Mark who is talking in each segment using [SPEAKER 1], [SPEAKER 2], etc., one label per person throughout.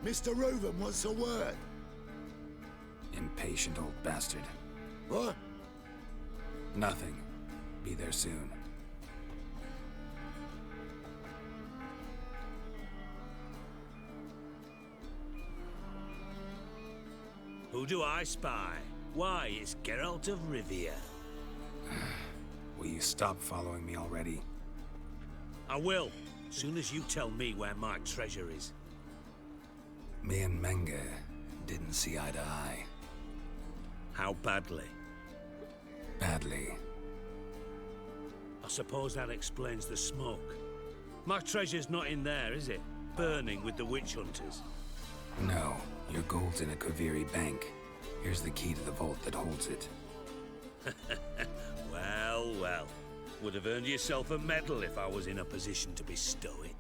[SPEAKER 1] Mr. Reuven wants a word.
[SPEAKER 2] Impatient old bastard.
[SPEAKER 1] What?
[SPEAKER 2] Nothing. Be there soon.
[SPEAKER 3] Who do I spy? Why, it's Geralt of Rivia.
[SPEAKER 2] Will you stop following me already?
[SPEAKER 3] I will, soon as you tell me where my treasure is.
[SPEAKER 2] Me and Menge didn't see eye to eye.
[SPEAKER 3] How badly?
[SPEAKER 2] Badly.
[SPEAKER 3] I suppose that explains the smoke. My treasure's not in there, is it? Burning with the witch hunters.
[SPEAKER 2] No, your gold's in a Ciri bank. Here's the key to the vault that holds it.
[SPEAKER 3] Well, well. Would have earned yourself a medal if I was in a position to bestow it.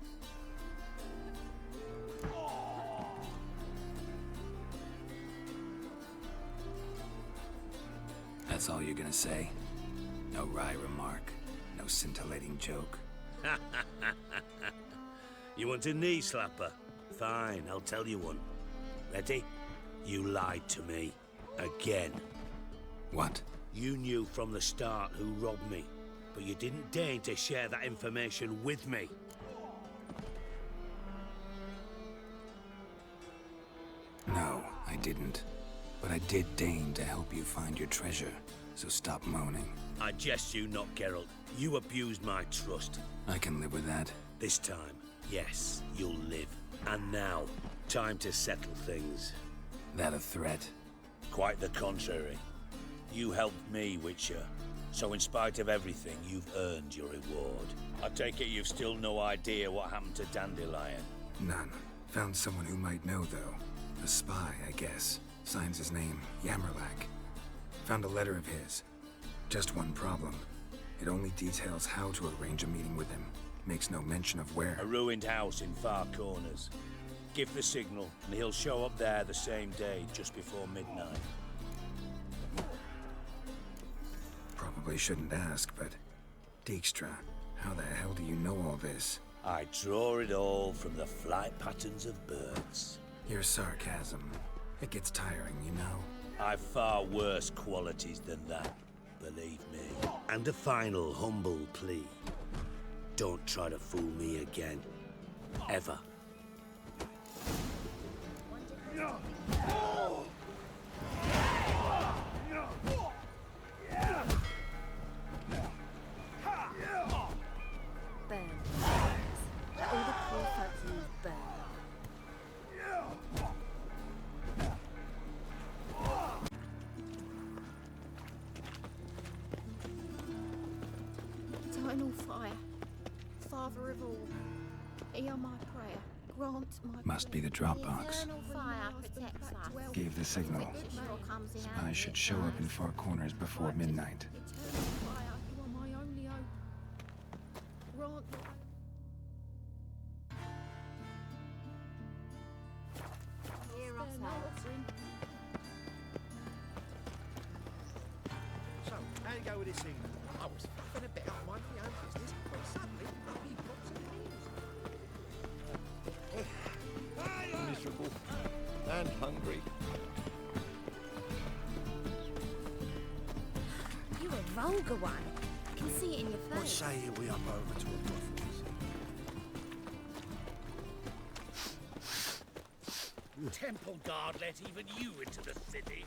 [SPEAKER 2] That's all you're gonna say? No wry remark, no scintillating joke.
[SPEAKER 3] You want a knee slapper? Fine, I'll tell you one. Ready? You lied to me. Again.
[SPEAKER 2] What?
[SPEAKER 3] You knew from the start who robbed me, but you didn't deign to share that information with me.
[SPEAKER 2] No, I didn't. But I did deign to help you find your treasure, so stop moaning.
[SPEAKER 3] I jest you not, Geralt. You abused my trust.
[SPEAKER 2] I can live with that.
[SPEAKER 3] This time, yes, you'll live. And now, time to settle things.
[SPEAKER 2] That a threat?
[SPEAKER 3] Quite the contrary. You helped me, Witcher. So in spite of everything, you've earned your reward. I take it you've still no idea what happened to Dandelion.
[SPEAKER 2] None. Found someone who might know, though. A spy, I guess. Signs his name, Yammerlack. Found a letter of his. Just one problem. It only details how to arrange a meeting with him. Makes no mention of where.
[SPEAKER 3] A ruined house in Far Corners. Give the signal, and he'll show up there the same day, just before midnight.
[SPEAKER 2] Probably shouldn't ask, but... Dijkstra, how the hell do you know all this?
[SPEAKER 3] I draw it all from the flight patterns of birds.
[SPEAKER 2] Your sarcasm. It gets tiring, you know.
[SPEAKER 3] I've far worse qualities than that, believe me. And a final humble plea. Don't try to fool me again. Ever.
[SPEAKER 4] Eternal fire, Father of all, hear my prayer, grant my...
[SPEAKER 2] Must be the Dropbox.
[SPEAKER 4] Eternal fire protects us.
[SPEAKER 2] Gave the signal. I should show up in Far Corners before midnight.
[SPEAKER 4] Eternal fire, you are my only hope. Grant hear us offering.
[SPEAKER 5] So, how you go with this evening? I was fucking a bit out of my own business, but suddenly he pops in the news.
[SPEAKER 6] Miserable and hungry.
[SPEAKER 4] You a vulgar one. I can see it in your
[SPEAKER 5] What
[SPEAKER 4] face.
[SPEAKER 5] say we up over to a brothels?
[SPEAKER 3] Temple Guard let even you into the city.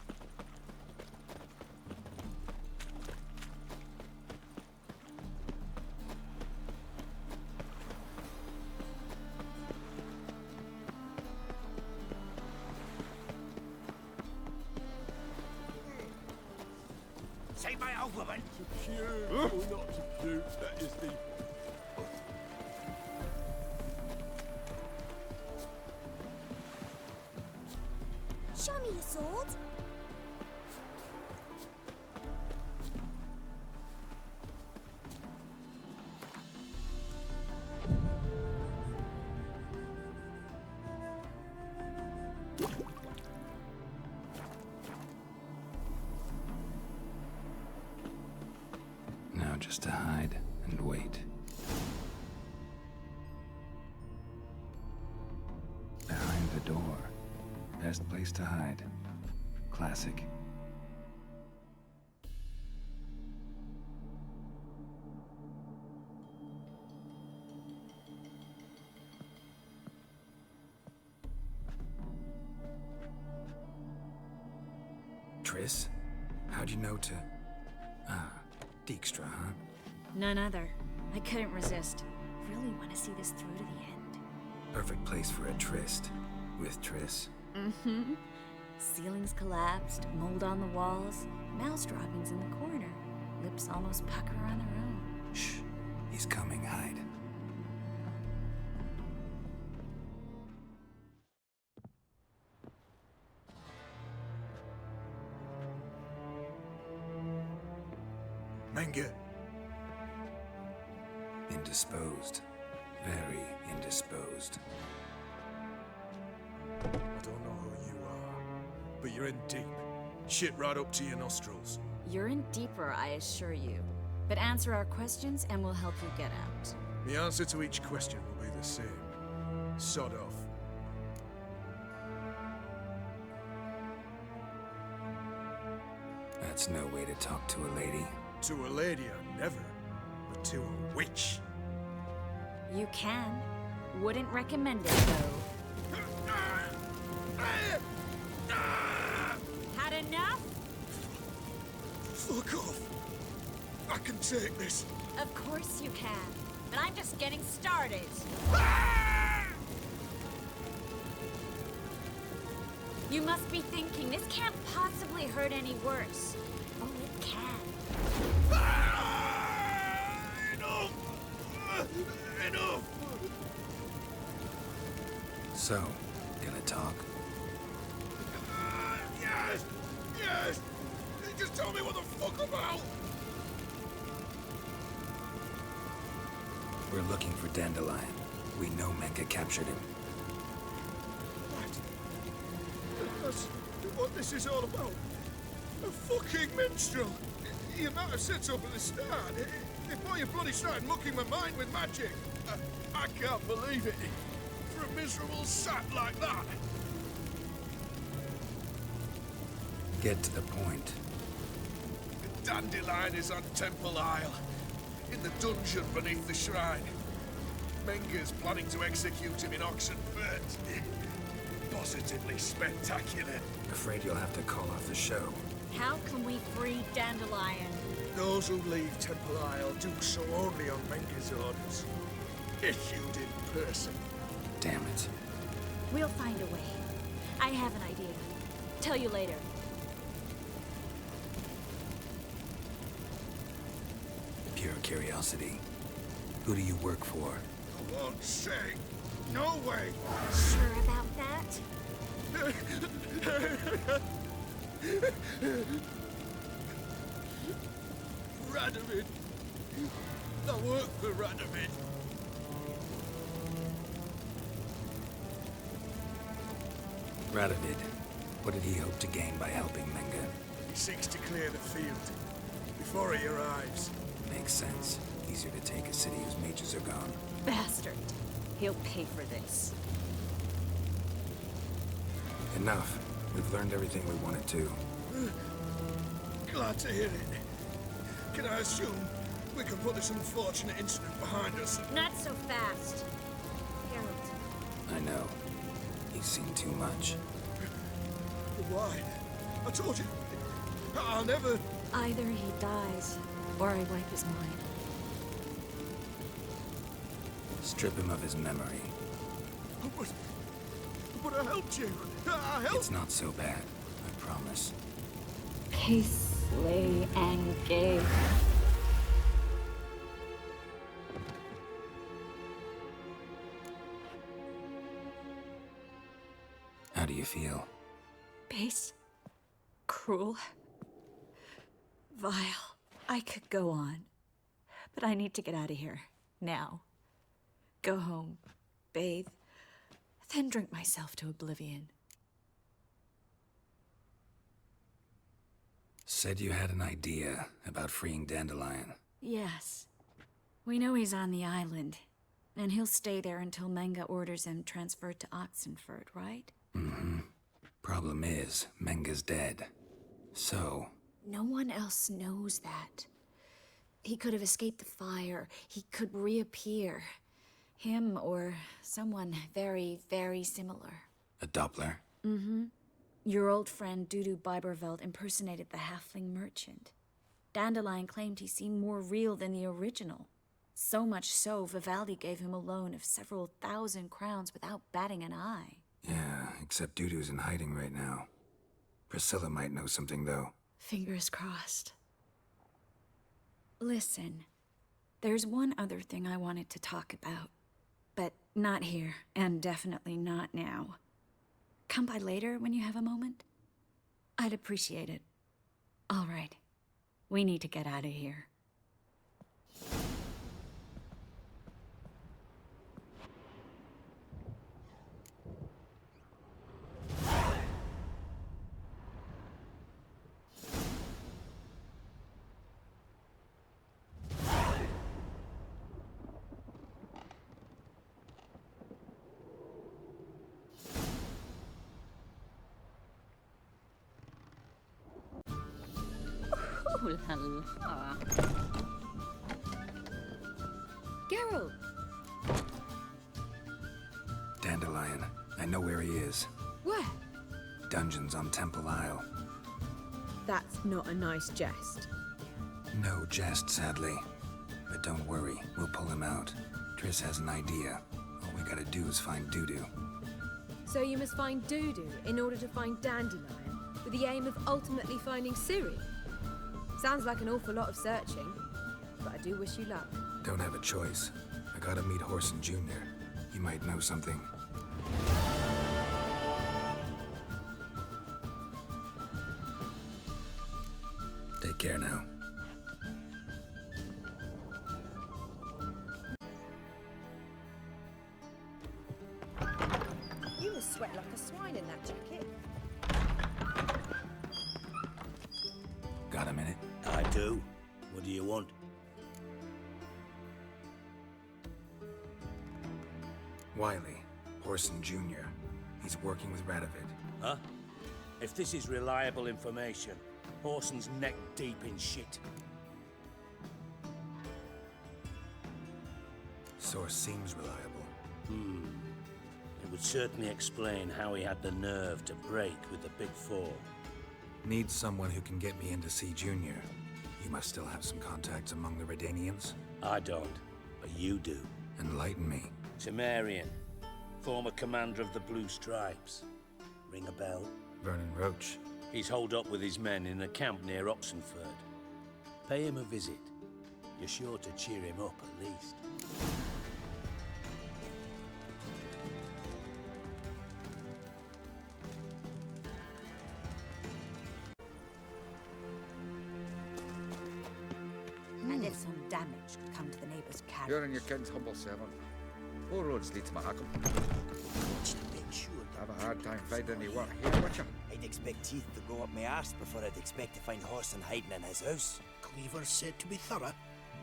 [SPEAKER 3] Say my old woman.
[SPEAKER 6] To cute or not to cute, that is the...
[SPEAKER 4] Show me your sword.
[SPEAKER 2] Now just to hide and wait. Behind the door. Best place to hide. Classic. Triss? How'd you know to... Ah, Dijkstra, huh?
[SPEAKER 7] None other. I couldn't resist. Really want to see this through to the end.
[SPEAKER 2] Perfect place for a tryst. With Triss.
[SPEAKER 7] Mm-hmm. Ceilings collapsed, mold on the walls, mouse droppings in the corner. Lips almost pucker on their own.
[SPEAKER 2] Shh. He's coming, hide.
[SPEAKER 1] Menge.
[SPEAKER 2] Indisposed. Very indisposed.
[SPEAKER 8] I don't know who you are, but you're in deep. Shit right up to your nostrils.
[SPEAKER 7] You're in deeper, I assure you. But answer our questions and we'll help you get out.
[SPEAKER 8] The answer to each question will be the same. Sod off.
[SPEAKER 2] That's no way to talk to a lady.
[SPEAKER 8] To a lady, I never. But to a witch.
[SPEAKER 7] You can. Wouldn't recommend it, though. Had enough?
[SPEAKER 8] Fuck off. I can take this.
[SPEAKER 7] Of course you can. But I'm just getting started. You must be thinking, this can't possibly hurt any worse. Oh, it can.
[SPEAKER 8] Enough! Enough!
[SPEAKER 2] So, gonna talk?
[SPEAKER 8] Yes! Yes! Just tell me what the fuck about!
[SPEAKER 2] We're looking for Dandelion. We know Menge captured him.
[SPEAKER 8] What? That's what this is all about. A fucking minstrel! You might have said so at the start. Before you bloody started mucking my mind with magic. I can't believe it. For a miserable sap like that.
[SPEAKER 2] Get to the point.
[SPEAKER 8] Dandelion is on Temple Isle, in the dungeon beneath the shrine. Menge's planning to execute him in Oxenfurt. Positively spectacular.
[SPEAKER 2] Afraid you'll have to call off the show.
[SPEAKER 7] How can we free Dandelion?
[SPEAKER 8] Those who leave Temple Isle do so only on Menge's orders. Issued in person.
[SPEAKER 2] Damn it.
[SPEAKER 7] We'll find a way. I have an idea. Tell you later.
[SPEAKER 2] Pure curiosity. Who do you work for?
[SPEAKER 8] I won't say. No way.
[SPEAKER 7] Sure about that?
[SPEAKER 8] Radovid. I work for Radovid.
[SPEAKER 2] Radovid. What did he hope to gain by helping Menge?
[SPEAKER 8] He seeks to clear the field before he arrives.
[SPEAKER 2] Makes sense. Easier to take a city whose mages are gone.
[SPEAKER 7] Bastard. He'll pay for this.
[SPEAKER 2] Enough. We've learned everything we wanted to.
[SPEAKER 8] Glad to hear it. Can I assume we can put this unfortunate incident behind us?
[SPEAKER 7] Not so fast. Geralt.
[SPEAKER 2] I know. He's seen too much.
[SPEAKER 8] Why? I told you. I'll never...
[SPEAKER 7] Either he dies, or I wipe his mind.
[SPEAKER 2] Strip him of his memory.
[SPEAKER 8] But I helped you. I helped...
[SPEAKER 2] It's not so bad. I promise.
[SPEAKER 7] Peacefully and gay.
[SPEAKER 2] How do you feel?
[SPEAKER 7] Base. Cruel. Vile. I could go on. But I need to get out of here. Now. Go home. Bathe. Then drink myself to oblivion.
[SPEAKER 2] Said you had an idea about freeing Dandelion.
[SPEAKER 7] Yes. We know he's on the island. And he'll stay there until Menga orders him transferred to Oxenford, right?
[SPEAKER 2] Problem is, Menga's dead. So,
[SPEAKER 7] No one else knows that. He could have escaped the fire. He could reappear. Him or someone very, very similar.
[SPEAKER 2] a Doppler?
[SPEAKER 7] Your old friend Dudu Biberveld impersonated the halfling merchant. Dandelion claimed he seemed more real than the original. So much so, Vivaldi gave him a loan of several thousand crowns without batting an eye.
[SPEAKER 2] Yeah, except Dudu's in hiding right now. Priscilla might know something, though.
[SPEAKER 7] Fingers crossed. Listen, there's one other thing I wanted to talk about. But not here, and definitely not now. Come by later when you have a moment? I'd appreciate it. All right. We need to get out of here.
[SPEAKER 9] Ooh la la. Geralt!
[SPEAKER 2] Dandelion. I know where he is.
[SPEAKER 9] Where?
[SPEAKER 2] Dungeons on Temple Isle.
[SPEAKER 9] That's not a nice jest.
[SPEAKER 2] No jest, sadly. But don't worry, we'll pull him out. Triss has an idea. All we gotta do is find Dudu.
[SPEAKER 9] So you must find Dudu in order to find Dandelion, with the aim of ultimately finding Ciri? Sounds like an awful lot of searching, but I do wish you luck.
[SPEAKER 2] Don't have a choice. I gotta meet Horson Jr. He might know something. Take care now.
[SPEAKER 9] You must sweat like a swine in that jacket.
[SPEAKER 2] Got a minute?
[SPEAKER 3] I do. What do you want?
[SPEAKER 2] Wiley, Horson Jr. He's working with Radovid.
[SPEAKER 3] Huh? If this is reliable information, Horson's neck deep in shit.
[SPEAKER 2] Source seems reliable.
[SPEAKER 3] It would certainly explain how he had the nerve to break with the Big Four.
[SPEAKER 2] Need someone who can get me in to see Junior. You must still have some contacts among the Redanians.
[SPEAKER 3] I don't, but you do.
[SPEAKER 2] Enlighten me.
[SPEAKER 3] Temerian, former commander of the Blue Stripes. Ring a bell?
[SPEAKER 2] Vernon Roach.
[SPEAKER 3] He's holed up with his men in a camp near Oxenford. Pay him a visit. You're sure to cheer him up at least.
[SPEAKER 7] And if some damage could come to the neighbor's carriage.
[SPEAKER 10] You're in your kid's humble servant. All roads lead to Mahakam.
[SPEAKER 1] Just to make sure.
[SPEAKER 10] Have a hard time finding any work here, Witcher.
[SPEAKER 11] I'd expect teeth to go up my arse before I'd expect to find Horson hiding in his house.
[SPEAKER 1] Cleaver's said to be thorough,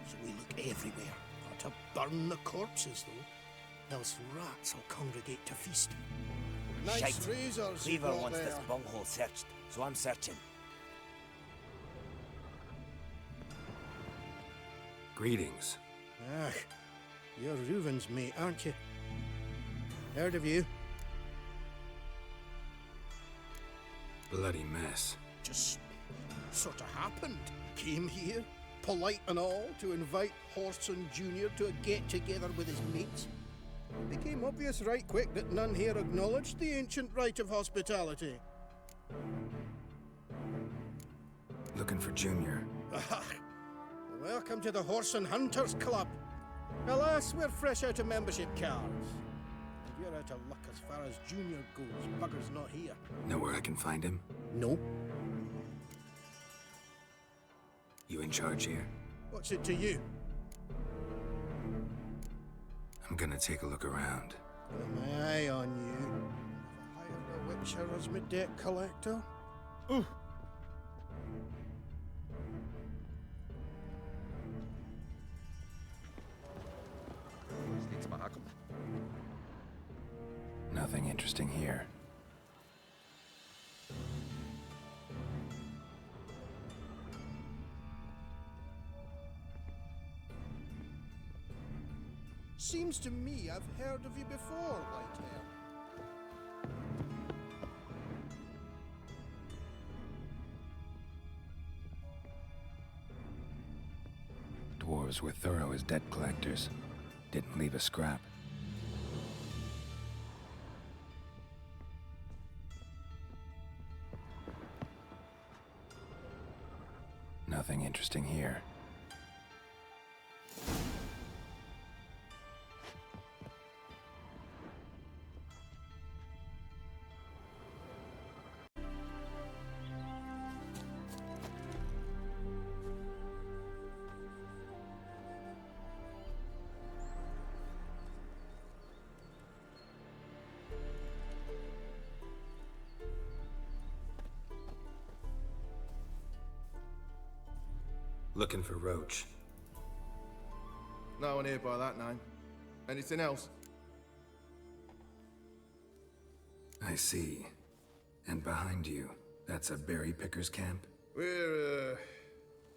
[SPEAKER 1] so we look everywhere. Not to burn the corpses, though. Else rats will congregate to feast.
[SPEAKER 8] Nice
[SPEAKER 11] Shite.
[SPEAKER 8] razors you
[SPEAKER 11] Cleaver
[SPEAKER 8] got
[SPEAKER 11] wants
[SPEAKER 8] there.
[SPEAKER 11] this bunghole searched, so I'm searching.
[SPEAKER 2] Greetings.
[SPEAKER 1] Ah, you're Reuven's mate, aren't you? Heard of you.
[SPEAKER 2] Bloody mess.
[SPEAKER 8] Just sort of happened. Came here, polite and all, to invite Horson Jr. to a get-together with his mates. Became obvious right quick that none here acknowledged the ancient right of hospitality.
[SPEAKER 2] Looking for Junior.
[SPEAKER 8] Ah, welcome to the Horson Hunters Club. Alas, we're fresh out of membership cards. If you're out of luck as far as Junior goes, bugger's not here.
[SPEAKER 2] Know where I can find him?
[SPEAKER 8] No.
[SPEAKER 2] You in charge here?
[SPEAKER 8] What's it to you?
[SPEAKER 2] I'm gonna take a look around.
[SPEAKER 8] Got my eye on you. Have I hired a Witcher as my debt collector? Ooh.
[SPEAKER 10] Leads to Mahakam.
[SPEAKER 2] interesting here.
[SPEAKER 1] Seems to me I've heard of you before, Whitehair.
[SPEAKER 2] Dwarves were thorough as debt collectors. Didn't leave a scrap. Nothing interesting here. Looking for Roach.
[SPEAKER 8] No one here by that name. Anything else?
[SPEAKER 2] I see. And behind you, that's a berry picker's camp?
[SPEAKER 8] We're,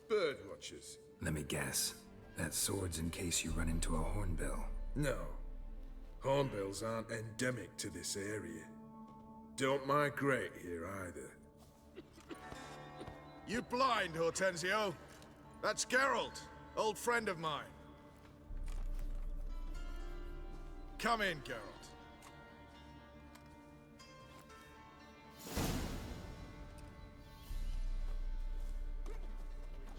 [SPEAKER 8] bird watchers.
[SPEAKER 2] Let me guess. That sword's in case you run into a hornbill.
[SPEAKER 8] No. Hornbills aren't endemic to this area. Don't migrate here either. You blind, Hortensio? That's Geralt, old friend of mine. Come in, Geralt.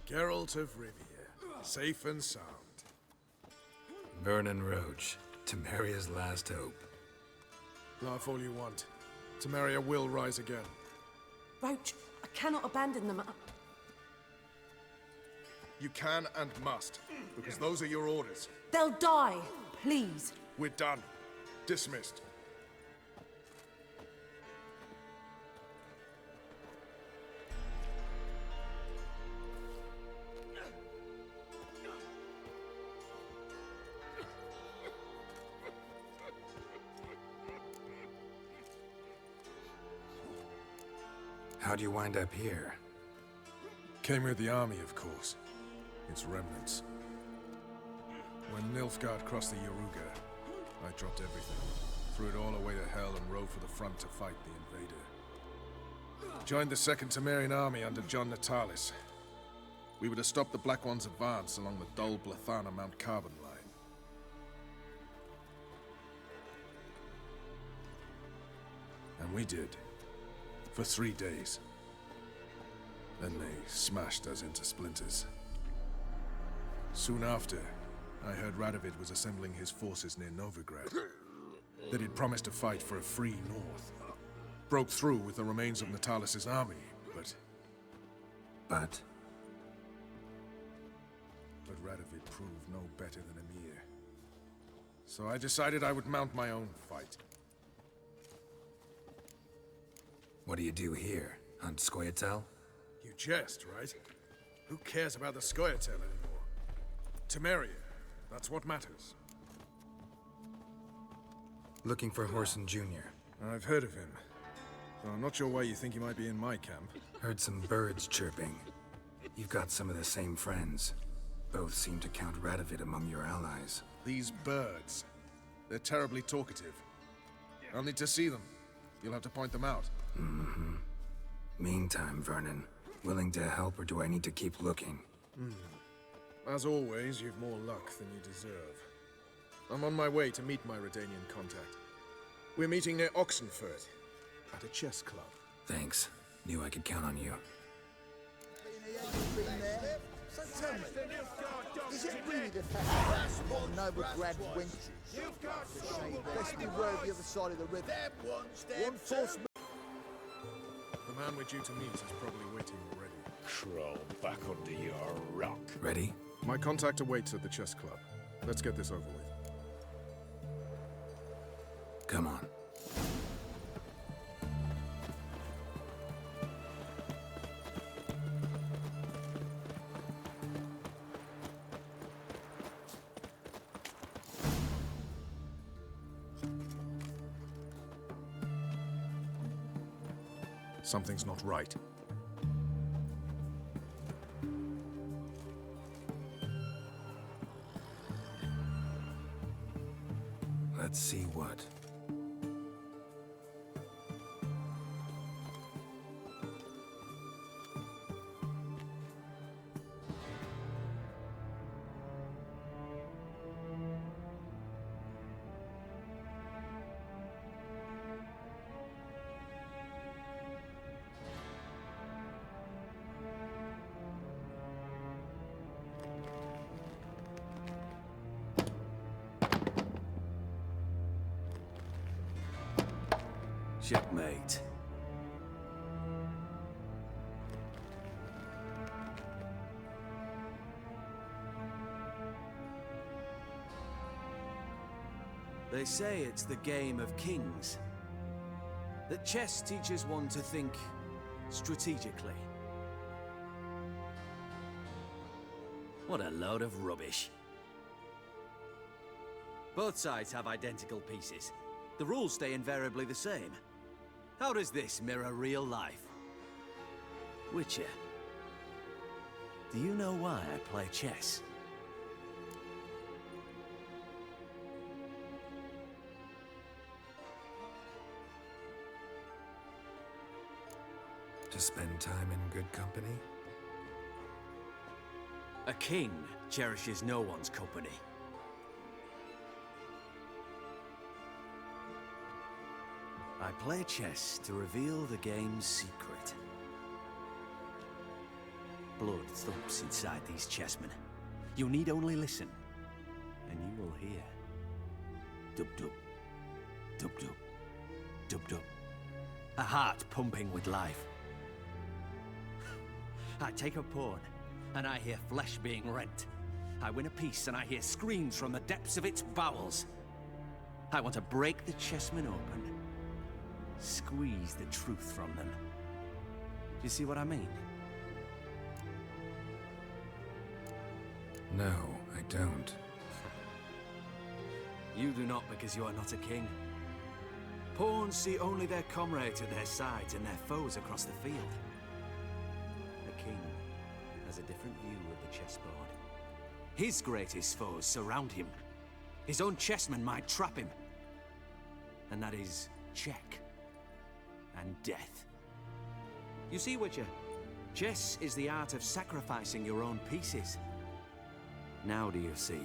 [SPEAKER 8] Geralt of Rivia, safe and sound.
[SPEAKER 2] Vernon Roach, Temeria's last hope.
[SPEAKER 8] Laugh all you want. Temeria will rise again.
[SPEAKER 12] Roach, I cannot abandon them.
[SPEAKER 8] You can and must, because those are your orders.
[SPEAKER 12] They'll die, please.
[SPEAKER 8] We're done. Dismissed.
[SPEAKER 2] How'd you wind up here?
[SPEAKER 8] Came with the army, of course. Its remnants. When Nilfgaard crossed the Yaruga, I dropped everything. Threw it all away to hell and rode for the front to fight the invader. Joined the Second Temerian army under John Natalis. We were to stop the Black One's advance along the Dol Blathana Mount Carbon line. And we did. For 3 days. Then they smashed us into splinters. Soon after, I heard Radovid was assembling his forces near Novigrad. That he'd promised to fight for a free North. Broke through with the remains of Natalis' army, but...
[SPEAKER 2] But
[SPEAKER 8] Radovid proved no better than Emir. So I decided I would mount my own fight.
[SPEAKER 2] what do you do here? Hunt Scoia'tael?
[SPEAKER 8] You jest, right? Who cares about the Scoia'tael anymore? Temeria, that's what matters.
[SPEAKER 2] Looking for Whoreson Jr.
[SPEAKER 8] I've heard of him. Though I'm not sure why you think he might be in my camp.
[SPEAKER 2] Heard some birds chirping. You've got some of the same friends. Both seem to count Radovid among your allies.
[SPEAKER 8] These birds. They're terribly talkative. I'll need to see them. You'll have to point them out.
[SPEAKER 2] Mm-hmm. Meantime, Vernon, willing to help or do I need to keep looking?
[SPEAKER 8] As always, you've more luck than you deserve. I'm on my way to meet my Redanian contact. We're meeting near Oxenford, at a chess club.
[SPEAKER 2] Thanks. Knew I could count on you.
[SPEAKER 13] So tell me, is it really the fact that small Novigrad wenches best be worthy of the side of the river? One false
[SPEAKER 8] The man we're due to meet is probably waiting already.
[SPEAKER 3] Crawl back under your rock.
[SPEAKER 2] Ready?
[SPEAKER 8] My contact awaits at the chess club. Let's get this over with.
[SPEAKER 2] Come on.
[SPEAKER 8] Something's not right.
[SPEAKER 2] Let's see what.
[SPEAKER 14] Checkmate. They say it's the game of kings. That chess teaches one to think strategically. What a load of rubbish. Both sides have identical pieces. The rules stay invariably the same. How does this mirror real life? Witcher, do you know why I play chess?
[SPEAKER 2] To spend time in good company?
[SPEAKER 14] A king cherishes no one's company. I play chess to reveal the game's secret. Blood thumps inside these chessmen. You need only listen, and you will hear. Dub-dub, dub-dub, dub-dub. A heart pumping with life. I take a pawn, and I hear flesh being rent. I win a piece, and I hear screams from the depths of its bowels. I want to break the chessmen open. Squeeze the truth from them. Do you see what I mean?
[SPEAKER 2] No, I don't.
[SPEAKER 14] You do not because you are not a king. Pawns see only their comrades at their sides and their foes across the field. A king has a different view of the chessboard. His greatest foes surround him. His own chessmen might trap him. And that is check. And death. You see, Witcher, chess is the art of sacrificing your own pieces. Now do you see?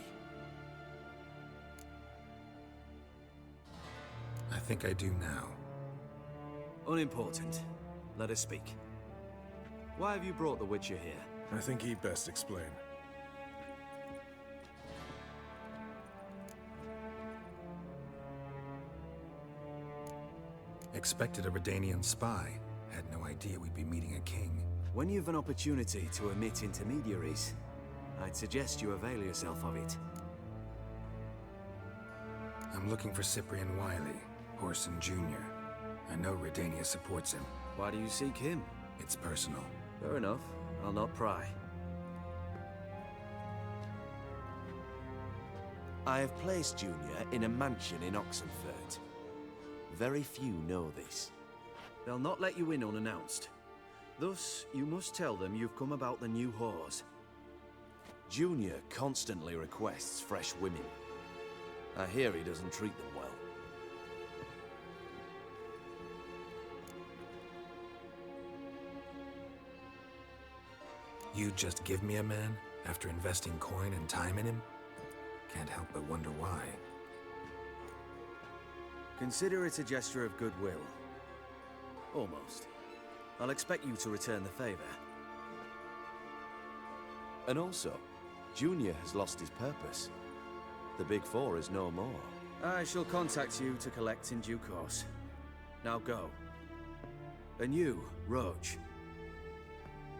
[SPEAKER 2] I think I do now.
[SPEAKER 14] Unimportant. Let us speak. Why have you brought the Witcher here?
[SPEAKER 8] I think he'd best explain.
[SPEAKER 2] Expected a Redanian spy. Had no idea we'd be meeting a king.
[SPEAKER 14] When you've an opportunity to omit intermediaries, I'd suggest you avail yourself of it.
[SPEAKER 2] I'm looking for Cyprian Wiley, Orson Jr. I know Redania supports him.
[SPEAKER 14] Why do you seek him?
[SPEAKER 2] It's personal.
[SPEAKER 14] Fair enough. I'll not pry. I have placed Junior in a mansion in Oxenfurt. Very few know this. They'll not let you in unannounced. Thus, you must tell them you've come about the new whores. Junior constantly requests fresh women. I hear he doesn't treat them well.
[SPEAKER 2] You just give me a man after investing coin and time in him? Can't help but wonder why.
[SPEAKER 14] Consider it a gesture of goodwill. Almost. I'll expect you to return the favor. And also, Junior has lost his purpose. The Big Four is no more. I shall contact you to collect in due course. Now go. And you, Roach.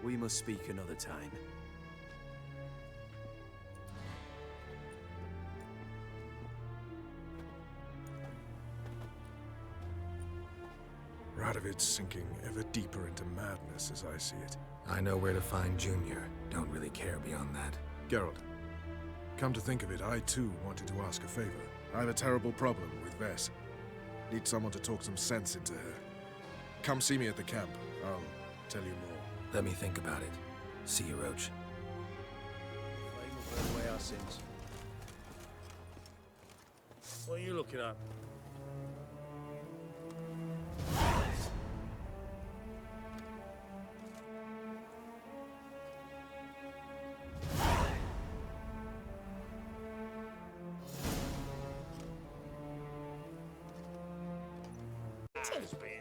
[SPEAKER 14] We must speak another time.
[SPEAKER 8] Radovid's sinking ever deeper into madness as I see it.
[SPEAKER 2] I know where to find Junior. Don't really care beyond that.
[SPEAKER 8] Geralt, come to think of it, I too wanted to ask a favor. I have a terrible problem with Vess. Need someone to talk some sense into her. Come see me at the camp.
[SPEAKER 5] I'll tell you more.
[SPEAKER 2] Let me think about it. See you, Roach.
[SPEAKER 5] Flame will burn away our sins. What are you looking at?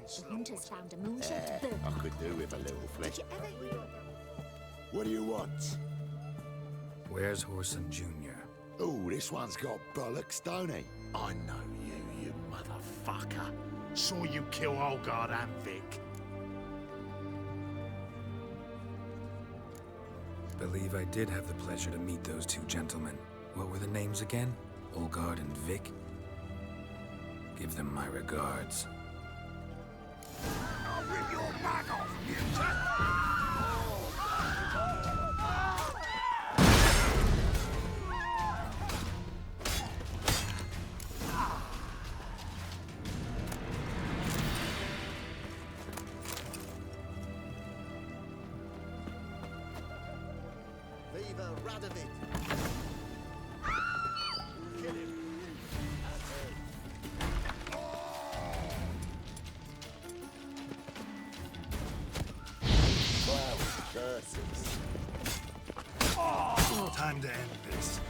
[SPEAKER 4] The hunters found a moon-shaped bird.
[SPEAKER 6] I could do with a little flesh.
[SPEAKER 4] Did you ever hear?
[SPEAKER 6] What do you want?
[SPEAKER 2] Where's Whoreson Jr.?
[SPEAKER 6] Oh, this one's got bollocks, don't he? I know you, you motherfucker. Saw you kill Olgard and Vic.
[SPEAKER 2] Believe I did have the pleasure to meet those two gentlemen. What were the names again? Olgard and Vic? Give them my regards.
[SPEAKER 6] I'll rip your back off, mutant!
[SPEAKER 13] Viva Radovid! Kill him! Curses.
[SPEAKER 2] Time to end this.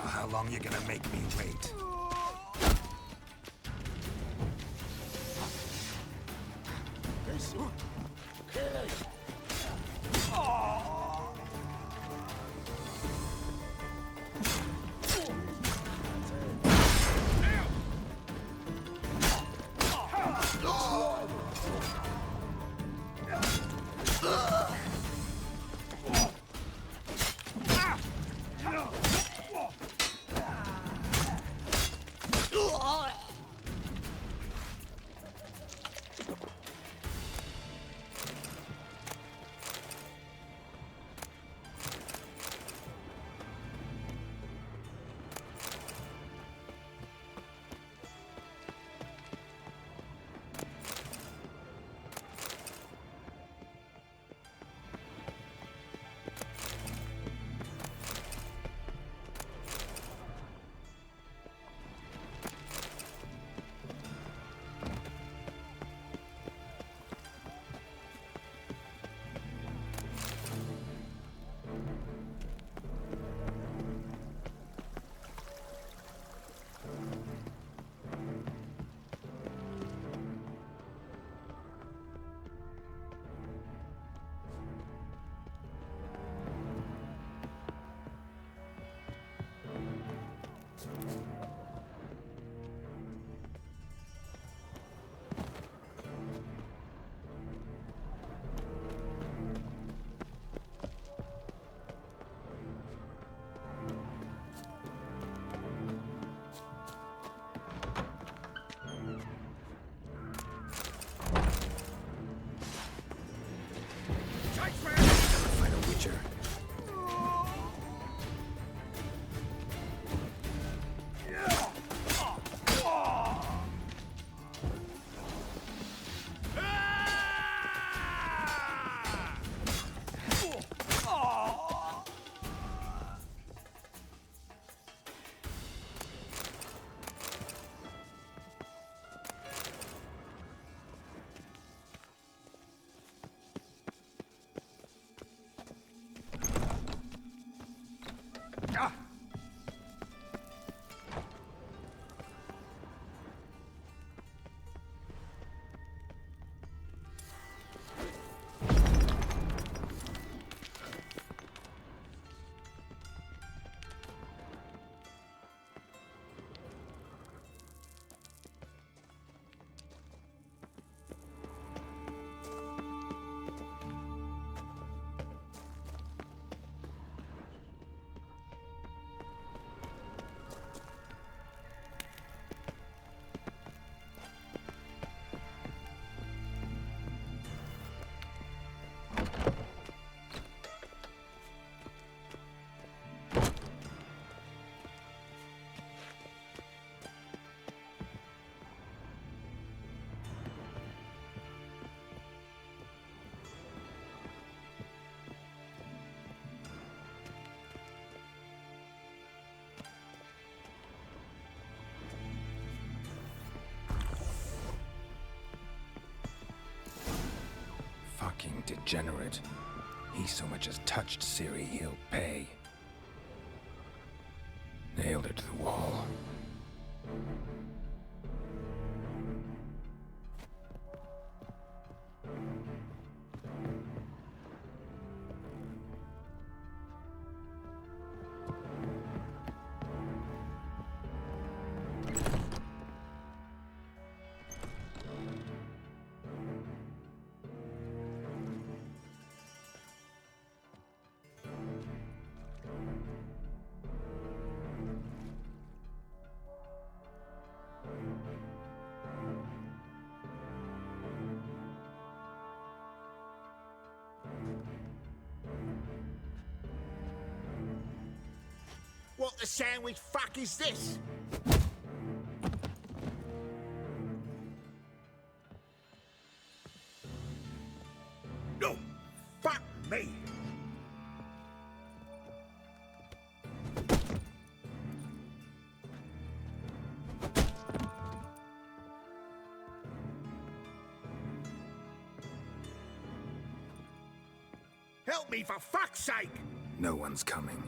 [SPEAKER 2] How long you gonna make me wait? Find a Witcher. degenerate. He so much as touched Ciri, he'll pay. Nailed her to the wall.
[SPEAKER 6] What the sandwich fuck is this? No! Fuck me! Help me, for fuck's sake!
[SPEAKER 2] No one's coming.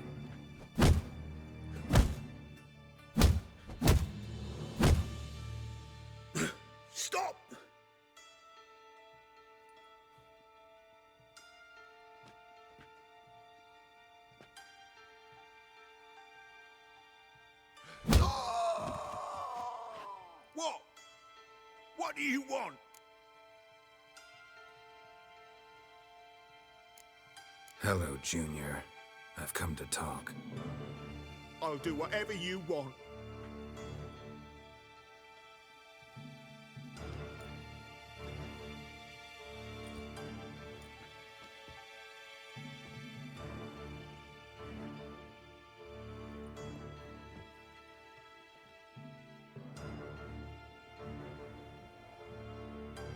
[SPEAKER 6] Stop! What? What do you want?
[SPEAKER 2] Hello, Junior. I've come to talk.
[SPEAKER 6] I'll do whatever you want.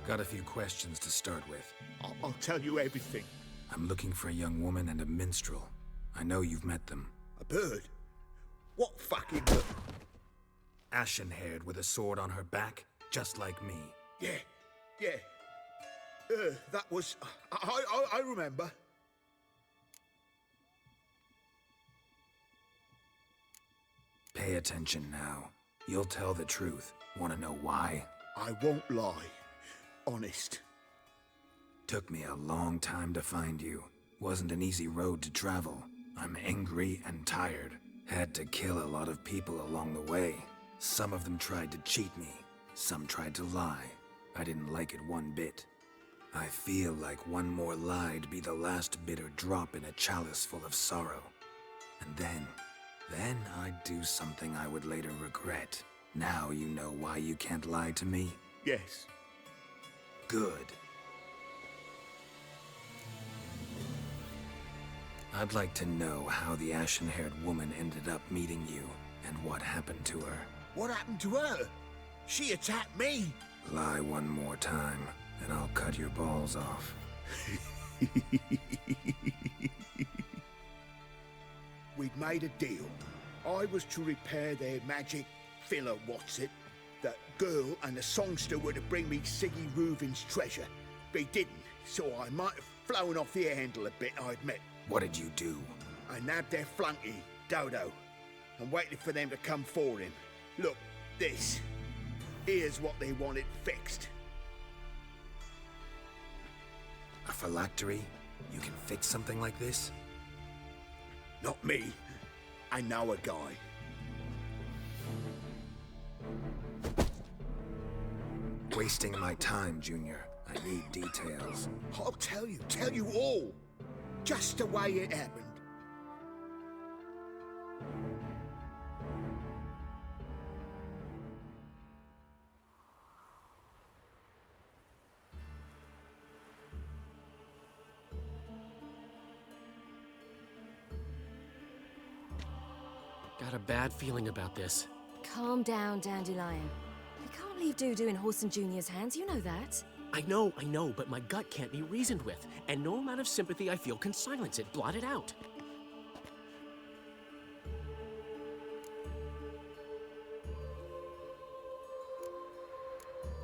[SPEAKER 2] Got a few questions to start with.
[SPEAKER 6] I'll tell you everything.
[SPEAKER 2] I'm looking for a young woman and a minstrel. I know you've met them.
[SPEAKER 6] A bird? What fucking bird?
[SPEAKER 2] Ashen-haired with a sword on her back, just like me.
[SPEAKER 6] Yeah. That was... I remember.
[SPEAKER 2] Pay attention now. You'll tell the truth. Want to know why?
[SPEAKER 6] I won't lie. Honest.
[SPEAKER 2] Took me a long time to find you. Wasn't an easy road to travel. I'm angry and tired. Had to kill a lot of people along the way. Some of them tried to cheat me. Some tried to lie. I didn't like it one bit. I feel like one more lie'd be the last bitter drop in a chalice full of sorrow. And then I'd do something I would later regret. Now you know why you can't lie to me?
[SPEAKER 6] Yes.
[SPEAKER 2] Good. I'd like to know how the ashen-haired woman ended up meeting you, and what happened to her.
[SPEAKER 6] What happened to her? She attacked me.
[SPEAKER 2] Lie one more time, and I'll cut your balls off.
[SPEAKER 6] We'd made a deal. I was to repair their magic filler, That girl and the songster were to bring me Siggy Reuven's treasure. They didn't, so I might have flown off the handle a bit, I admit.
[SPEAKER 2] What did you do?
[SPEAKER 6] I nabbed their flunky, Dodo, and waited for them to come for him. Look, this. Here's what they wanted fixed.
[SPEAKER 2] A phylactery? You can fix something like this?
[SPEAKER 6] Not me. I know a guy.
[SPEAKER 2] Wasting my time, Junior. I need details.
[SPEAKER 6] I'll tell you all. Just the way it happened.
[SPEAKER 15] Got a bad feeling about this.
[SPEAKER 9] Calm down, Dandelion. You can't leave Dudu in Horson Jr.'s hands, you know that.
[SPEAKER 15] I know, but my gut can't be reasoned with, and no amount of sympathy I feel can silence it, blot it out.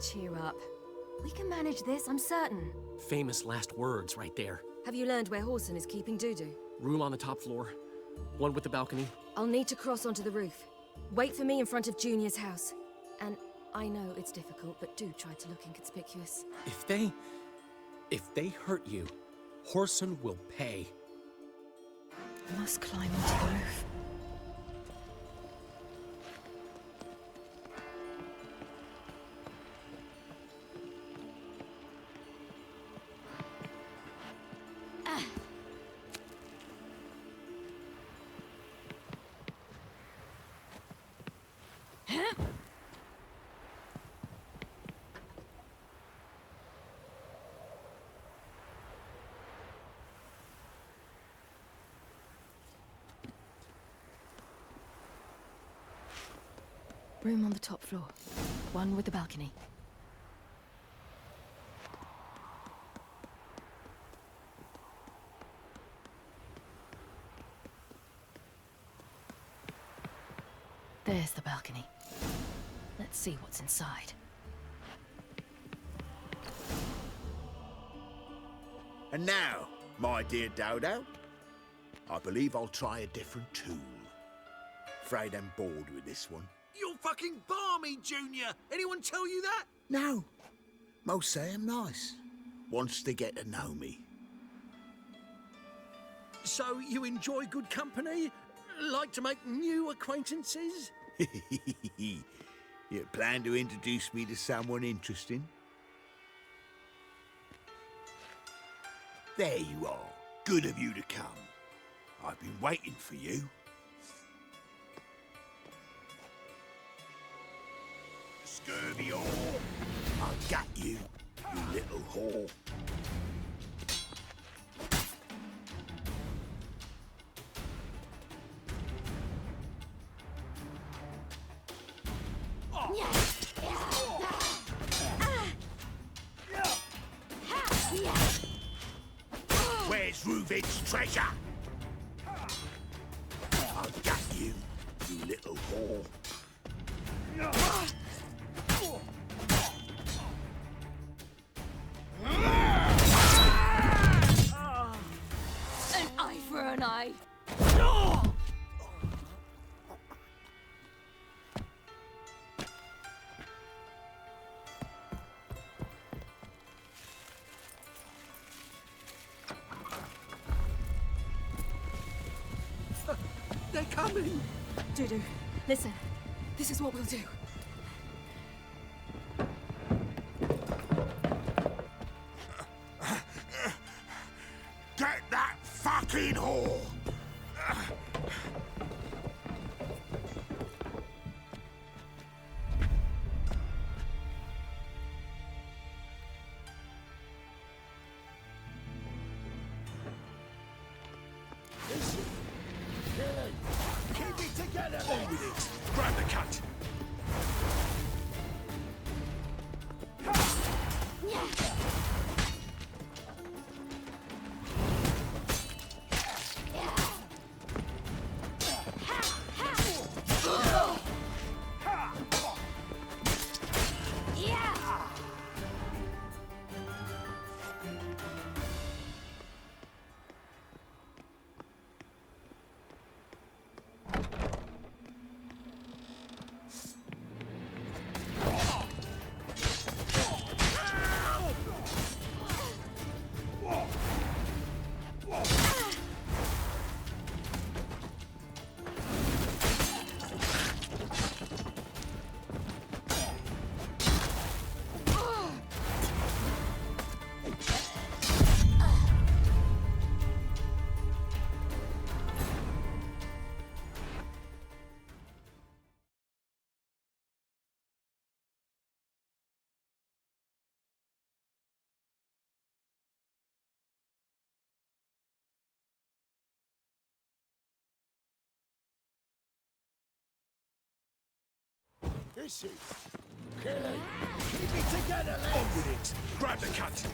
[SPEAKER 9] Cheer up. We can manage this, I'm certain.
[SPEAKER 15] Famous last words right there.
[SPEAKER 9] Have you learned where Horson is keeping Dudu?
[SPEAKER 15] Room on the top floor. One with the balcony.
[SPEAKER 9] I'll need to cross onto the roof. Wait for me in front of Junior's house. And I know it's difficult, but do try to look inconspicuous.
[SPEAKER 15] If they hurt you, Horson will pay.
[SPEAKER 9] I must climb onto the roof. Room on the top floor. One with the balcony. There's the balcony. Let's see what's inside.
[SPEAKER 6] And now, my dear Dodo, I believe I'll try a different tool. Afraid I'm bored with this one.
[SPEAKER 5] You're fucking balmy, Junior! Anyone tell you that?
[SPEAKER 6] No. Most say I'm nice. Wants to get to know me.
[SPEAKER 5] So you enjoy good company? Like to make new acquaintances?
[SPEAKER 6] You plan to introduce me to someone interesting? There you are. Good of you to come. I've been waiting for you. Scurvy whore! I'll get you, you little whore. Where's Reuven's treasure? I'll get you, you little whore.
[SPEAKER 9] An eye for an eye.
[SPEAKER 5] They're coming!
[SPEAKER 9] Dudu, listen. This is what we'll do.
[SPEAKER 6] Get that fucking whore!
[SPEAKER 5] Keep it together!
[SPEAKER 6] On with it! Grab the cut!
[SPEAKER 5] This is... Kill it! Keep it together, lads!
[SPEAKER 6] On with it! Grab the cut!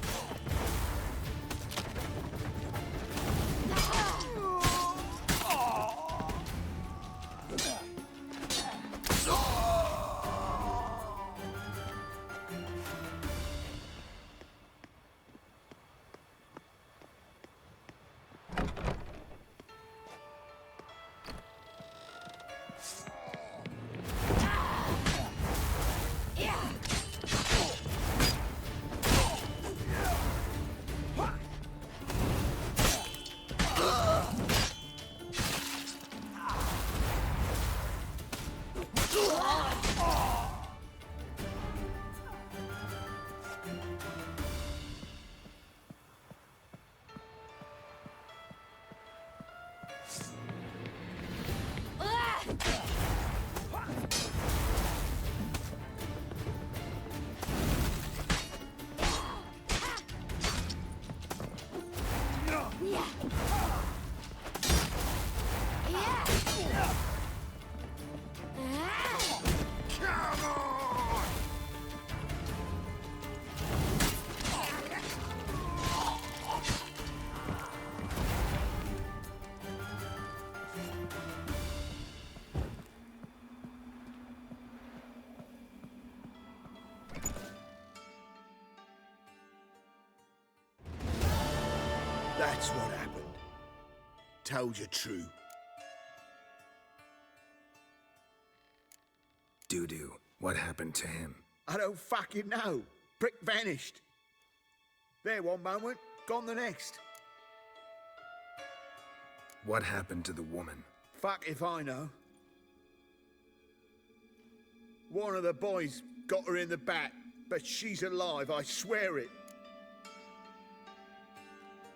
[SPEAKER 6] That's what happened. Told you true.
[SPEAKER 2] Dudu, what happened to him?
[SPEAKER 6] I don't fucking know. Prick vanished. There one moment, gone the next.
[SPEAKER 2] What happened to the woman?
[SPEAKER 6] Fuck if I know. One of the boys got her in the back, but she's alive, I swear it.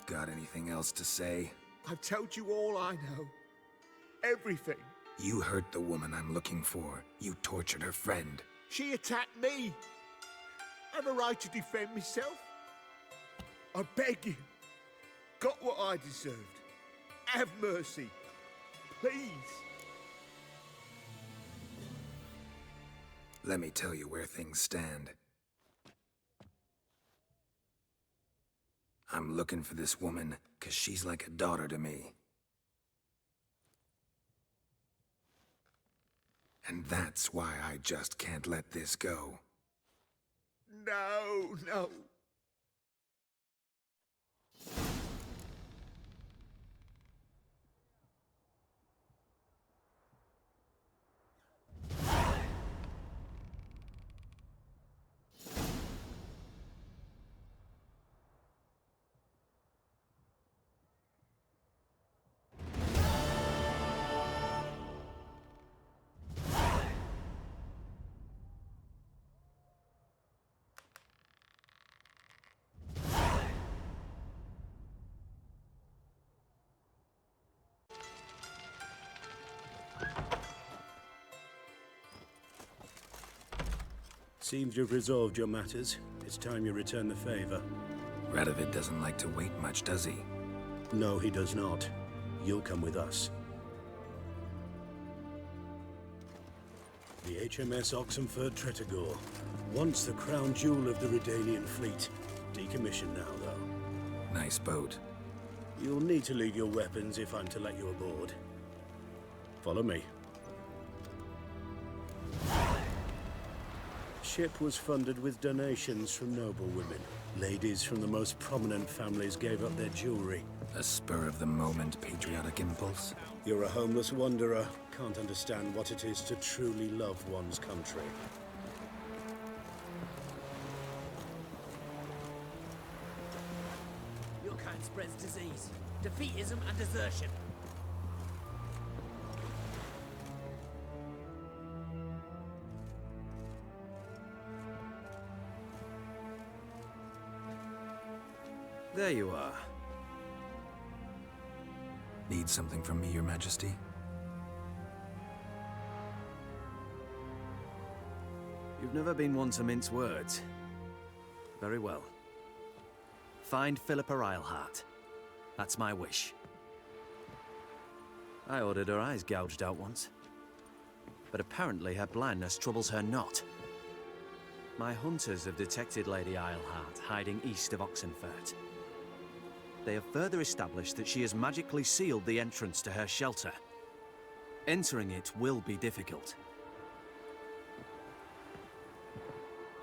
[SPEAKER 2] Got anything else to say?
[SPEAKER 6] I've told you all I know. Everything.
[SPEAKER 2] You hurt the woman I'm looking for. You tortured her friend.
[SPEAKER 6] She attacked me. I have a right to defend myself. I beg you. Got what I deserved. Have mercy. Please.
[SPEAKER 2] Let me tell you where things stand. I'm looking for this woman, 'cause she's like a daughter to me. And that's why I just can't let this go.
[SPEAKER 6] No, no.
[SPEAKER 16] Seems you've resolved your matters. It's time you return the favor.
[SPEAKER 2] Radovid doesn't like to wait much, does he?
[SPEAKER 16] No, he does not. You'll come with us. The HMS Oxenford Tretogor. Once the crown jewel of the Redanian fleet. Decommissioned now, though.
[SPEAKER 2] Nice boat.
[SPEAKER 16] You'll need to leave your weapons if I'm to let you aboard. Follow me. Ship was funded with donations from noble women. Ladies from the most prominent families gave up their jewelry.
[SPEAKER 2] A spur-of-the-moment patriotic impulse?
[SPEAKER 16] You're a homeless wanderer. Can't understand what it is to truly love one's country.
[SPEAKER 17] Your kind spreads disease, defeatism and desertion.
[SPEAKER 14] There you are.
[SPEAKER 2] Need something from me, Your Majesty?
[SPEAKER 14] You've never been one to mince words. Very well. Find Philippa Eilhart. That's my wish. I ordered her eyes gouged out once. But apparently her blindness troubles her not. My hunters have detected Lady Eilhart hiding east of Oxenfurt. They have further established that she has magically sealed the entrance to her shelter. Entering it will be difficult.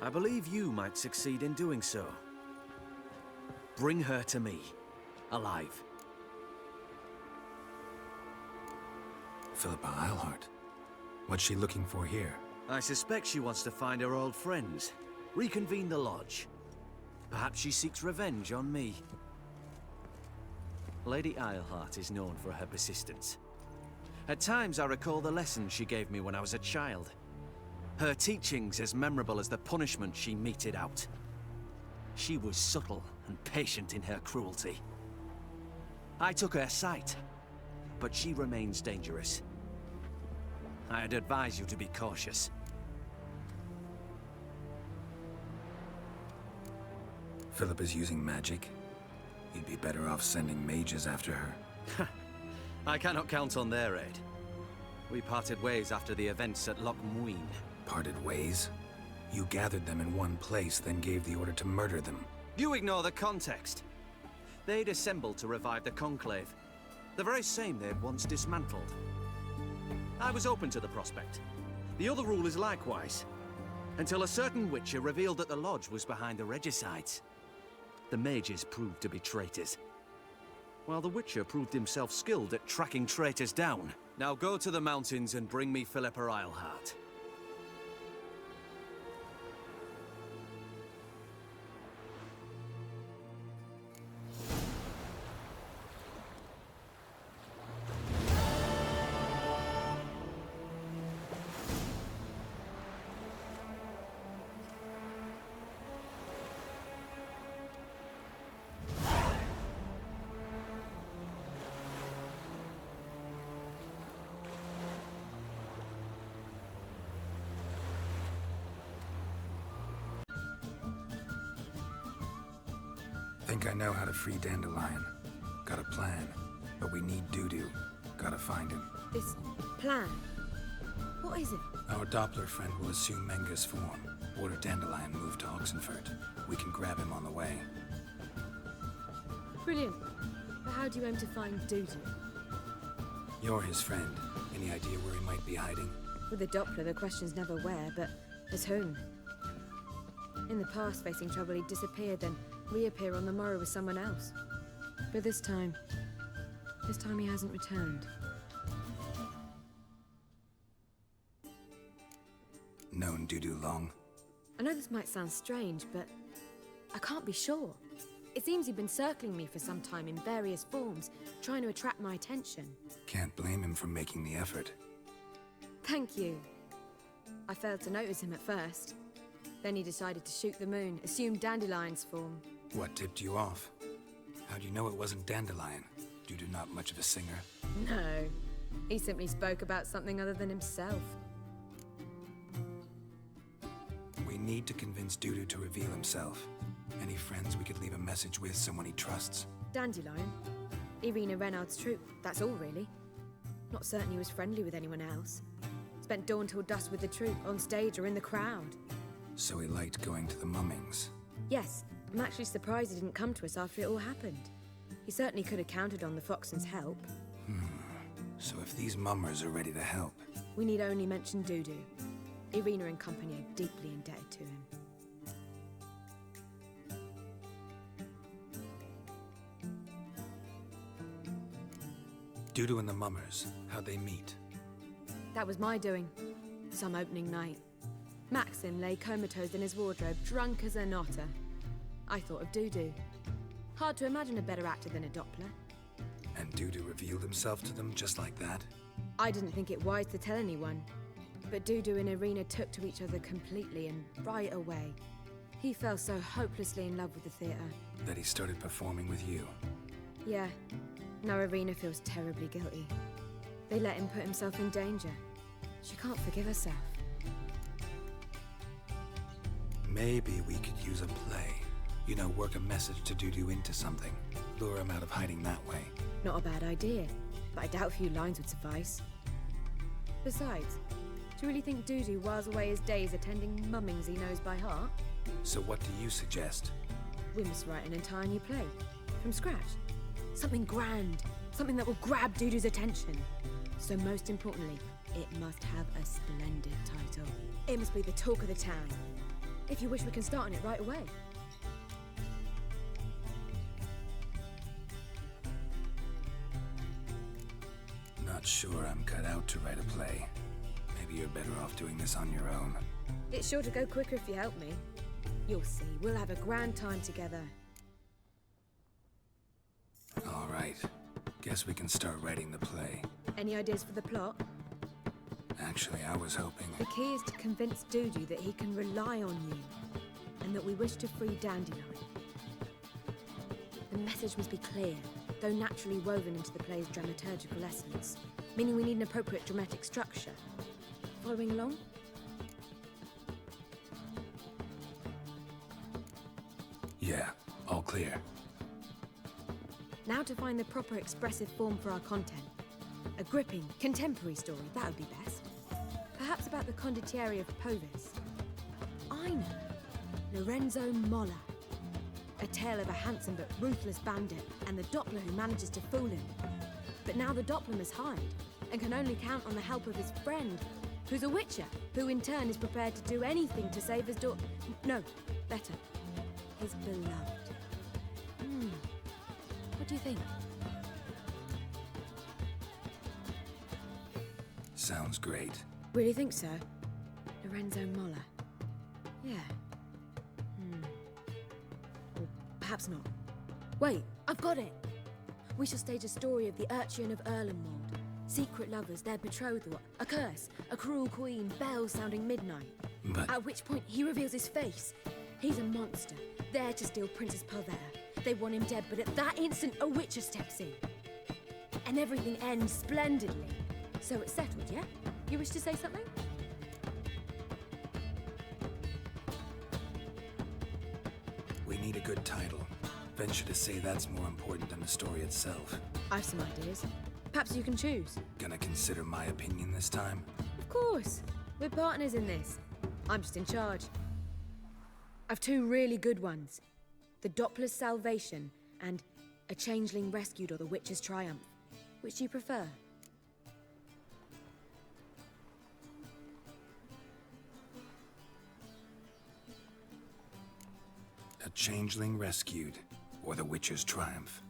[SPEAKER 14] I believe you might succeed in doing so. Bring her to me, alive.
[SPEAKER 2] Philippa Eilhart. What's she looking for here?
[SPEAKER 14] I suspect she wants to find her old friends, reconvene the lodge. Perhaps she seeks revenge on me. Lady Eilhart is known for her persistence. At times I recall the lessons she gave me when I was a child. Her teachings as memorable as the punishment she meted out. She was subtle and patient in her cruelty. I took her sight, but she remains dangerous. I'd advise you to be cautious.
[SPEAKER 2] Philippa's using magic? You'd be better off sending mages after her.
[SPEAKER 14] I cannot count on their aid. We parted ways after the events at Loch Muin.
[SPEAKER 2] Parted ways? You gathered them in one place, then gave the order to murder them.
[SPEAKER 14] You ignore the context. They'd assembled to revive the Conclave. The very same they'd once dismantled. I was open to the prospect. The other rulers likewise. Until a certain Witcher revealed that the Lodge was behind the regicides. The mages proved to be traitors. while the Witcher proved himself skilled at tracking traitors down. Now go to the mountains and bring me Philippa Eilhart.
[SPEAKER 2] Think I know how to free Dandelion. Got a plan, but we need Dudu. Gotta find him.
[SPEAKER 9] This plan? What is it?
[SPEAKER 2] Our Doppler friend will assume Menga's form. Order Dandelion move to Oxenfurt. We can grab him on the way.
[SPEAKER 9] Brilliant. But how do you aim to find Dudu?
[SPEAKER 2] You're his friend. Any idea where he might be hiding?
[SPEAKER 9] With the Doppler, the question's never where, but as whom? In the past, facing trouble, he'd disappear, then reappear on the morrow with someone else. But this time he hasn't returned.
[SPEAKER 2] Known Dudu long?
[SPEAKER 9] I know this might sound strange, but I can't be sure. It seems he'd been circling me for some time in various forms, trying to attract my attention.
[SPEAKER 2] Can't blame him for making the effort.
[SPEAKER 9] Thank you. I failed to notice him at first. Then he decided to shoot the moon, assume Dandelion's form.
[SPEAKER 2] What tipped you off? How do you know it wasn't Dandelion? Dudu not much of a singer?
[SPEAKER 9] No. He simply spoke about something other than himself.
[SPEAKER 2] We need to convince Dudu to reveal himself. Any friends we could leave a message with, someone he trusts?
[SPEAKER 9] Dandelion? Irina Renard's troupe, that's all really. Not certain he was friendly with anyone else. Spent dawn till dusk with the troupe, on stage or in the crowd.
[SPEAKER 2] So he liked going to the mummings?
[SPEAKER 9] Yes. I'm actually surprised he didn't come to us after it all happened. He certainly could have counted on the Foxen's help.
[SPEAKER 2] So if these mummers are ready to help...
[SPEAKER 9] We need only mention Dudu. Irina and company are deeply indebted to him.
[SPEAKER 2] Dudu and the mummers, how'd they meet?
[SPEAKER 9] That was my doing. Some opening night. Maxim lay comatose in his wardrobe, drunk as an otter. I thought of Dudu. Hard to imagine a better actor than a Doppler.
[SPEAKER 2] And Dudu revealed himself to them just like that?
[SPEAKER 9] I didn't think it wise to tell anyone. But Dudu and Irina took to each other completely and right away. He fell so hopelessly in love with the theatre.
[SPEAKER 2] That he started performing with you?
[SPEAKER 9] Yeah. Now Irina feels terribly guilty. They let him put himself in danger. She can't forgive herself.
[SPEAKER 2] Maybe we could use a play. You know, work a message to Dudu into something. Lure him out of hiding that way.
[SPEAKER 9] Not a bad idea, but I doubt a few lines would suffice. Besides, do you really think Dudu whiles away his days attending mummings he knows by heart?
[SPEAKER 2] So what do you suggest?
[SPEAKER 9] We must write an entire new play. From scratch. Something grand. Something that will grab Dudu's attention. So most importantly, it must have a splendid title. It must be the talk of the town. If you wish, we can start on it right away.
[SPEAKER 2] Not sure I'm cut out to write a play. Maybe you're better off doing this on your own.
[SPEAKER 9] It's sure to go quicker if you help me. You'll see, we'll have a grand time together.
[SPEAKER 2] All right. Guess we can start writing the play.
[SPEAKER 9] Any ideas for the plot?
[SPEAKER 2] Actually, I was hoping...
[SPEAKER 9] The key is to convince Dudu that he can rely on you, and that we wish to free Dandelion. The message must be clear, though naturally woven into the play's dramaturgical essence, meaning we need an appropriate dramatic structure. Following along?
[SPEAKER 2] Yeah, all clear.
[SPEAKER 9] Now to find the proper expressive form for our content. A gripping, contemporary story, that would be best. Perhaps about the condottieri of Povis. I know. Lorenzo Molla. A tale of a handsome but ruthless bandit and the Doppler who manages to fool him. But now the Doppler must hide and can only count on the help of his friend, who's a witcher, who in turn is prepared to do anything to save his daughter. No, better. His beloved. What do you think?
[SPEAKER 2] sounds great.
[SPEAKER 9] Really think so? Lorenzo Molla. Yeah. Or perhaps not. Wait, I've got it! We shall stage a story of the Urchin of Erlenwald. Secret lovers, their betrothal, a curse, a cruel queen, bells sounding midnight.
[SPEAKER 2] But...
[SPEAKER 9] At which point he reveals his face. He's a monster, there to steal Princess Pavera. They want him dead, but at that instant a witcher steps in. And everything ends splendidly. So it's settled, yeah? You wish to say something?
[SPEAKER 2] We need a good title. Venture to say that's more important than the story itself.
[SPEAKER 9] I've some ideas. Perhaps you can choose.
[SPEAKER 2] Gonna consider my opinion this time?
[SPEAKER 9] Of course. We're partners in this. I'm just in charge. I've two really good ones. The Doppler's Salvation and A Changeling Rescued or the Witch's Triumph. Which do you prefer?
[SPEAKER 2] A Changeling Rescued, or the Witcher's Triumph.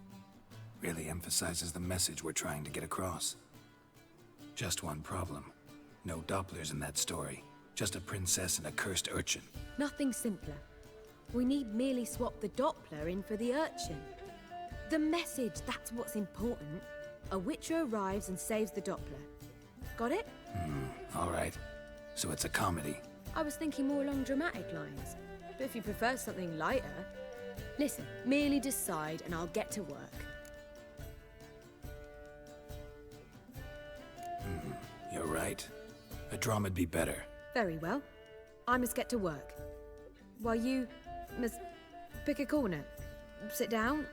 [SPEAKER 2] Really emphasizes the message we're trying to get across. Just one problem. No Dopplers in that story. Just a princess and a cursed urchin.
[SPEAKER 9] Nothing simpler. We need merely swap the Doppler in for the urchin. The message, that's what's important. A witcher arrives and saves the Doppler. Got it?
[SPEAKER 2] All right. So it's a comedy.
[SPEAKER 9] I was thinking more along dramatic lines. But if you prefer something lighter... Listen, merely decide and I'll get to work.
[SPEAKER 2] You're right. A drama'd be better.
[SPEAKER 9] Very well. I must get to work. While you must pick a corner, sit down,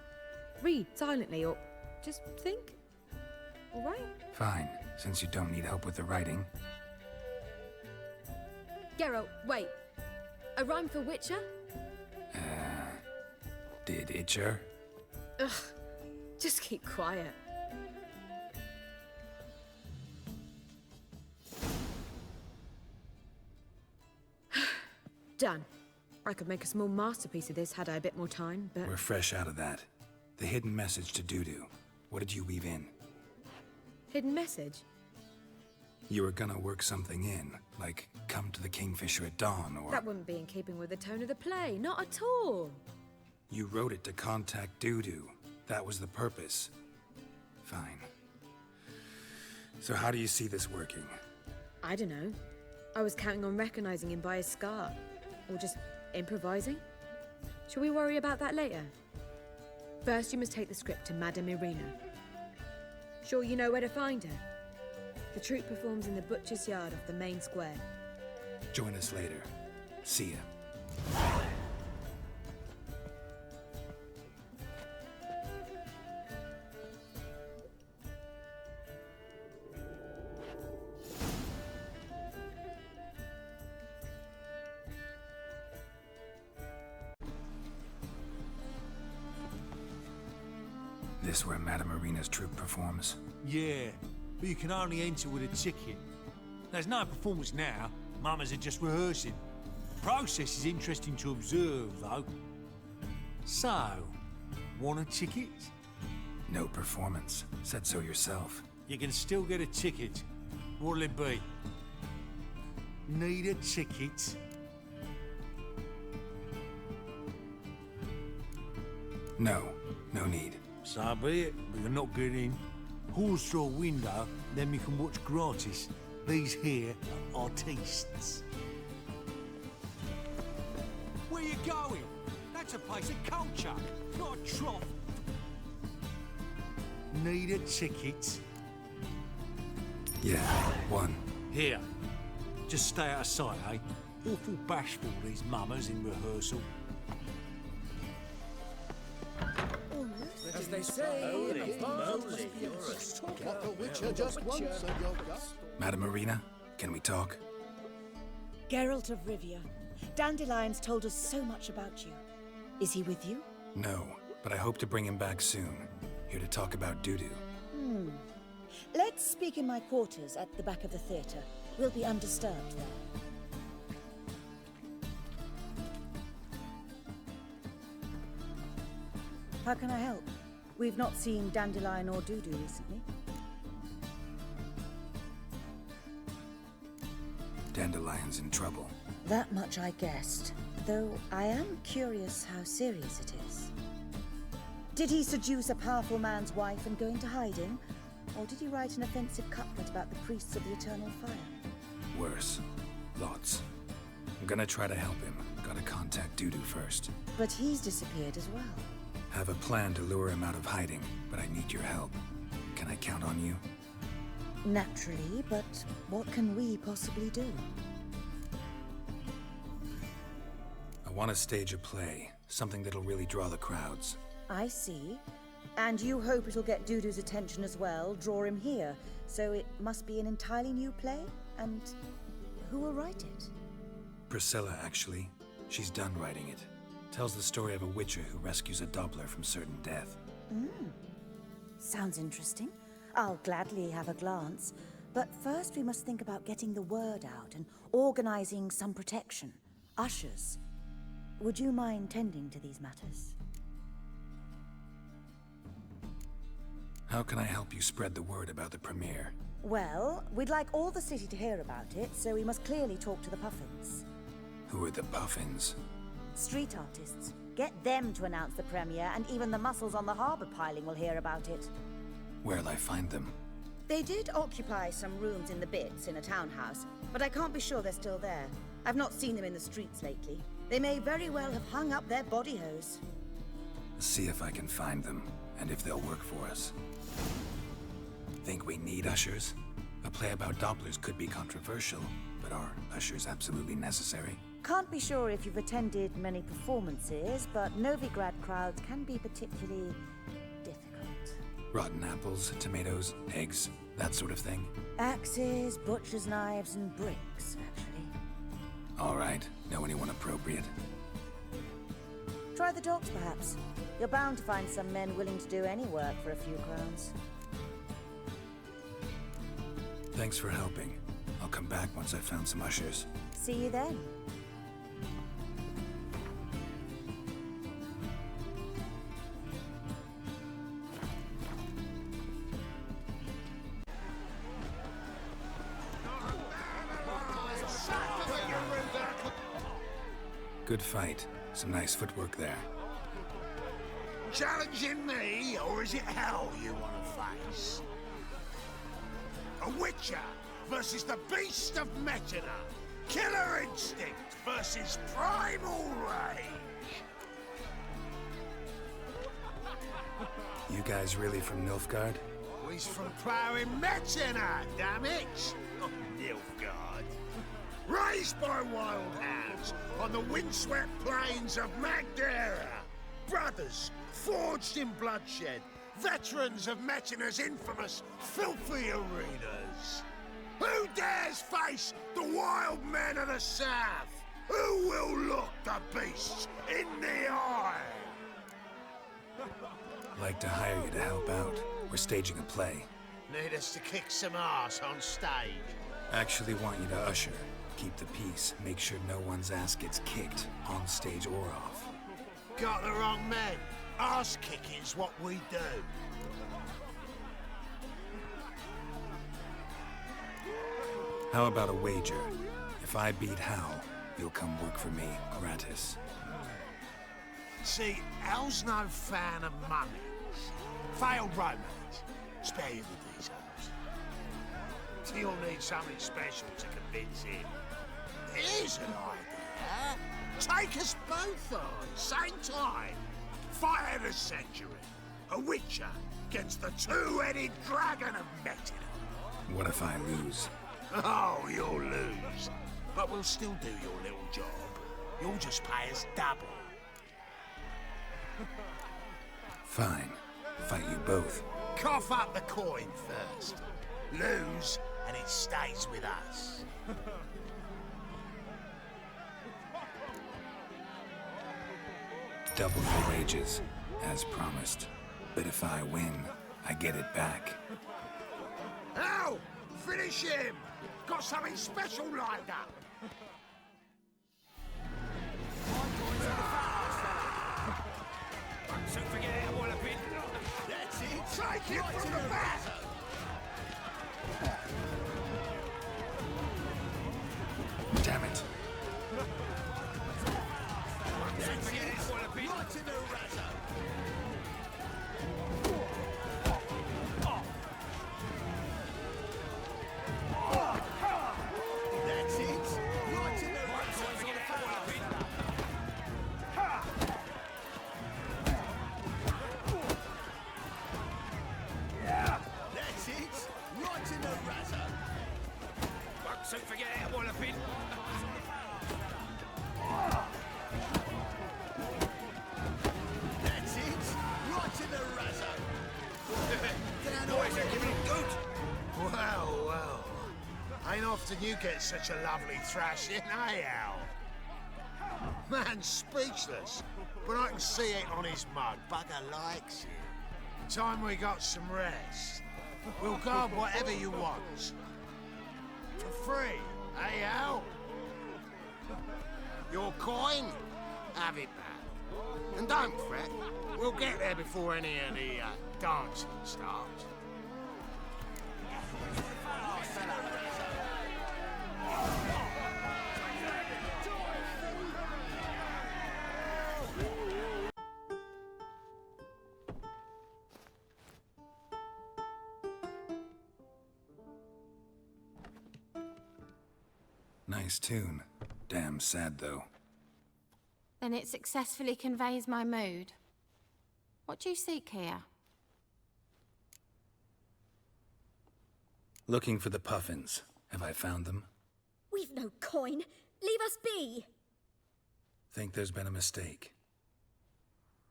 [SPEAKER 9] read silently, or just think. All right?
[SPEAKER 2] Fine, since you don't need help with the writing.
[SPEAKER 9] Geralt, wait. A rhyme for Witcher?
[SPEAKER 2] Did Itcher?
[SPEAKER 9] Ugh, just keep quiet. Done. I could make a small masterpiece of this had I a bit more time, but...
[SPEAKER 2] We're fresh out of that. The hidden message to Dudu. What did you weave in?
[SPEAKER 9] Hidden message?
[SPEAKER 2] You were gonna work something in, like come to the Kingfisher at dawn, or...
[SPEAKER 9] That wouldn't be in keeping with the tone of the play, not at all.
[SPEAKER 2] You wrote it to contact Dudu. That was the purpose. Fine. So how do you see this working?
[SPEAKER 9] I don't know. I was counting on recognizing him by his scar. Or just improvising? Shall we worry about that later? First, you must take the script to Madame Irina. Sure you know where to find her? The troupe performs in the butcher's yard off the main square.
[SPEAKER 2] Join us later. See ya. This where Madame Irina's troupe performs?
[SPEAKER 18] Yeah, but you can only enter with a ticket. There's no performance now. Mamas are just rehearsing. The process is interesting to observe, though. So, want a ticket?
[SPEAKER 2] No performance. Said so yourself.
[SPEAKER 18] You can still get a ticket. What'll it be? Need a ticket?
[SPEAKER 2] No. No need.
[SPEAKER 18] So be it, but you're not getting in. Horse through a window, then you can watch gratis. These here are artistes. Where you going? That's a place of culture, not a trough. Need a ticket?
[SPEAKER 2] Yeah, one.
[SPEAKER 18] Here. Just stay out of sight, eh? Awful bashful, these mummers in rehearsal.
[SPEAKER 13] As they say, what the Witcher just once,
[SPEAKER 2] Madame Irina, can we talk?
[SPEAKER 19] Geralt of Rivia. Dandelion's told us so much about you. Is he with you?
[SPEAKER 2] No, but I hope to bring him back soon. Here to talk about Dudu.
[SPEAKER 19] Let's speak in my quarters at the back of the theatre. We'll be undisturbed there. How can I help? We've not seen Dandelion or Dudu recently.
[SPEAKER 2] Dandelion's in trouble.
[SPEAKER 19] That much I guessed, though I am curious how serious it is. Did he seduce a powerful man's wife and go into hiding? Or did he write an offensive couplet about the priests of the eternal fire?
[SPEAKER 2] Worse. Lots. I'm gonna try to help him. Gotta contact Dudu first.
[SPEAKER 19] But he's disappeared as well.
[SPEAKER 2] Have a plan to lure him out of hiding, but I need your help. Can I count on you?
[SPEAKER 19] Naturally, but what can we possibly do?
[SPEAKER 2] I want to stage a play. Something that'll really draw the crowds.
[SPEAKER 19] I see. And you hope it'll get Dudu's attention as well, draw him here. So it must be an entirely new play? And who will write it?
[SPEAKER 2] Priscilla, actually. She's done writing it. Tells the story of a witcher who rescues a Doppler from certain death.
[SPEAKER 19] Sounds interesting. I'll gladly have a glance. But first we must think about getting the word out and organizing some protection. Ushers. Would you mind tending to these matters?
[SPEAKER 2] How can I help you spread the word about the premiere?
[SPEAKER 19] Well, we'd like all the city to hear about it, so we must clearly talk to the Puffins.
[SPEAKER 2] Who are the Puffins?
[SPEAKER 19] Street artists. Get them to announce the premiere, and even the muscles on the harbor piling will hear about it.
[SPEAKER 2] Where'll I find them?
[SPEAKER 19] They did occupy some rooms in the Bits in a townhouse, but I can't be sure they're still there. I've not seen them in the streets lately. They may very well have hung up their body hose.
[SPEAKER 2] See if I can find them, and if they'll work for us. Think we need ushers? A play about Dopplers could be controversial, but are ushers absolutely necessary?
[SPEAKER 19] Can't be sure if you've attended many performances, but Novigrad crowds can be particularly difficult.
[SPEAKER 2] Rotten apples, tomatoes, eggs, that sort of thing?
[SPEAKER 19] Axes, butcher's knives, and bricks, actually.
[SPEAKER 2] All right. Know anyone appropriate?
[SPEAKER 19] Try the docks, perhaps. You're bound to find some men willing to do any work for a few crowns.
[SPEAKER 2] Thanks for helping. I'll come back once I've found some ushers.
[SPEAKER 19] See you then.
[SPEAKER 2] Good fight. Some nice footwork there.
[SPEAKER 8] Challenging me, or is it hell you want to face? A Witcher versus the Beast of Metina. Killer instinct versus primal rage.
[SPEAKER 2] You guys really from Nilfgaard?
[SPEAKER 8] He's from ploughing Metina, damn it! Oh, Nilfgaard. Raised by wild hounds on the windswept plains of Magdera. Brothers forged in bloodshed. Veterans of Metina's infamous filthy arenas. Who dares face the wild men of the south? Who will look the beasts in the eye?
[SPEAKER 2] Like to hire you to help out. We're staging a play.
[SPEAKER 8] Need us to kick some ass on stage?
[SPEAKER 2] Actually want you to usher. Keep the peace. Make sure no one's ass gets kicked, on stage or off.
[SPEAKER 8] Got the wrong men. Ass kicking's what we do.
[SPEAKER 2] How about a wager? If I beat Hal, you'll come work for me, gratis.
[SPEAKER 8] See, Hal's no fan of mummies. Failed romance. Spare you the details. You'll need something special to convince him. Here's an idea. Take us both on, same time. Fight of the century. A Witcher against the two-headed dragon of Metina.
[SPEAKER 2] What if I lose?
[SPEAKER 8] Oh, you'll lose. But we'll still do your little job. You'll just pay us double.
[SPEAKER 2] Fine. Fight you both.
[SPEAKER 8] Cough up the coin first. Lose, and it stays with us.
[SPEAKER 2] Double your wages, as promised. But if I win, I get it back.
[SPEAKER 8] Hal! Finish him! Got something special lined up!
[SPEAKER 17] So forget it, I want a bit. That's it.
[SPEAKER 8] Take it from the back!
[SPEAKER 20] did you get such a lovely thrashing, eh, Al? Man's speechless, but I can see it on his mug. Bugger likes it. Time we got some rest. We'll guard whatever you want. For free, eh, Al? Your coin? Have it back. And don't fret, we'll get there before any of the dancing starts.
[SPEAKER 2] Nice tune. Damn sad, though.
[SPEAKER 4] Then it successfully conveys my mood. What do you seek here?
[SPEAKER 2] Looking for the puffins. Have I found them?
[SPEAKER 21] We've no coin. Leave us be.
[SPEAKER 2] Think there's been a mistake.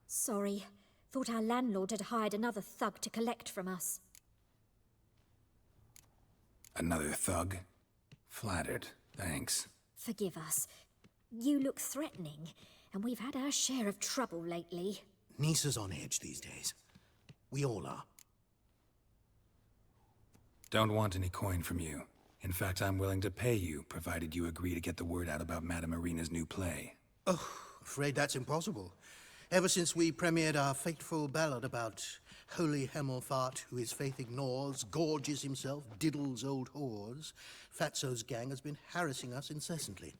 [SPEAKER 21] Sorry. Thought our landlord had hired another thug to collect from us.
[SPEAKER 2] Another thug? Flattered. Thanks.
[SPEAKER 21] Forgive us. You look threatening, and we've had our share of trouble lately.
[SPEAKER 1] Nisa's on edge these days. We all are.
[SPEAKER 2] Don't want any coin from you. In fact, I'm willing to pay you, provided you agree to get the word out about Madame Irina's new play.
[SPEAKER 1] Oh, afraid that's impossible. Ever since we premiered our fateful ballad about holy Hemelfart, who his faith ignores, gorges himself, diddles old whores, Fatso's gang has been harassing us incessantly.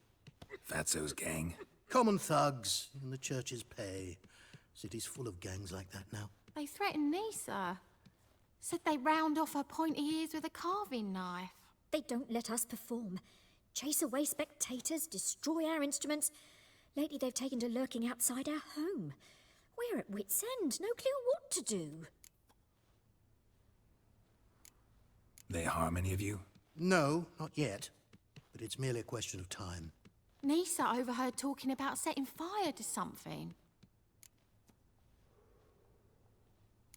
[SPEAKER 2] Fatso's gang?
[SPEAKER 1] Common thugs in the church's pay. City's full of gangs like that now.
[SPEAKER 4] They threatened Nisa. Said they round off her pointy ears with a carving knife.
[SPEAKER 21] They don't let us perform. Chase away spectators, destroy our instruments. Lately they've taken to lurking outside our home. We're at wit's end, no clue what to do.
[SPEAKER 2] They harm any of you?
[SPEAKER 1] No, not yet. But it's merely a question of time.
[SPEAKER 4] Nisa overheard talking about setting fire to something.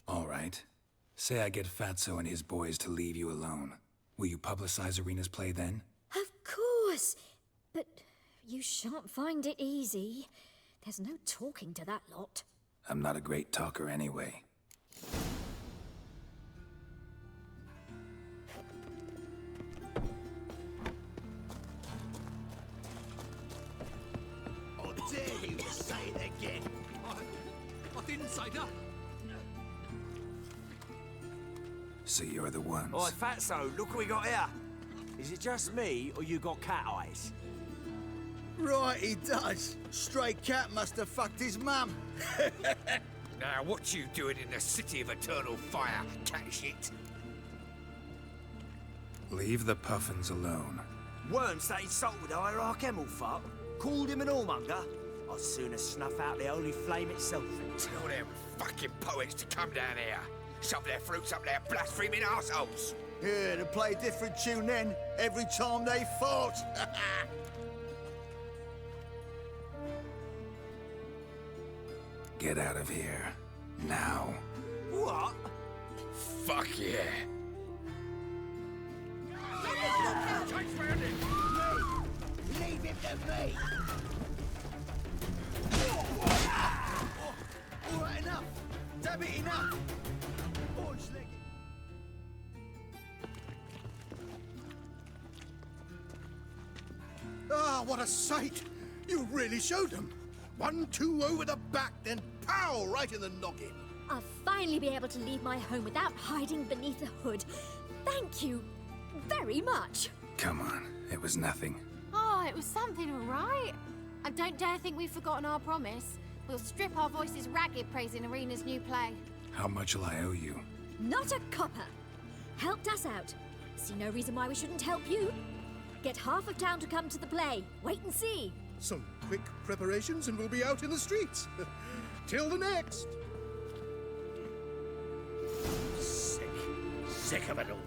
[SPEAKER 2] All right. Say I get Fatso and his boys to leave you alone. Will you publicize Irina's play then?
[SPEAKER 21] Of course. But you shan't find it easy. There's no talking to that lot.
[SPEAKER 2] I'm not a great talker anyway.
[SPEAKER 5] I dare you to say it again. I didn't say that.
[SPEAKER 2] So you're the ones.
[SPEAKER 11] Oi, Fatso, look what we got here. Is it just me, or you got cat eyes?
[SPEAKER 6] Right, he does. Stray cat must have fucked his mum.
[SPEAKER 5] Now, what you doing in the city of eternal fire, cat shit?
[SPEAKER 2] Leave the puffins alone.
[SPEAKER 11] Weren't that insulted hierarch Hemelfart? Called him an whoremonger? I'd sooner snuff out the holy flame itself.
[SPEAKER 5] Tell them fucking poets to come down here. Shove their fruits up their blaspheming arseholes.
[SPEAKER 6] Yeah, to play a different tune then, every time they fought.
[SPEAKER 2] Get out of here. Now.
[SPEAKER 11] What?
[SPEAKER 5] Fuck yeah.
[SPEAKER 13] Leave him to me!
[SPEAKER 6] All right, enough. Damn it, enough.
[SPEAKER 1] Ah, what a sight! You really showed them. 1-2 over the back, then pow, right in the noggin.
[SPEAKER 21] I'll finally be able to leave my home without hiding beneath a hood. Thank you very much.
[SPEAKER 2] Come on, it was nothing.
[SPEAKER 4] Oh, it was something, all right. And don't dare think we've forgotten our promise. We'll strip our voices ragged praising Irina's new play.
[SPEAKER 2] How much will I owe you?
[SPEAKER 21] Not a copper. Helped us out. See no reason why we shouldn't help you. Get half of town to come to the play. Wait and see.
[SPEAKER 1] Some quick preparations and we'll be out in the streets. Till the next.
[SPEAKER 3] Sick of it all.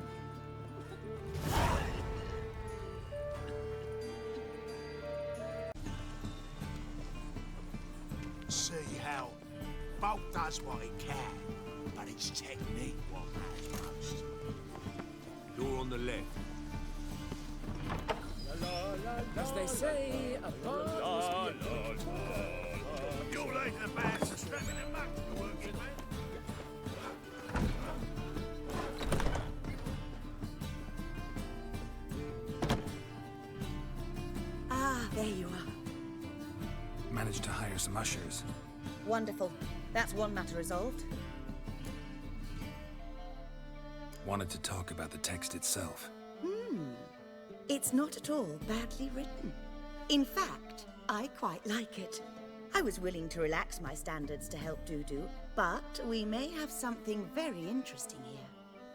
[SPEAKER 20] See how Bolt does what he can, but it's technique what matters most.
[SPEAKER 5] Door on the left.
[SPEAKER 17] As they say, a bard must be a
[SPEAKER 8] You're late the bass and strapping them back to the working man.
[SPEAKER 19] Ah, there you are.
[SPEAKER 2] Managed to hire some ushers.
[SPEAKER 19] Wonderful. That's one matter resolved.
[SPEAKER 2] Wanted to talk about the text itself.
[SPEAKER 19] It's not at all badly written. In fact, I quite like it. I was willing to relax my standards to help Dudu, but we may have something very interesting here.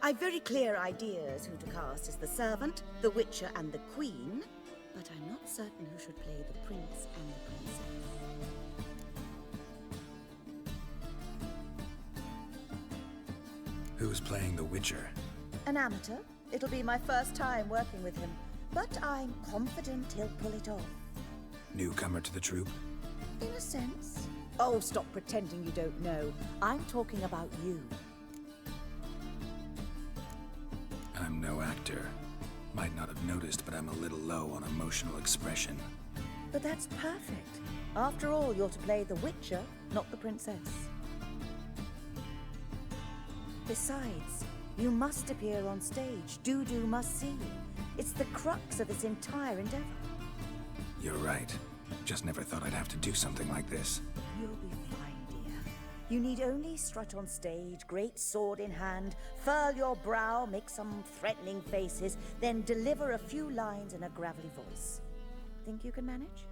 [SPEAKER 19] I've very clear ideas who to cast as the servant, the witcher, and the queen, but I'm not certain who should play the prince and the princess.
[SPEAKER 2] Who's playing the Witcher?
[SPEAKER 19] An amateur. It'll be my first time working with him, but I'm confident he'll pull it off.
[SPEAKER 2] Newcomer to the troupe?
[SPEAKER 19] In a sense. Oh, stop pretending you don't know. I'm talking about you.
[SPEAKER 2] I'm no actor. Might not have noticed, but I'm a little low on emotional expression.
[SPEAKER 19] But that's perfect. After all, you're to play the Witcher, not the princess. Besides, you must appear on stage. Dudu must see you. It's the crux of this entire endeavor.
[SPEAKER 2] You're right. Just never thought I'd have to do something like this.
[SPEAKER 19] You'll be fine, dear. You need only strut on stage, great sword in hand, furl your brow, make some threatening faces, then deliver a few lines in a gravelly voice. Think you can manage?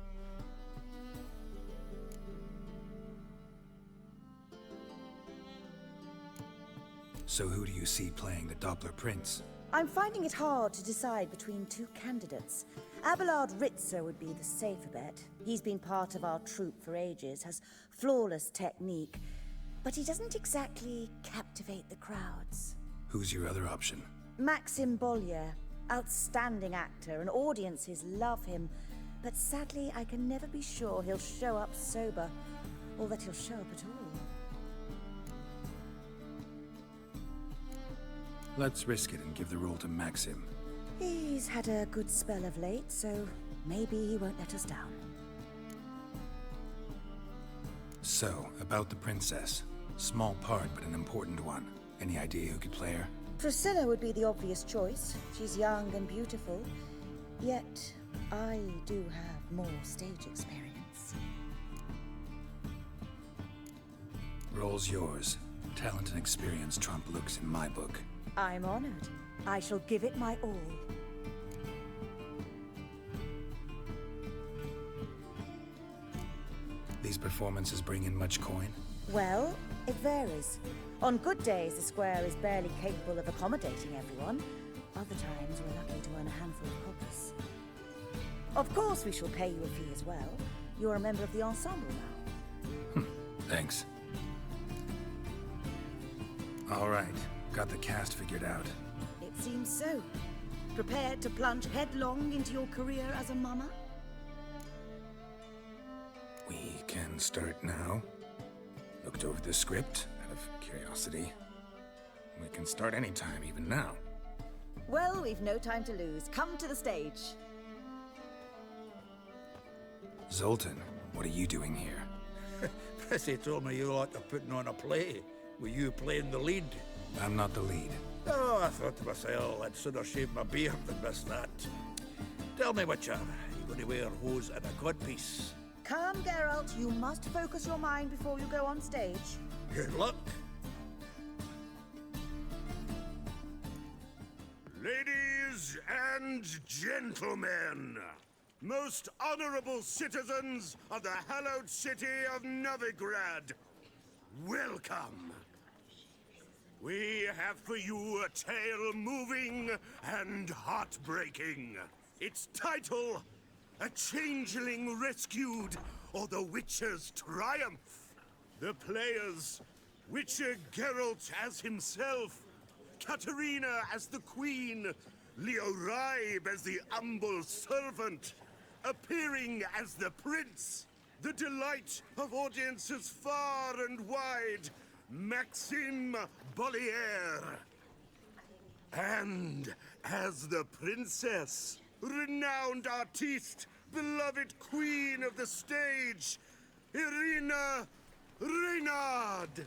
[SPEAKER 2] So who do you see playing the Doppler Prince?
[SPEAKER 19] I'm finding it hard to decide between two candidates. Abelard Ritzer would be the safer bet. He's been part of our troupe for ages, has flawless technique, but he doesn't exactly captivate the crowds.
[SPEAKER 2] Who's your other option?
[SPEAKER 19] Maxim Bollier, outstanding actor, and audiences love him, but sadly I can never be sure he'll show up sober, or that he'll show up at all.
[SPEAKER 2] Let's risk it and give the role to Maxim.
[SPEAKER 19] He's had a good spell of late, so maybe he won't let us down.
[SPEAKER 2] So, about the princess. Small part, but an important one. Any idea who could play her?
[SPEAKER 19] Priscilla would be the obvious choice. She's young and beautiful. Yet, I do have more stage experience.
[SPEAKER 2] Role's yours. Talent and experience trump looks in my book.
[SPEAKER 19] I'm honored. I shall give it my all.
[SPEAKER 2] These performances bring in much coin?
[SPEAKER 19] Well, it varies. On good days, the square is barely capable of accommodating everyone. Other times, we're lucky to earn a handful of coppers. Of course, we shall pay you a fee as well. You're a member of the ensemble now.
[SPEAKER 2] Thanks. All right. Got the cast figured out.
[SPEAKER 19] It seems so. Prepared to plunge headlong into your career as a mama?
[SPEAKER 2] We can start now. Looked over the script, out of curiosity. We can start anytime, even now.
[SPEAKER 19] Well, we've no time to lose. Come to the stage.
[SPEAKER 2] Zoltan, what are you doing here?
[SPEAKER 7] Prissy told me you like to putting on a play. Were you playing the lead?
[SPEAKER 2] I'm not the lead.
[SPEAKER 7] Oh, I thought to myself, I'd sooner shave my beard than miss that. Tell me, Witcher, you going to wear hose and a codpiece?
[SPEAKER 19] Come, Geralt. You must focus your mind before you go on stage.
[SPEAKER 7] Good luck.
[SPEAKER 8] Ladies and gentlemen, most honorable citizens of the hallowed city of Novigrad, welcome. We have for you a tale moving and heartbreaking. Its title, A Changeling Rescued, or The Witcher's Triumph. The players, Witcher Geralt as himself, Katerina as the Queen, Leo Raib as the humble servant, appearing as the Prince, the delight of audiences far and wide, Maxim Bollier. And as the Princess,
[SPEAKER 10] renowned artiste, beloved queen of the stage, Irina Reynard.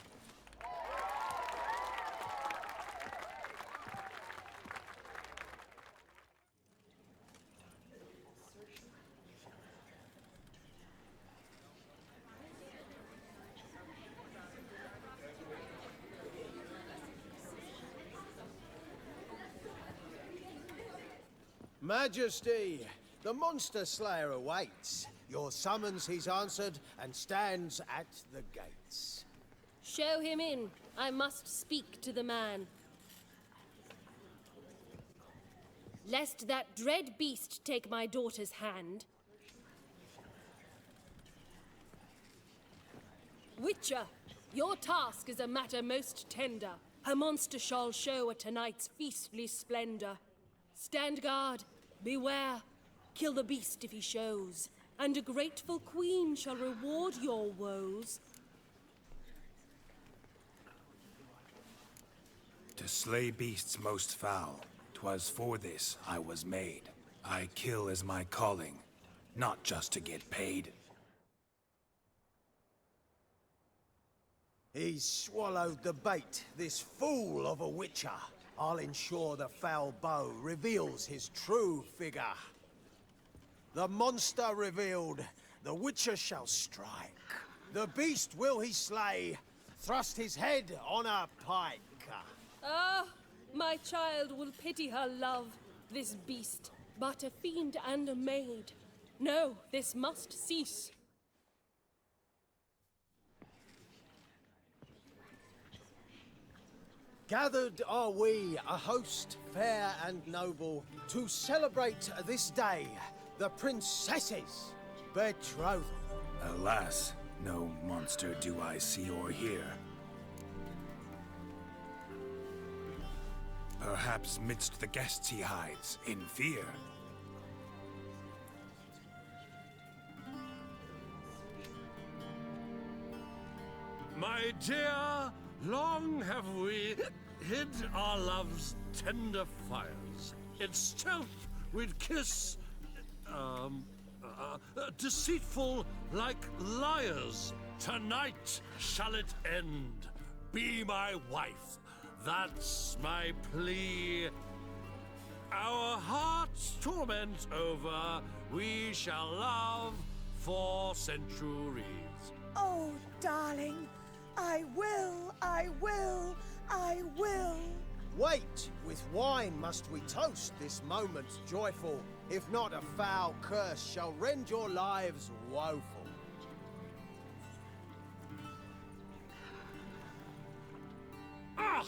[SPEAKER 20] Majesty, the monster slayer awaits. Your summons he's answered and stands at the gates.
[SPEAKER 22] Show him in. I must speak to the man. Lest that dread beast take my daughter's hand. Witcher, your task is a matter most tender. Her monster shall show at tonight's feastly splendor. Stand guard, beware, kill the beast if he shows, and a grateful queen shall reward your woes.
[SPEAKER 2] To slay beasts most foul, 'twas for this I was made. I kill as my calling, not just to get paid.
[SPEAKER 20] He's swallowed the bait, this fool of a witcher. I'll ensure the foul bow reveals his true figure. The monster revealed, the witcher shall strike. The beast will he slay, thrust his head on a pike.
[SPEAKER 22] Ah, my child will pity her love, this beast, but a fiend and a maid. No, this must cease.
[SPEAKER 20] Gathered are we, a host fair and noble, to celebrate this day, the princess's betrothal.
[SPEAKER 2] Alas, no monster do I see or hear. Perhaps midst the guests he hides, in fear.
[SPEAKER 23] My dear, long have we hid our love's tender fires. In stealth we'd kiss, deceitful like liars. Tonight shall it end. Be my wife. That's my plea. Our hearts' torment over, we shall love for centuries.
[SPEAKER 19] Oh, darling, I will, I will, I will.
[SPEAKER 20] Wait, with wine must we toast this moment joyful. If not, a foul curse shall rend your lives woeful.
[SPEAKER 23] Ah!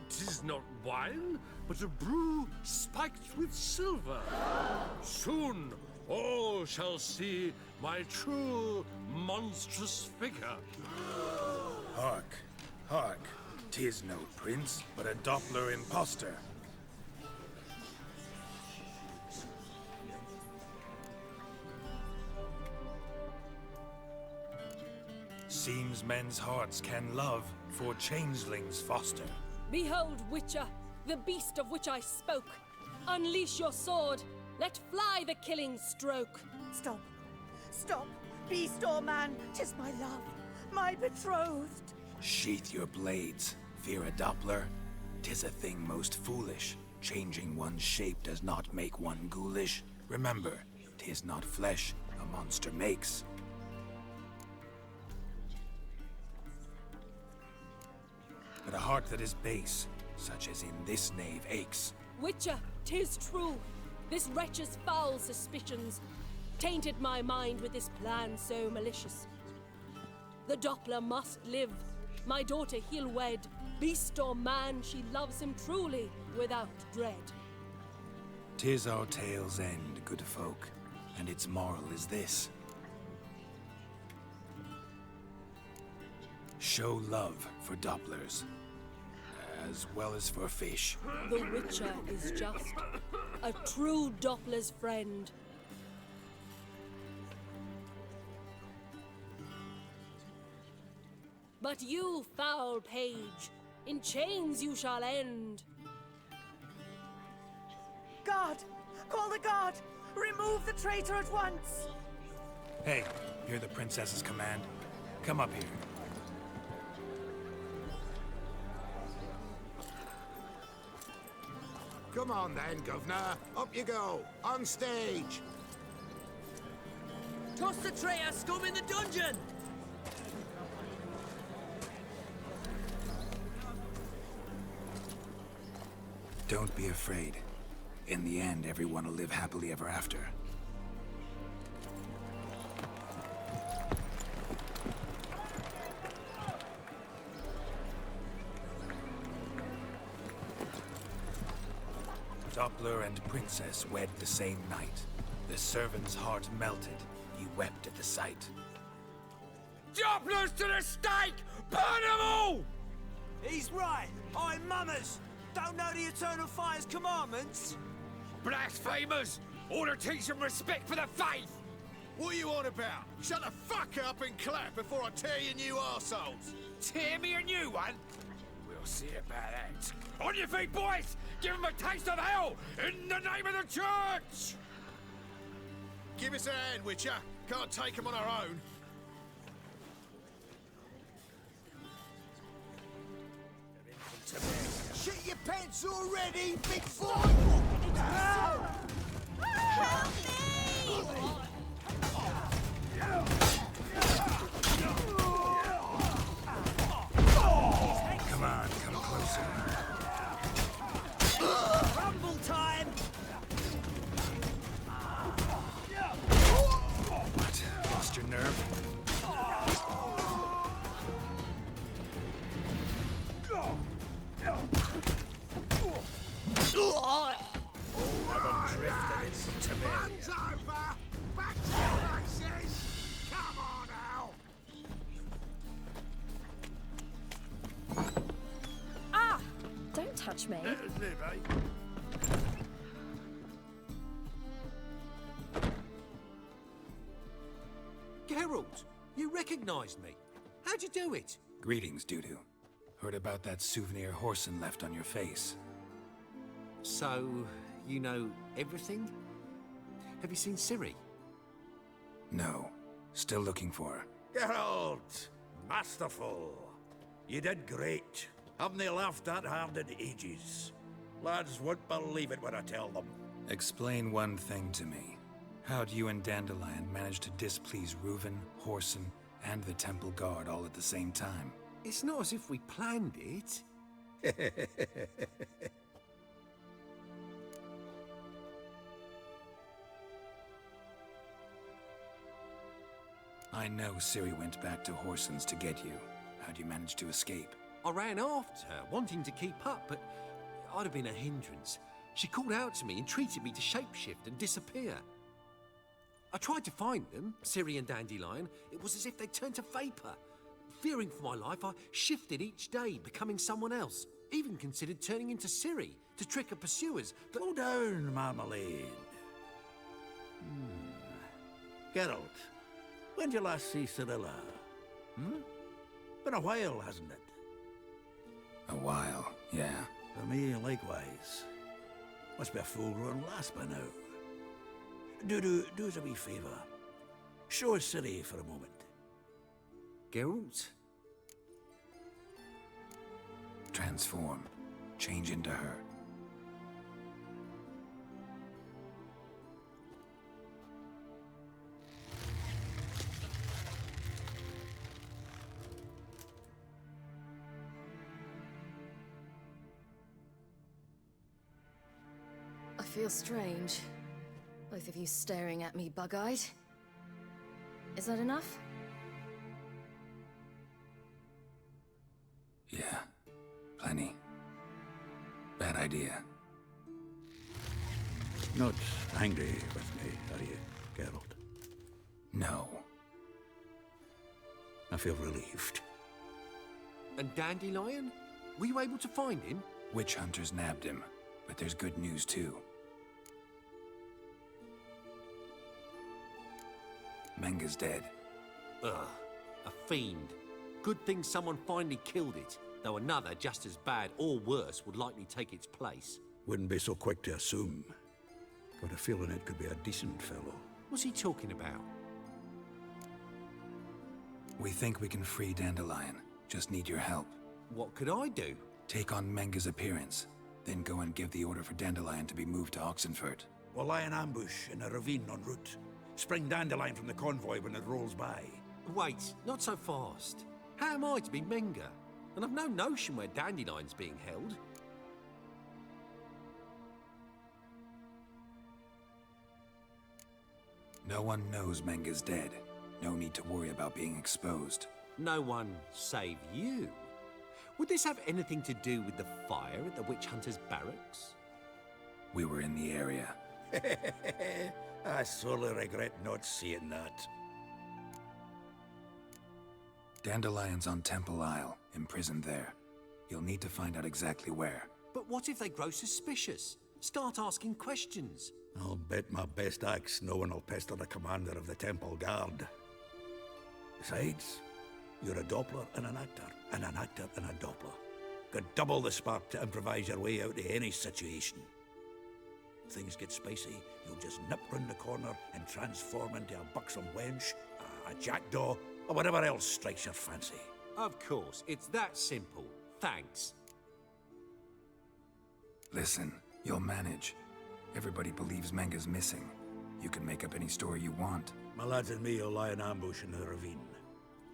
[SPEAKER 23] 'Tis not wine, but a brew spiked with silver. Soon all shall see my true monstrous figure.
[SPEAKER 2] Hark, hark. 'Tis no prince, but a Doppler impostor. Seems men's hearts can love, for changelings foster.
[SPEAKER 22] Behold, Witcher, the beast of which I spoke. Unleash your sword. Let fly the killing stroke.
[SPEAKER 19] Stop. Stop. Beast or man, 'tis my love, my betrothed.
[SPEAKER 2] Sheath your blades. Fear a Doppler? 'Tis a thing most foolish. Changing one's shape does not make one ghoulish. Remember, 'tis not flesh a monster makes. But a heart that is base, such as in this knave aches.
[SPEAKER 22] Witcher, 'tis true. This wretch's foul suspicions tainted my mind with this plan so malicious. The Doppler must live. My daughter he'll wed. Beast or man, she loves him truly, without dread.
[SPEAKER 2] 'Tis our tale's end, good folk, and its moral is this. Show love for Dopplers, as well as for fish.
[SPEAKER 22] The Witcher is just a true Doppler's friend. But you, foul page, in chains you shall end.
[SPEAKER 19] Guard!
[SPEAKER 11] Call the guard! Remove the traitor at once!
[SPEAKER 2] Hey, you're the princess's command. Come up here.
[SPEAKER 20] Come on then, Governor. Up you go. On stage.
[SPEAKER 17] Toss the traitor scum in the dungeon!
[SPEAKER 2] Don't be afraid. In the end, everyone will live happily ever after. Doppler and Princess wed the same night. The servant's heart melted. He wept at the sight.
[SPEAKER 11] Dopplers to the stake! Burn them all! He's right. I'm mummers. Don't know the Eternal Fire's commandments?
[SPEAKER 8] Blasphemers! Order teach them respect for the faith! What are you on about? Shut the fuck up and clap before I tear your new arseholes! Tear me a new one? We'll see about that. On your feet, boys! Give them a taste of hell in the name of the church! Give us a hand, Witcher. Can't take them on our own.
[SPEAKER 13] Shit your pants already, big boy!
[SPEAKER 11] Help
[SPEAKER 2] Come on, come closer.
[SPEAKER 11] Rumble time!
[SPEAKER 2] What? Lost your nerve?
[SPEAKER 20] Runs over! Back to your places! Come on now!
[SPEAKER 21] Ah! Don't touch me.
[SPEAKER 18] Geralt, you recognized me. How'd you do it?
[SPEAKER 2] Greetings, Dudu. Heard about that souvenir Horson left on your face.
[SPEAKER 18] So, you know everything? Have you seen Ciri?
[SPEAKER 2] No. Still looking for her.
[SPEAKER 7] Geralt! Masterful! You did great. Haven't they laughed that hard in ages? Lads won't believe it when I tell them.
[SPEAKER 2] Explain one thing to me. How'd you and Dandelion manage to displease Reuven, Horson, and the Temple Guard all at the same time?
[SPEAKER 18] It's not as if we planned it.
[SPEAKER 2] I know Ciri went back to Horson's to get you. How'd you manage to escape?
[SPEAKER 18] I ran after her, wanting to keep up, but I'd have been a hindrance. She called out to me and treated me to shapeshift and disappear. I tried to find them, Ciri and Dandelion. It was as if they'd turned to vapor. Fearing for my life, I shifted each day, becoming someone else. Even considered turning into Ciri to trick her pursuers, but...
[SPEAKER 7] Slow down, Marmalade. Geralt, when did you last see Cirilla? Been a while, hasn't it?
[SPEAKER 2] A while, yeah.
[SPEAKER 7] For me, likewise. Must be a full-grown lass by now. Do us a wee favour. Show us Ciri for a moment.
[SPEAKER 18] Geralt?
[SPEAKER 2] Transform. Change into her.
[SPEAKER 12] I feel strange. Both of you staring at me bug-eyed. Is that enough?
[SPEAKER 2] Yeah. Plenty. Bad idea.
[SPEAKER 7] Not angry with me, are you, Geralt?
[SPEAKER 2] No.
[SPEAKER 7] I feel relieved.
[SPEAKER 18] And Dandelion? Were you able to find him?
[SPEAKER 2] Witch hunters nabbed him, but there's good news too. Menga's dead.
[SPEAKER 18] Ugh, a fiend. Good thing someone finally killed it, though another just as bad or worse would likely take its place.
[SPEAKER 7] Wouldn't be so quick to assume. Got a feeling it could be a decent fellow.
[SPEAKER 18] What's he talking about?
[SPEAKER 2] We think we can free Dandelion. Just need your help.
[SPEAKER 18] What could I do?
[SPEAKER 2] Take on Menga's appearance, then go and give the order for Dandelion to be moved to Oxenfurt.
[SPEAKER 7] We'll lie in ambush in a ravine en route. Spring Dandelion from the convoy when it rolls by.
[SPEAKER 5] Wait, not so fast. How am I to be Menga? And I've no notion where Dandelion's being held.
[SPEAKER 2] No one knows Menga's dead. No need to worry about being exposed.
[SPEAKER 5] No one save you. Would this have anything to do with the fire at the witch hunter's barracks?
[SPEAKER 2] We were in the area.
[SPEAKER 7] I sorely regret not seeing that.
[SPEAKER 2] Dandelion's on Temple Isle, imprisoned there. You'll need to find out exactly where.
[SPEAKER 5] But what if they grow suspicious? Start asking questions?
[SPEAKER 7] I'll bet my best axe no one will pester the commander of the Temple Guard. Besides, you're a Doppler and an actor and a Doppler. Got double the spark to improvise your way out of any situation. If things get spicy, you'll just nip round the corner and transform into a buxom wench, a jackdaw, or whatever else strikes your fancy.
[SPEAKER 5] Of course, it's that simple. Thanks.
[SPEAKER 2] Listen, you'll manage. Everybody believes Menga's missing. You can make up any story you want.
[SPEAKER 7] My lads and me will lie in ambush in the ravine.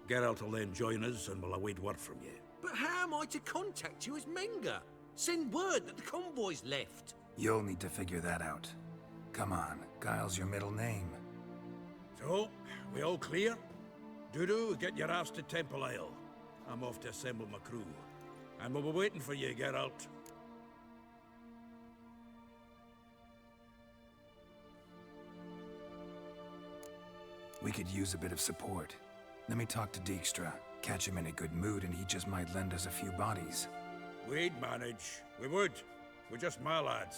[SPEAKER 7] Geralt will then join us and we'll await word from you.
[SPEAKER 5] But how am I to contact you as Menga? Send word that the convoy's left.
[SPEAKER 2] You'll need to figure that out. Come on, Guile's your middle name.
[SPEAKER 7] So, we all clear? Dudu, get your ass to Temple Isle. I'm off to assemble my crew. And we'll be waiting for you, Geralt.
[SPEAKER 2] We could use a bit of support. Let me talk to Dijkstra, catch him in a good mood, and he just might lend us a few bodies.
[SPEAKER 7] We'd manage. We would. We're just my lads.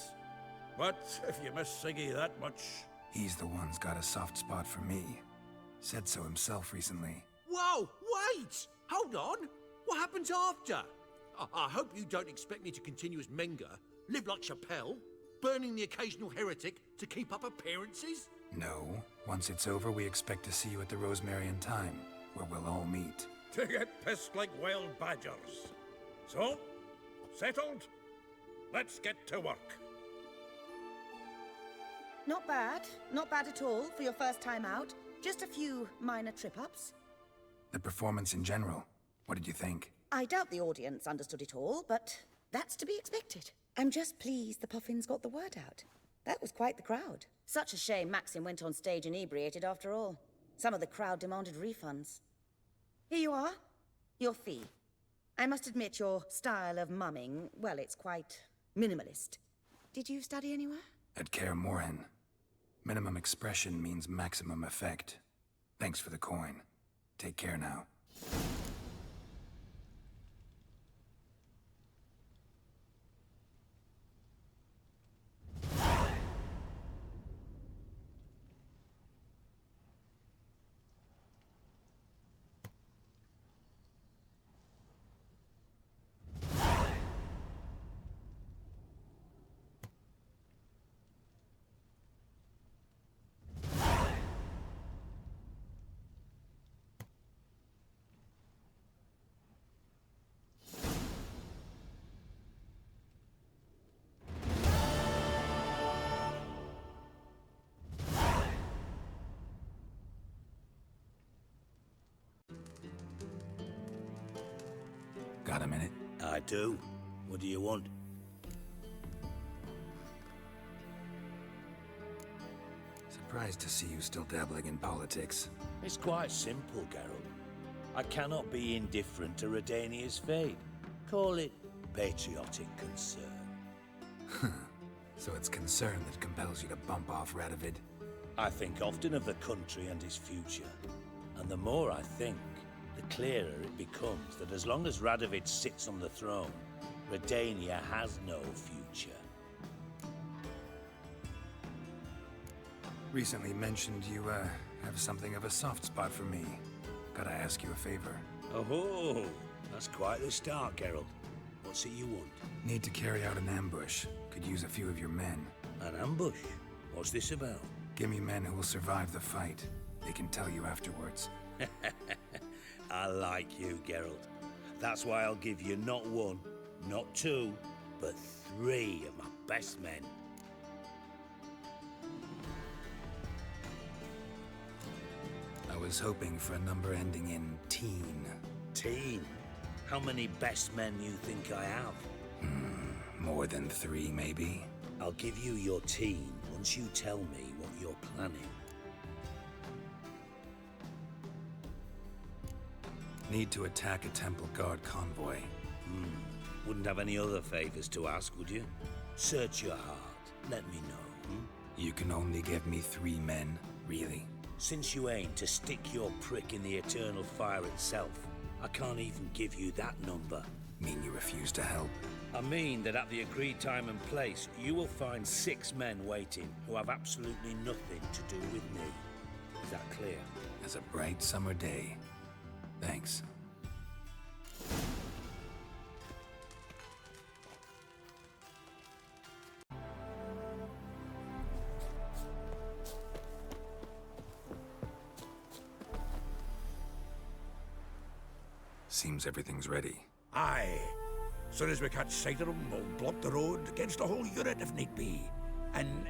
[SPEAKER 7] But if you miss Siggy that much...
[SPEAKER 2] He's the one's got a soft spot for me. Said so himself recently.
[SPEAKER 5] Whoa, wait! Hold on! What happens after? I hope you don't expect me to continue as Menga, live like Chappelle, burning the occasional heretic to keep up appearances?
[SPEAKER 2] No. Once it's over, we expect to see you at the Rosemary in Time, where we'll all meet.
[SPEAKER 7] To get pissed like wild badgers. So, settled? Let's get to work.
[SPEAKER 19] Not bad. Not bad at all for your first time out. Just a few minor trip-ups.
[SPEAKER 2] The performance in general, what did you think?
[SPEAKER 19] I doubt the audience understood it all, but that's to be expected. I'm just pleased the Puffins got the word out. That was quite the crowd. Such a shame Maxim went on stage inebriated after all. Some of the crowd demanded refunds. Here you are. Your fee. I must admit your style of mumming, well, it's quite minimalist. Did you study anywhere?
[SPEAKER 2] At Kaer Morhen. Minimum expression means maximum effect. Thanks for the coin. Take care now. Got a minute?
[SPEAKER 3] I do. What do you want?
[SPEAKER 2] Surprised to see you still dabbling in politics.
[SPEAKER 3] It's quite simple, Geralt. I cannot be indifferent to Redania's fate. Call it patriotic concern.
[SPEAKER 2] So it's concern that compels you to bump off Radovid?
[SPEAKER 3] I think often of the country and its future. And the more I think, the clearer it becomes that as long as Radovid sits on the throne, Redania has no future.
[SPEAKER 2] Recently mentioned you, have something of a soft spot for me. Gotta ask you a favor.
[SPEAKER 3] Oh, that's quite the start, Geralt. What's it you want?
[SPEAKER 2] Need to carry out an ambush. Could use a few of your men.
[SPEAKER 3] An ambush? What's this about?
[SPEAKER 2] Give me men who will survive the fight. They can tell you afterwards.
[SPEAKER 3] I like you, Geralt. That's why I'll give you not one, not two, but 3 of my best men.
[SPEAKER 2] I was hoping for a number ending in teen.
[SPEAKER 3] Teen? How many best men you think I have?
[SPEAKER 2] More than 3, maybe?
[SPEAKER 3] I'll give you your teen once you tell me what you're planning.
[SPEAKER 2] Need to attack a Temple Guard convoy.
[SPEAKER 3] Wouldn't have any other favors to ask, would you? Search your heart. Let me know.
[SPEAKER 2] You can only give me 3 men, really?
[SPEAKER 3] Since you aim to stick your prick in the eternal fire itself, I can't even give you that number.
[SPEAKER 2] Mean you refuse to help?
[SPEAKER 3] I mean that at the agreed time and place, you will find 6 men waiting who have absolutely nothing to do with me. Is that clear?
[SPEAKER 2] As a bright summer day. Thanks. Seems everything's ready.
[SPEAKER 7] Aye. Soon as we catch sight of them, we'll block the road against the whole unit if need be. And,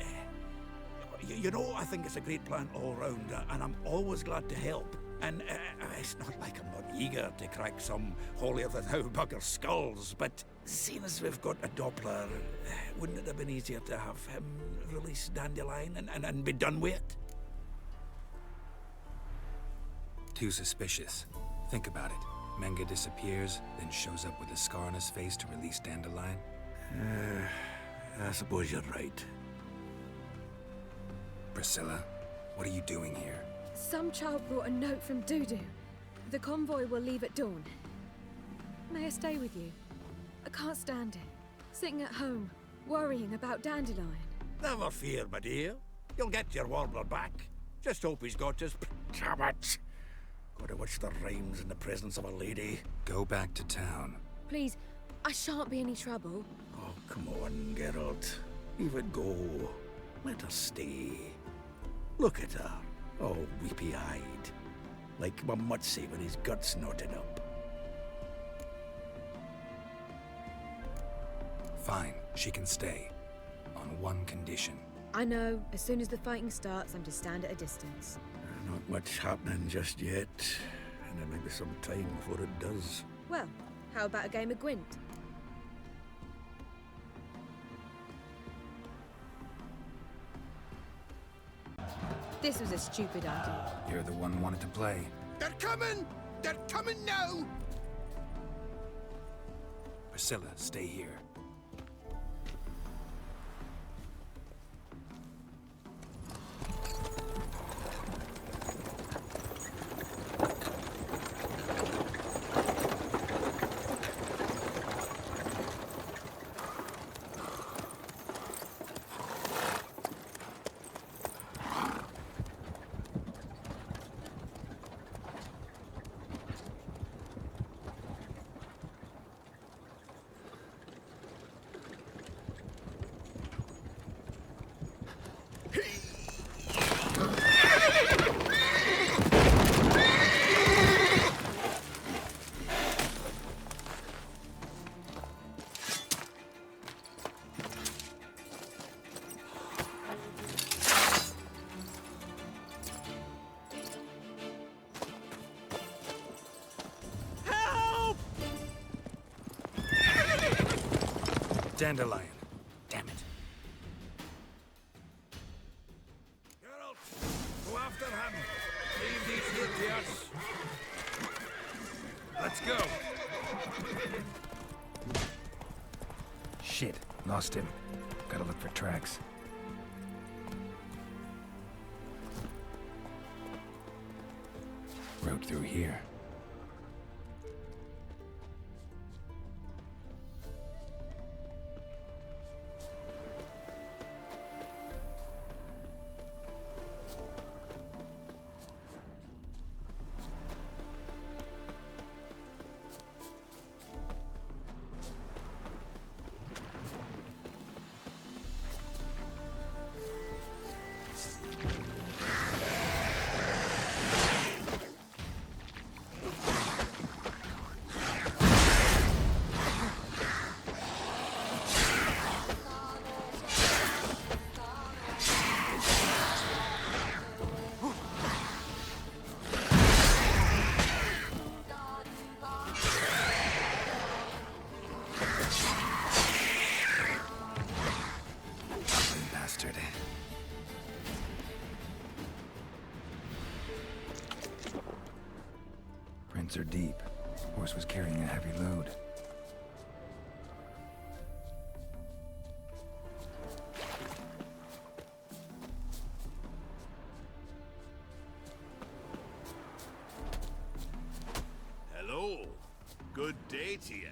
[SPEAKER 7] you know, I think it's a great plan all round, and I'm always glad to help. And it's not like I'm not eager to crack some holier-than-thou bugger skulls, but seeing as we've got a Doppler, wouldn't it have been easier to have him release Dandelion and be done with it?
[SPEAKER 2] Too suspicious. Think about it. Menga disappears, then shows up with a scar on his face to release Dandelion.
[SPEAKER 7] I suppose you're right.
[SPEAKER 2] Priscilla, what are you doing here?
[SPEAKER 9] Some child brought a note from Dudu. The convoy will leave at dawn. May I stay with you? I can't stand it. Sitting at home, worrying about Dandelion.
[SPEAKER 7] Never fear, my dear. You'll get your warbler back. Just hope he's got his... Damn it! Gotta watch the rhymes in the presence of a lady.
[SPEAKER 2] Go back to town.
[SPEAKER 9] Please, I shan't be any trouble.
[SPEAKER 7] Oh, come on, Geralt. Leave it go. Let her stay. Look at her, all weepy-eyed. Like my Mutsy with his guts knotted up.
[SPEAKER 2] Fine, she can stay. On one condition.
[SPEAKER 9] I know, as soon as the fighting starts, I'm to stand at a distance.
[SPEAKER 7] Not much happening just yet. And there may be some time before it does.
[SPEAKER 9] Well, how about a game of Gwent? This was a stupid idea.
[SPEAKER 2] You're the one who wanted to play.
[SPEAKER 6] They're coming! They're coming now!
[SPEAKER 2] Priscilla, stay here. Dandelion. Damn it.
[SPEAKER 7] Geralt, go after him. Leave these here to us.
[SPEAKER 2] Let's go. Shit, lost him. Gotta look for tracks. Road through here. are deep. Horse was carrying a heavy load.
[SPEAKER 10] Hello. Good day to you.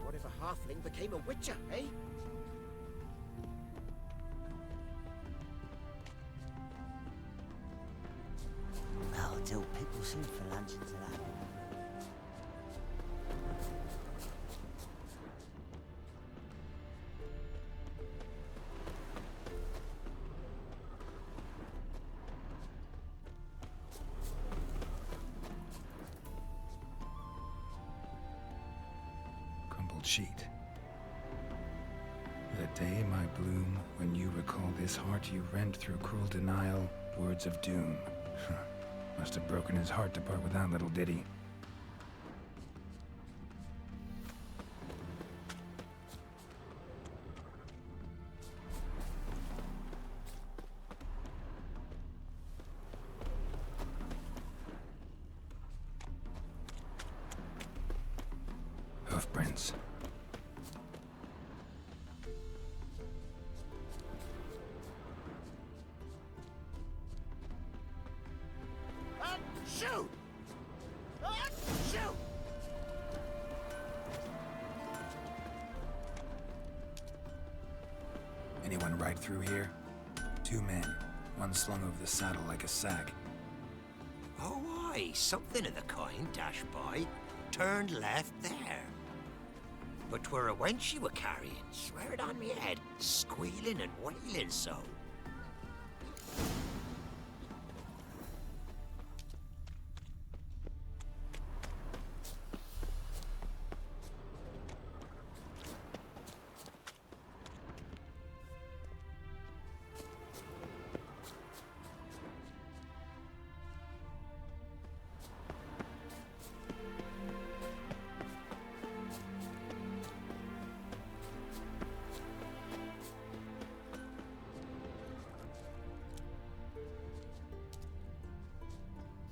[SPEAKER 11] What if a halfling became a witcher, eh?
[SPEAKER 14] I'll tell people soon for lunch tonight.
[SPEAKER 2] Crumpled sheet. The day, my bloom, when you recall this heart you rent through cruel denial, words of doom. Must have broken his heart to part with that little ditty. Hoofprints.
[SPEAKER 11] Shoot! Shoot!
[SPEAKER 2] Anyone ride through here? 2 men, one slung over the saddle like a sack.
[SPEAKER 11] Oh, aye, something of the kind dashed by. Turned left there. But 'twere a wench you were carrying, swear it on me head, squealing and wailing so.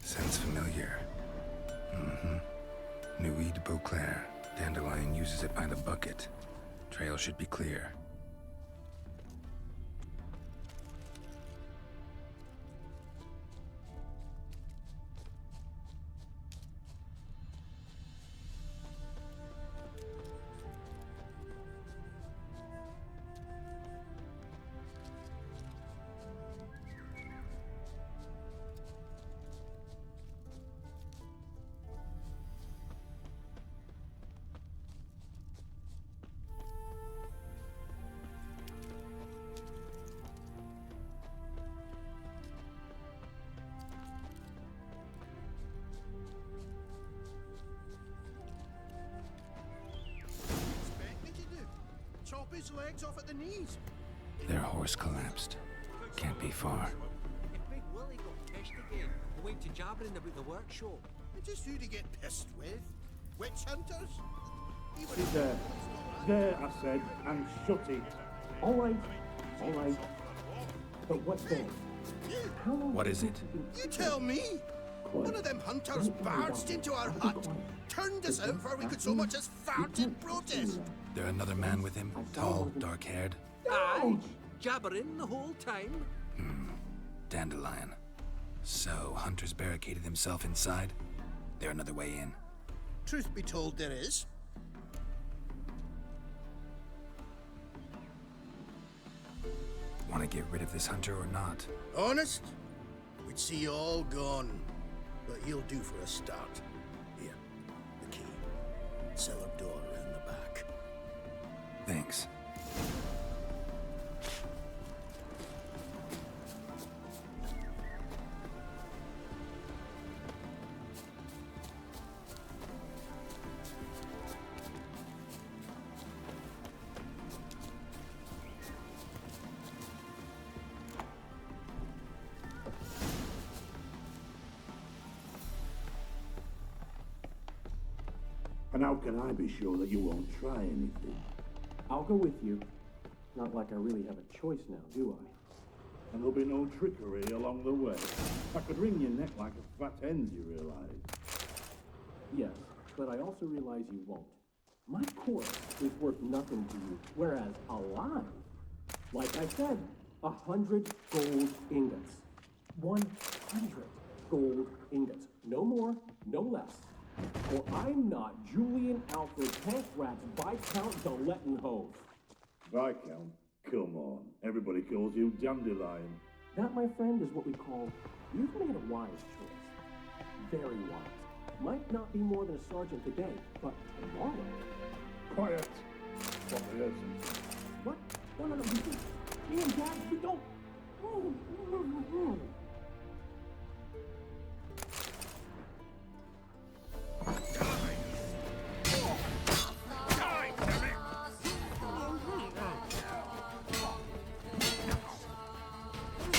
[SPEAKER 2] Sounds familiar. Nuit de Beauclair. Dandelion uses it by the bucket. Trail should be clear.
[SPEAKER 1] Chop his legs off at the knees.
[SPEAKER 2] Their horse collapsed. Can't be far.
[SPEAKER 11] If Big Willie got pissed again, we went to jabbering about the workshop.
[SPEAKER 1] And just who to get pissed with? Witch hunters?
[SPEAKER 15] Sit there. There, I said, and shut it. All right. But what's there?
[SPEAKER 2] What is it?
[SPEAKER 1] You tell me! One of them hunters barged into our hut, turned us out before we could so much as fart in protest.
[SPEAKER 2] There another man with him? Tall, dark-haired?
[SPEAKER 11] Aye, jabbering the whole time.
[SPEAKER 2] Dandelion. So, Hunter's barricaded himself inside? There another way in?
[SPEAKER 1] Truth be told, there is.
[SPEAKER 2] Want to get rid of this hunter or not?
[SPEAKER 1] Honest? We'd see you all gone. But he'll do for a start. Here, the key. Cellar door around the back.
[SPEAKER 2] Thanks.
[SPEAKER 15] And how can I be sure that you won't try anything?
[SPEAKER 4] I'll go with you. Not like I really have a choice now, do I?
[SPEAKER 15] And there'll be no trickery along the way. I could wring your neck like a fat hen, you realise?
[SPEAKER 4] Yes, but I also realize you won't. My corpse is worth nothing to you, whereas alive, like I said, 100 gold ingots. 100 gold ingots. No more, no less. Or I'm not Julian Alfred Tankrat's Viscount de Lettenhove.
[SPEAKER 15] Viscount? Come on. Everybody calls you Dandelion.
[SPEAKER 4] That, my friend, is what we call, you've made a wise choice. Very wise. Might not be more than a sergeant today, but tomorrow.
[SPEAKER 15] Quiet. What rehearsing?
[SPEAKER 4] What? No, me and Dad, we don't.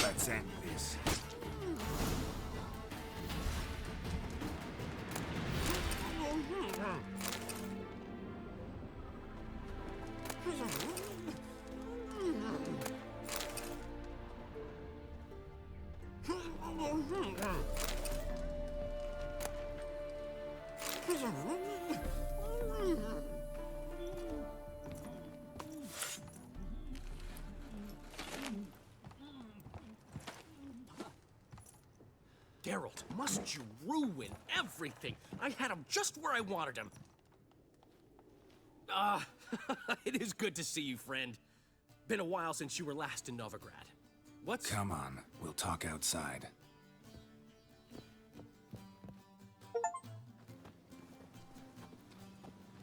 [SPEAKER 2] Let's end this.
[SPEAKER 17] Geralt, must you ruin everything? I had him just where I wanted him. It is good to see you, friend. Been a while since you were last in Novigrad. What's...
[SPEAKER 2] Come on, we'll talk outside.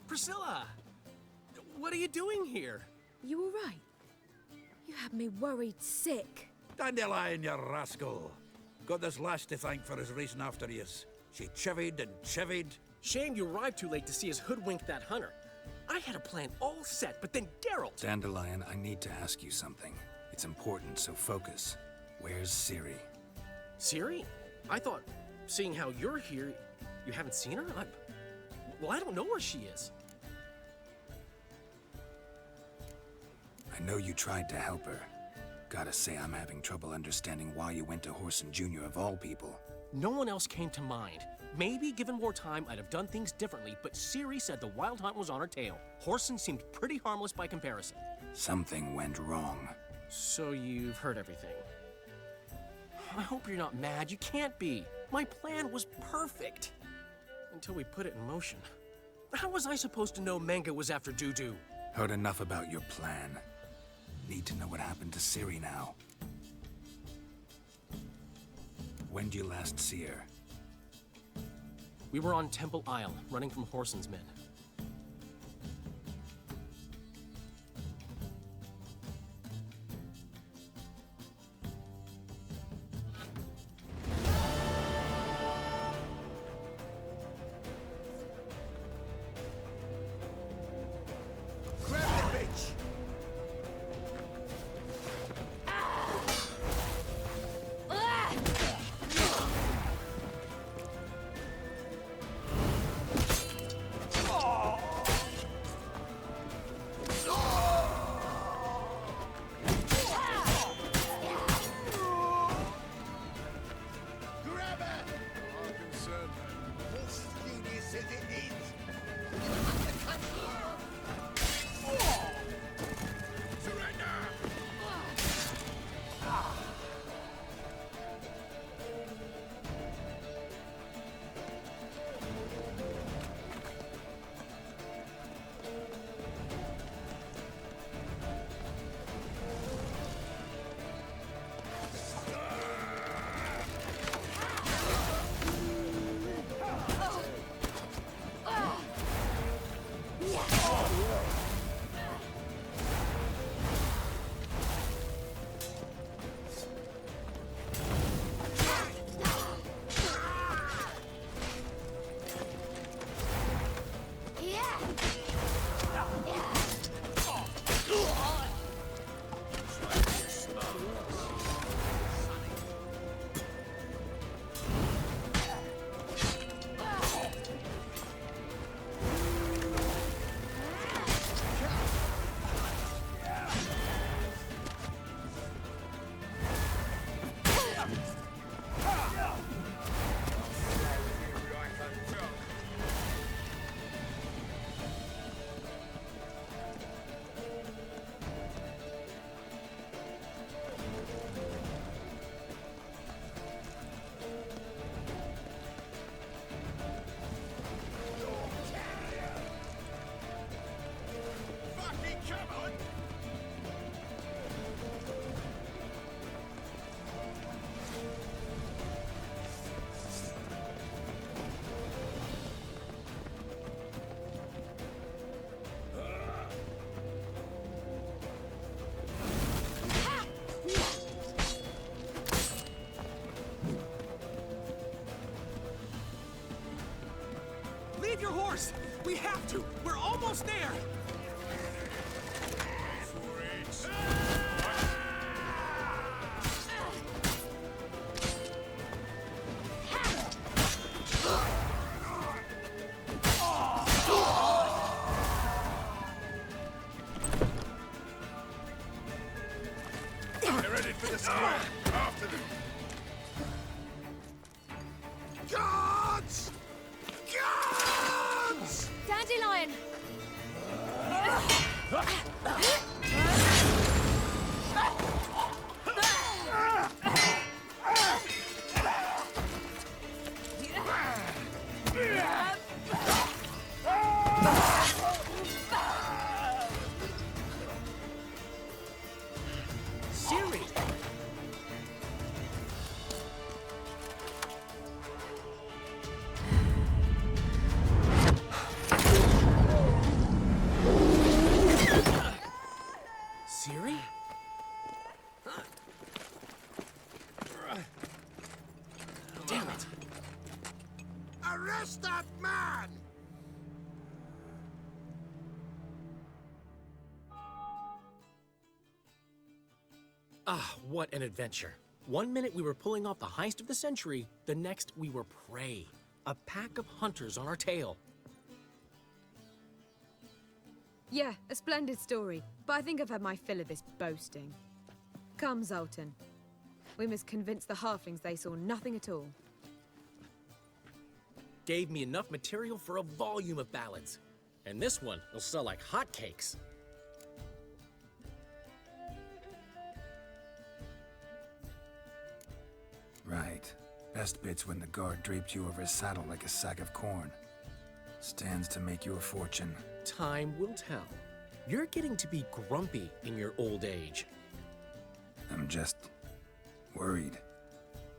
[SPEAKER 17] Priscilla! What are you doing here?
[SPEAKER 9] You all right? You had me worried sick.
[SPEAKER 7] Dandelion, you rascal. Got this lass to thank for his racing after yous. She chivied and chivied.
[SPEAKER 17] Shame you arrived too late to see us hoodwink that hunter. I had a plan all set, but then Geralt...
[SPEAKER 2] Dandelion, I need to ask you something. It's important, so focus. Where's Ciri?
[SPEAKER 17] Ciri? I thought, seeing how you're here, you haven't seen her? Well, I don't know where she is.
[SPEAKER 2] I know you tried to help her. Gotta say, I'm having trouble understanding why you went to Whoreson Jr. of all people.
[SPEAKER 17] No one else came to mind. Maybe, given more time, I'd have done things differently, but Ciri said the Wild Hunt was on her tail. Whoreson seemed pretty harmless by comparison.
[SPEAKER 2] Something went wrong.
[SPEAKER 17] So you've heard everything. I hope you're not mad. You can't be. My plan was perfect. Until we put it in motion. How was I supposed to know Menga was after Dudu?
[SPEAKER 2] Heard enough about your plan. Need to know what happened to Ciri now. When did you last see her?
[SPEAKER 17] We were on Temple Isle, running from Whoreson's men. We have to! We're almost there!
[SPEAKER 8] They're ready for the square. After them.
[SPEAKER 20] Guards! Guards!
[SPEAKER 9] Dandelion!
[SPEAKER 17] Ciri! Ciri? Damn it!
[SPEAKER 20] Arrest that man!
[SPEAKER 17] Ah, what an adventure. One minute we were pulling off the heist of the century, the next we were prey. A pack of hunters on our tail.
[SPEAKER 9] Yeah, a splendid story, but I think I've had my fill of this boasting. Come, Zoltan. We must convince the halflings they saw nothing at all.
[SPEAKER 17] Gave me enough material for a volume of ballads. And this one will sell like hotcakes.
[SPEAKER 2] Right. Best bit's when the guard draped you over his saddle like a sack of corn. Stands to make you a fortune.
[SPEAKER 17] Time will tell. You're getting to be grumpy in your old age.
[SPEAKER 2] I'm just worried.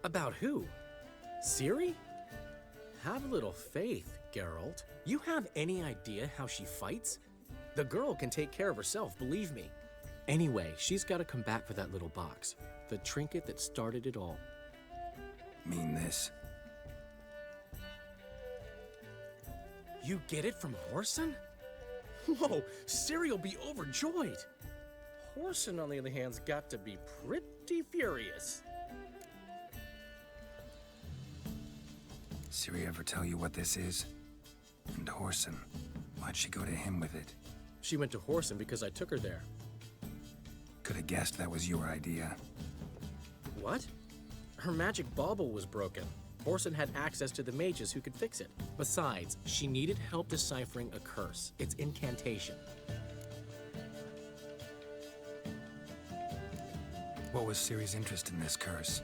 [SPEAKER 17] About who? Ciri? Have a little faith, Geralt. You have any idea how she fights? The girl can take care of herself, believe me. Anyway, she's got to come back for that little box. The trinket that started it all.
[SPEAKER 2] Mean this.
[SPEAKER 17] You get it from Whoreson? Whoa, Ciri will be overjoyed. Whoreson, on the other hand's got to be pretty furious.
[SPEAKER 2] Ciri ever tell you what this is? And Whoreson, why'd she go to him with it?
[SPEAKER 17] She went to Whoreson because I took her there.
[SPEAKER 2] Could have guessed that was your idea.
[SPEAKER 17] What? Her magic bauble was broken. Whoreson had access to the mages who could fix it. Besides, she needed help deciphering a curse. It's incantation.
[SPEAKER 2] What was Ciri's interest in this curse?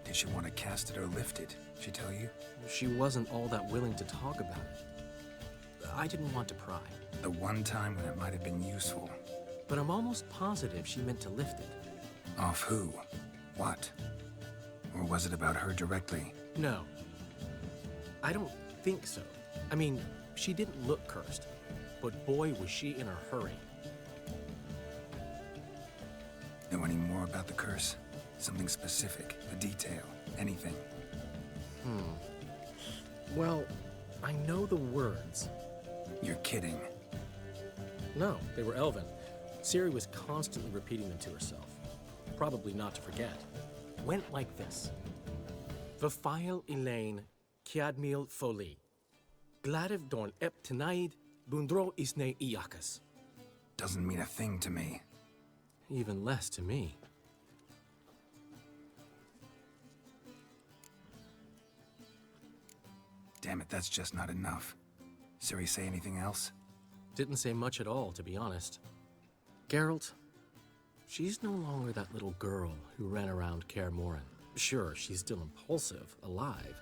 [SPEAKER 2] Did she want to cast it or lift it? She tell you?
[SPEAKER 17] She wasn't all that willing to talk about it. I didn't want to pry.
[SPEAKER 2] The one time when it might have been useful.
[SPEAKER 17] But I'm almost positive she meant to lift it.
[SPEAKER 2] Off who? What? Or was it about her directly?
[SPEAKER 17] No. I don't think so. I mean, she didn't look cursed. But boy, was she in a hurry.
[SPEAKER 2] Know any more about the curse? Something specific, a detail, anything?
[SPEAKER 17] Well, I know the words.
[SPEAKER 2] You're kidding.
[SPEAKER 17] No, they were Elven. Ciri was constantly repeating them to herself. Probably not to forget. Went like this. Vafile Elaine, Kiadmil Foli. Gladiv Dorn Ep Tenaid, Bundro Isne Iakas.
[SPEAKER 2] Doesn't mean a thing to me.
[SPEAKER 17] Even less to me.
[SPEAKER 2] Damn it, that's just not enough. Ciri say anything else?
[SPEAKER 17] Didn't say much at all, to be honest. Geralt, she's no longer that little girl who ran around Kaer Morhen. Sure, she's still impulsive, alive,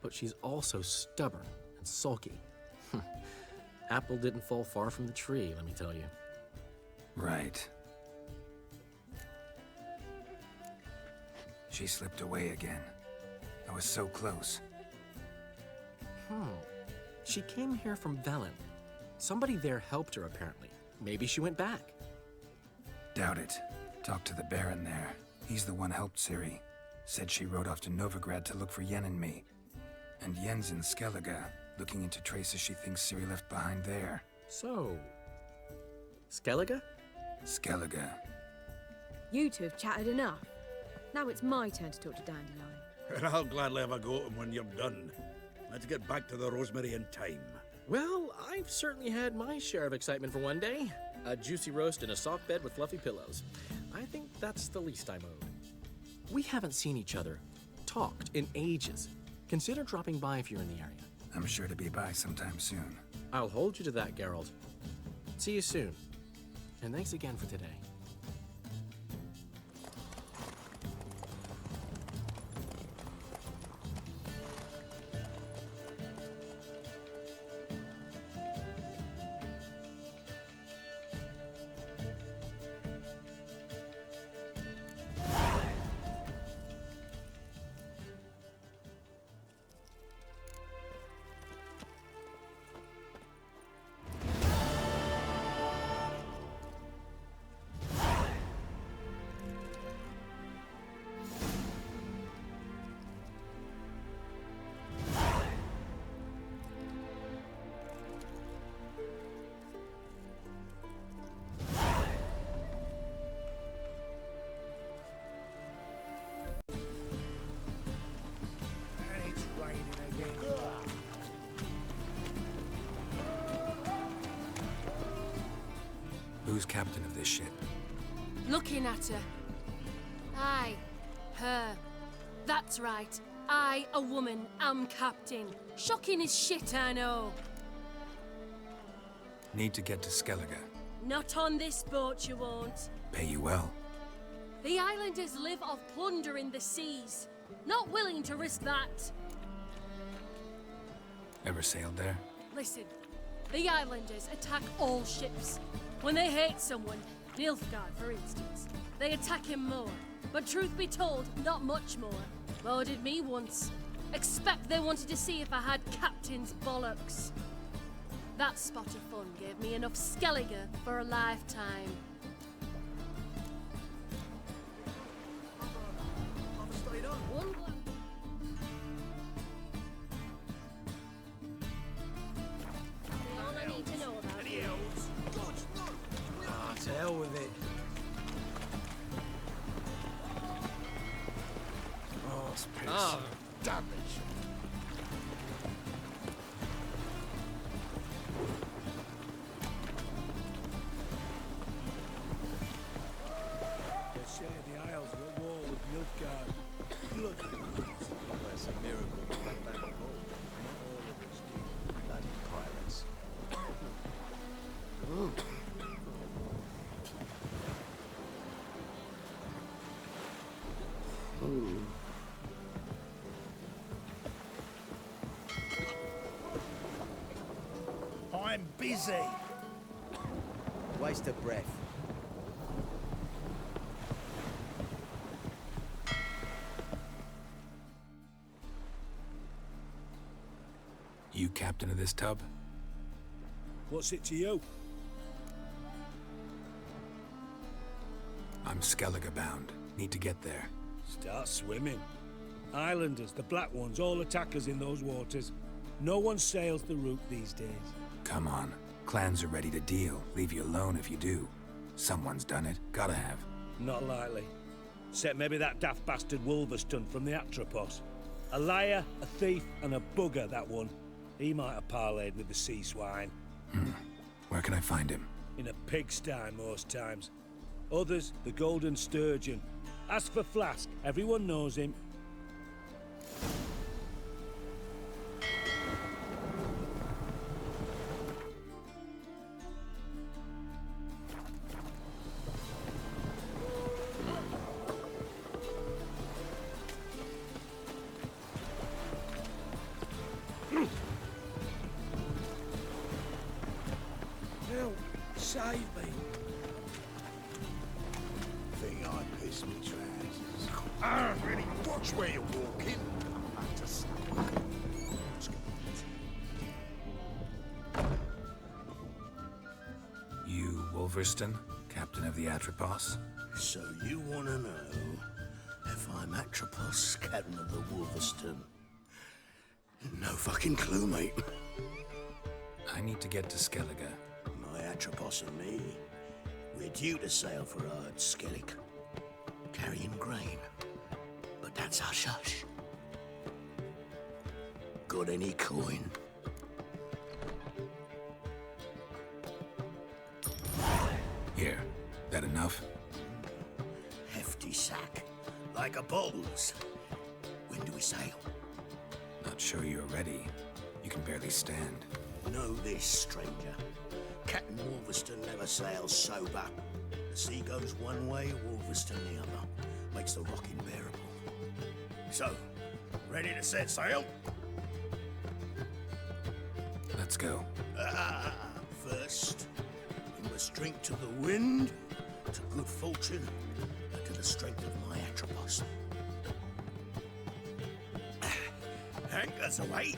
[SPEAKER 17] but she's also stubborn and sulky. Apple didn't fall far from the tree, let me tell you.
[SPEAKER 2] Right. She slipped away again. I was so close.
[SPEAKER 17] She came here from Velen. Somebody there helped her, apparently. Maybe she went back.
[SPEAKER 2] Doubt it. Talked to the Baron there. He's the one helped Ciri. Said she rode off to Novigrad to look for Yen and me. And Yen's in Skellige. looking into traces she thinks Ciri left behind there.
[SPEAKER 17] So, Skellige?
[SPEAKER 2] Skellige.
[SPEAKER 9] You two have chatted enough. Now it's my turn to talk to Dandelion.
[SPEAKER 7] And I'll gladly have a go at him when you're done. Let's get back to the Rosemary in time.
[SPEAKER 17] Well, I've certainly had my share of excitement for one day. A juicy roast in a soft bed with fluffy pillows. I think that's the least I'm owed. We haven't seen each other, talked in ages. Consider dropping by if you're in the area.
[SPEAKER 2] I'm sure to be by sometime soon.
[SPEAKER 17] I'll hold you to that, Geralt. See you soon. And thanks again for today.
[SPEAKER 2] Who's captain of this ship?
[SPEAKER 16] Looking at her. Aye, her. That's right. I, a woman, am captain. Shocking as shit, I know.
[SPEAKER 2] Need to get to Skellige.
[SPEAKER 16] Not on this boat, you won't.
[SPEAKER 2] Pay you well.
[SPEAKER 16] The islanders live off plunder in the seas. Not willing to risk that.
[SPEAKER 2] Ever sailed there?
[SPEAKER 16] Listen, the islanders attack all ships. When they hate someone, Nilfgaard, for instance, they attack him more. But truth be told, not much more. Boarded me once. Expect they wanted to see if I had captain's bollocks. That spot of fun gave me enough Skellige for a lifetime. One blow. All I need to know about
[SPEAKER 5] Any else? Ah, to hell with it. Oh, it's piss.
[SPEAKER 20] Oh, damn it.
[SPEAKER 18] They say the Isles were at war with Nilfgaard. Look,
[SPEAKER 22] That's a miracle to come back home. Not all of us do. Bloody pirates.
[SPEAKER 13] I'm busy. Waste of breath.
[SPEAKER 2] You captain of this tub?
[SPEAKER 18] what's it to you?
[SPEAKER 2] I'm Skellige bound. Need to get there.
[SPEAKER 18] Start swimming. Islanders, the black ones, all attackers in those waters. No one sails the route these days.
[SPEAKER 2] Come on. Clans are ready to deal. Leave you alone if you do. Someone's done it. Gotta have.
[SPEAKER 18] Not likely. Except maybe that daft bastard Wolverston from the Atropos. A liar, a thief, and a bugger, that one. He might have parlayed with the sea swine.
[SPEAKER 2] Where can I find him?
[SPEAKER 18] In a pigsty most times. Others, the Golden Sturgeon. Ask for Flask. Everyone knows him.
[SPEAKER 8] Help! Save me!
[SPEAKER 20] Think I pissed me trousers.
[SPEAKER 8] Ah, really, watch where you're walking.
[SPEAKER 20] I'm to say.
[SPEAKER 2] You, Wolverston, captain of the Atropos?
[SPEAKER 1] So you want to know if I'm Atropos, captain of the Wolverston? No fucking clue, mate.
[SPEAKER 2] I need to get to Skellige.
[SPEAKER 1] My Atropos and me, we're due to sail for Skellig, carrying grain. But that's hush-hush. Got any coin?
[SPEAKER 2] Here, that enough?
[SPEAKER 1] Hefty sack, like a bull's. When do we sail?
[SPEAKER 2] Not sure you're ready. You can barely stand.
[SPEAKER 1] Know this, stranger. Captain Wolverston never sails sober. The sea goes one way, Wolverston the other. Makes the rocking bearable. So, ready to set sail?
[SPEAKER 2] Let's go.
[SPEAKER 1] First, we must drink to the wind, to good fortune, and to the strength of my Atropos. Anchors away.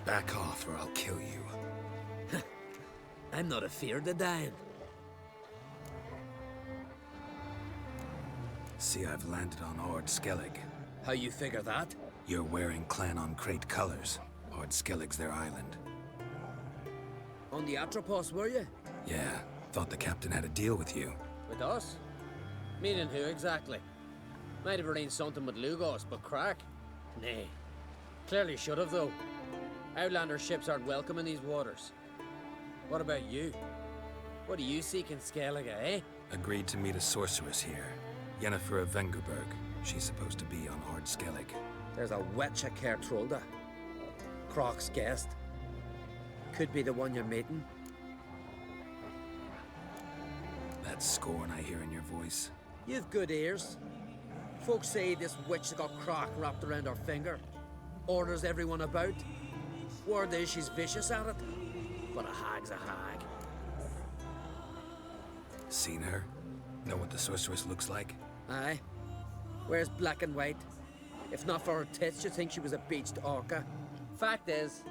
[SPEAKER 2] Back off or I'll kill you.
[SPEAKER 12] I'm not afeard of dying.
[SPEAKER 2] See, I've landed on Ord Skellig.
[SPEAKER 12] How you figure that?
[SPEAKER 2] You're wearing Clan on Crate colors. Ord Skellig's their island.
[SPEAKER 12] On the Atropos, were you?
[SPEAKER 2] Yeah, thought the captain had a deal with you.
[SPEAKER 12] With us? Meaning who exactly? Might have arranged something with Lugos, but crack? Nay. Clearly should have, though. Outlander ships aren't welcome in these waters. What about you? What do you seek in Skellige, eh?
[SPEAKER 2] Agreed to meet a sorceress here. Yennefer of Vengerberg. She's supposed to be on Ord Skellig.
[SPEAKER 12] There's a witch at Kertrolda. Croc's guest. Could be the one you're meeting.
[SPEAKER 2] That scorn I hear in your voice.
[SPEAKER 12] You've good ears. Folks say this witch has got Croc wrapped around her finger. Orders everyone about. Word is she's vicious at it. But a hag's a hag.
[SPEAKER 2] Seen her? Know what the sorceress looks like?
[SPEAKER 12] Aye. Wears black and white. If not for her tits, you'd think she was a beached orca. Fact is,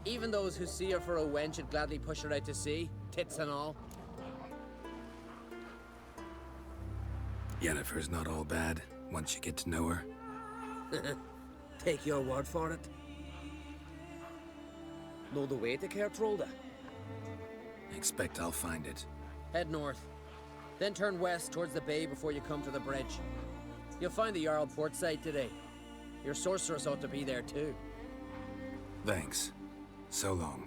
[SPEAKER 12] even those who see her for a wench would gladly push her out to sea, tits and all.
[SPEAKER 2] Yennefer's not all bad, once you get to know her.
[SPEAKER 12] Take your word for it. Know the way to Geralt?
[SPEAKER 2] Expect I'll find it.
[SPEAKER 12] Head north. Then turn west towards the bay before you come to the bridge. You'll find the Jarl port side today. Your sorceress ought to be there too.
[SPEAKER 2] Thanks. So long.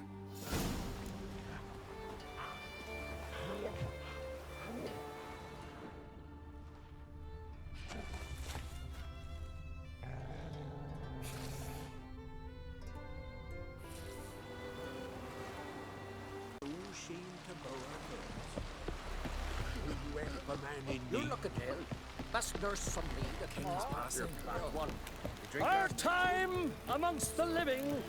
[SPEAKER 17] You look at Dale. Best nurse from me, the king's passing. One.
[SPEAKER 19] Our time amongst the living.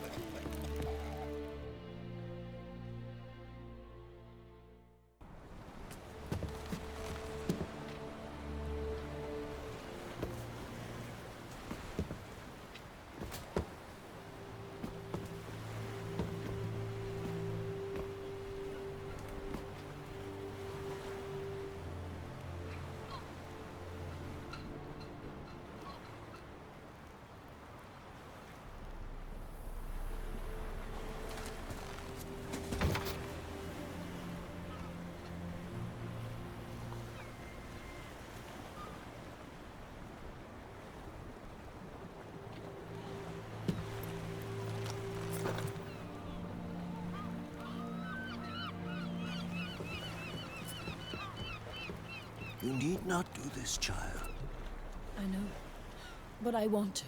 [SPEAKER 21] You need not do this, child.
[SPEAKER 16] I know, but I want to.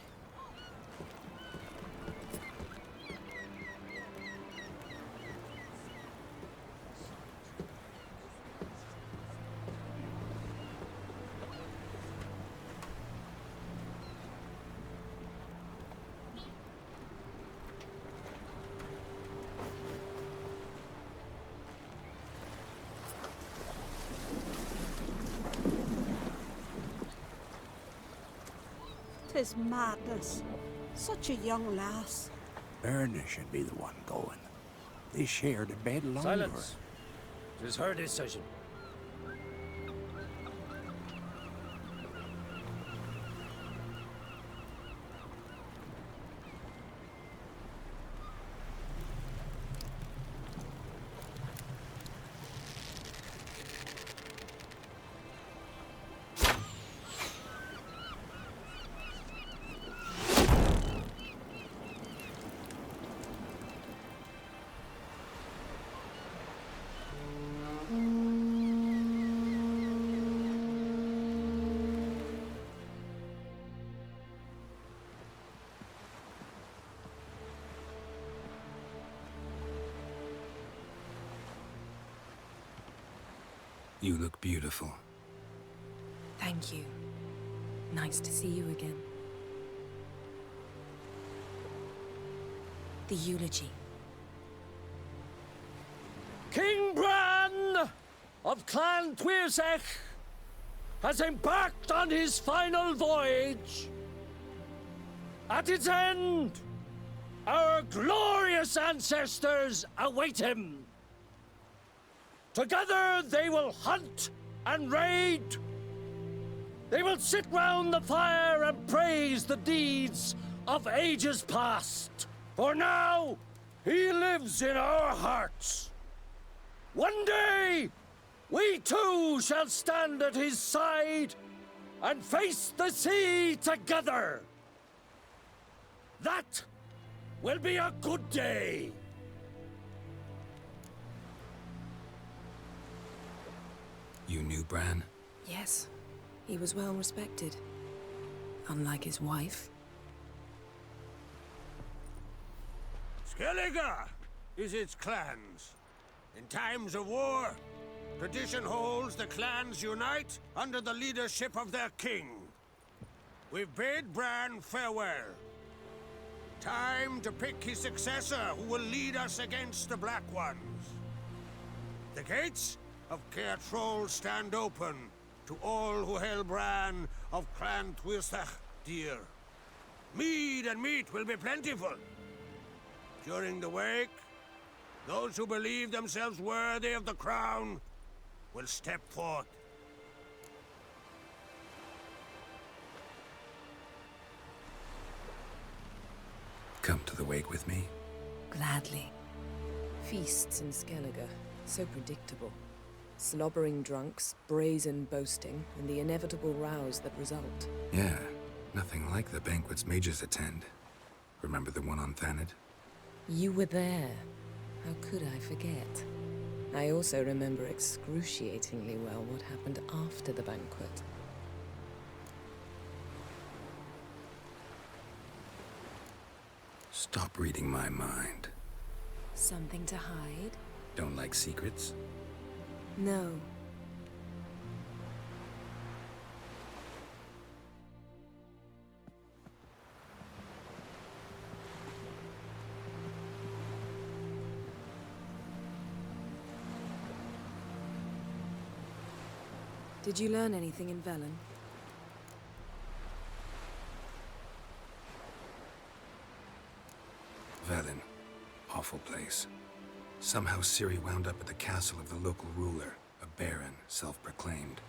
[SPEAKER 23] Tis madness. Such a young lass.
[SPEAKER 21] Erna should be the one going. They shared a bed longer.
[SPEAKER 19] Silence. It is her decision.
[SPEAKER 2] You look beautiful.
[SPEAKER 9] Thank you. Nice to see you again. The eulogy.
[SPEAKER 19] King Bran of Clan Tuirsech has embarked on his final voyage. At its end, our glorious ancestors await him. Together they will hunt and raid. They will sit round the fire and praise the deeds of ages past. For now, he lives in our hearts. One day, we too shall stand at his side and face the sea together. That will be a good day.
[SPEAKER 2] You knew Bran?
[SPEAKER 9] Yes, he was well respected. Unlike his wife.
[SPEAKER 20] Skellige is its clans. In times of war, tradition holds the clans unite under the leadership of their king. We've bid Bran farewell. Time to pick his successor who will lead us against the Black Ones. The gates of Caer Troll stand open to all who held Bran of Clan Tuirsech dear. Mead and meat will be plentiful. During the wake, those who believe themselves worthy of the crown will step forth.
[SPEAKER 2] Come to the wake with me?
[SPEAKER 3] Gladly. Feasts in Skellige, so predictable. Slobbering drunks, brazen boasting, and the inevitable rows that result.
[SPEAKER 2] Yeah, nothing like the banquets mages attend. Remember the one on Thanedd?
[SPEAKER 3] You were there. How could I forget? I also remember excruciatingly well what happened after the banquet.
[SPEAKER 2] Stop reading my mind.
[SPEAKER 3] Something to hide?
[SPEAKER 2] Don't like secrets?
[SPEAKER 3] No. Did you learn anything in Velen?
[SPEAKER 2] Velen. Awful place. Somehow Ciri wound up at the castle of the local ruler, a baron, self-proclaimed.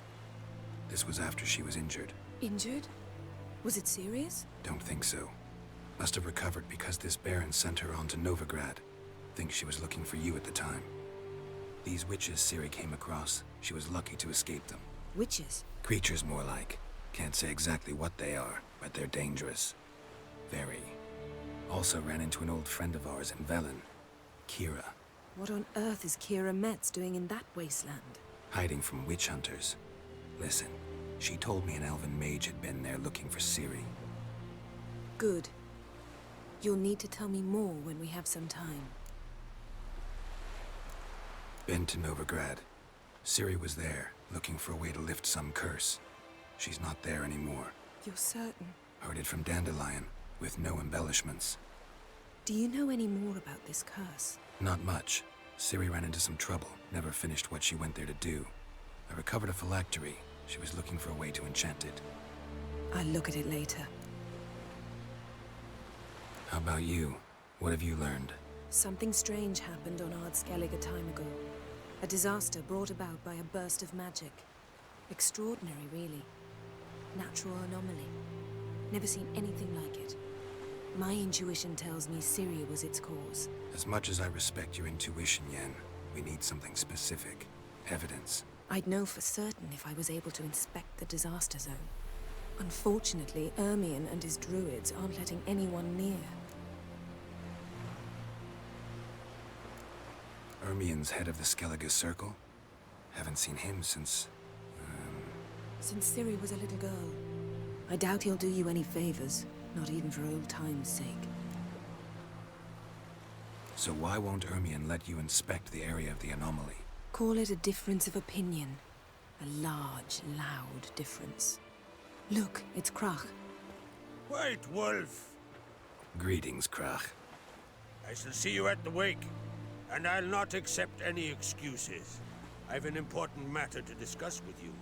[SPEAKER 2] This was after she was injured.
[SPEAKER 3] Injured? Was it serious?
[SPEAKER 2] Don't think so. Must have recovered because this baron sent her on to Novigrad. Think she was looking for you at the time. These witches Ciri came across, she was lucky to escape them.
[SPEAKER 3] Witches?
[SPEAKER 2] Creatures more like. Can't say exactly what they are, but they're dangerous. Very. Also ran into an old friend of ours in Velen, Kira.
[SPEAKER 3] What on earth is Kira Metz doing in that wasteland?
[SPEAKER 2] Hiding from witch hunters. Listen, she told me an elven mage had been there looking for Ciri.
[SPEAKER 3] Good. You'll need to tell me more when we have some time.
[SPEAKER 2] Been to Novigrad. Ciri was there, looking for a way to lift some curse. She's not there anymore.
[SPEAKER 3] You're certain?
[SPEAKER 2] Heard it from Dandelion, with no embellishments.
[SPEAKER 3] Do you know any more about this curse?
[SPEAKER 2] Not much. Ciri ran into some trouble, never finished what she went there to do. I recovered a phylactery. She was looking for a way to enchant it.
[SPEAKER 3] I'll look at it later.
[SPEAKER 2] How about you? What have you learned?
[SPEAKER 3] Something strange happened on Ardskellig a time ago. A disaster brought about by a burst of magic. Extraordinary, really. Natural anomaly. Never seen anything like it. My intuition tells me Ciri was its cause.
[SPEAKER 2] As much as I respect your intuition, Yen, we need something specific. Evidence.
[SPEAKER 3] I'd know for certain if I was able to inspect the disaster zone. Unfortunately, Ermion and his druids aren't letting anyone near.
[SPEAKER 2] Ermion's head of the Skellige Circle? Haven't seen him since...
[SPEAKER 3] Since Ciri was a little girl. I doubt he'll do you any favors, not even for old time's sake.
[SPEAKER 2] So why won't Ermion let you inspect the area of the anomaly?
[SPEAKER 3] Call it a difference of opinion. A large, loud difference. Look, it's Krach.
[SPEAKER 6] White Wolf!
[SPEAKER 2] Greetings, Krach.
[SPEAKER 6] I shall see you at the wake, and I'll not accept any excuses. I've an important matter to discuss with you.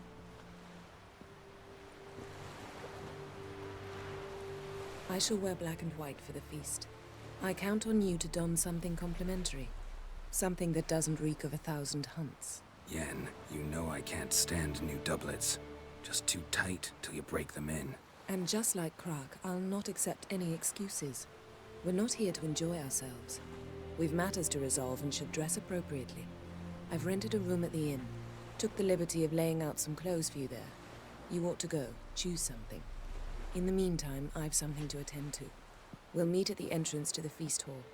[SPEAKER 3] I shall wear black and white for the feast. I count on you to don something complimentary. Something that doesn't reek of 1,000 hunts.
[SPEAKER 2] Yen, you know I can't stand new doublets. Just too tight till you break them in.
[SPEAKER 3] And just like Krach, I'll not accept any excuses. We're not here to enjoy ourselves. We've matters to resolve and should dress appropriately. I've rented a room at the inn. Took the liberty of laying out some clothes for you there. You ought to go. Choose something. In the meantime, I've something to attend to. We'll meet at the entrance to the feast hall.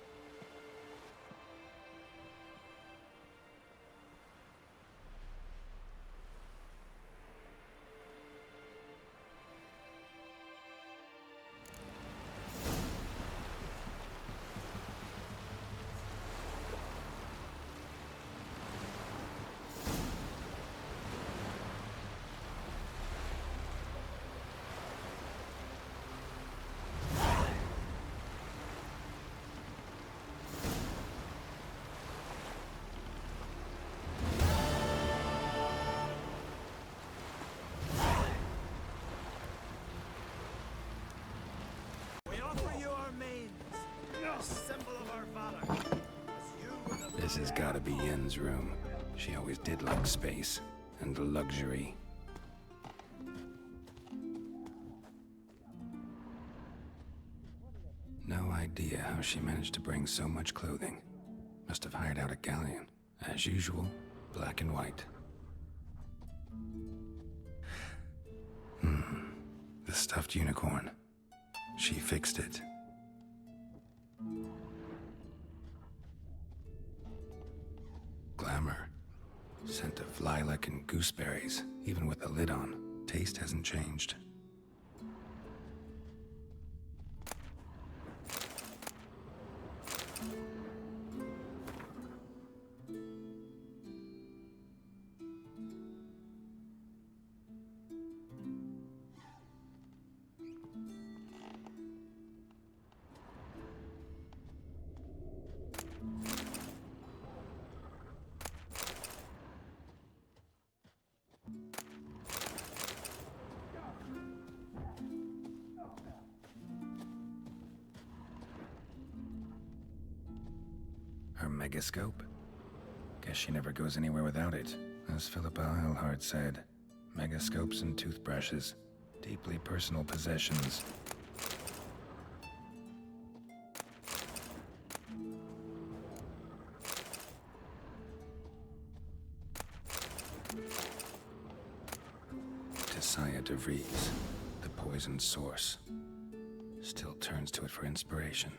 [SPEAKER 2] This has gotta be Yen's room. She always did like space and luxury. No idea how she managed to bring so much clothing. Must have hired out a galleon. As usual, black and white. The stuffed unicorn. She fixed it. Glamour. Scent of lilac and gooseberries, even with the lid on. Taste hasn't changed. Her megascope? Guess she never goes anywhere without it. As Philippa Eilhart said, megascopes and toothbrushes, deeply personal possessions. Tisaya de Vries, the poisoned source. Still turns to it for inspiration.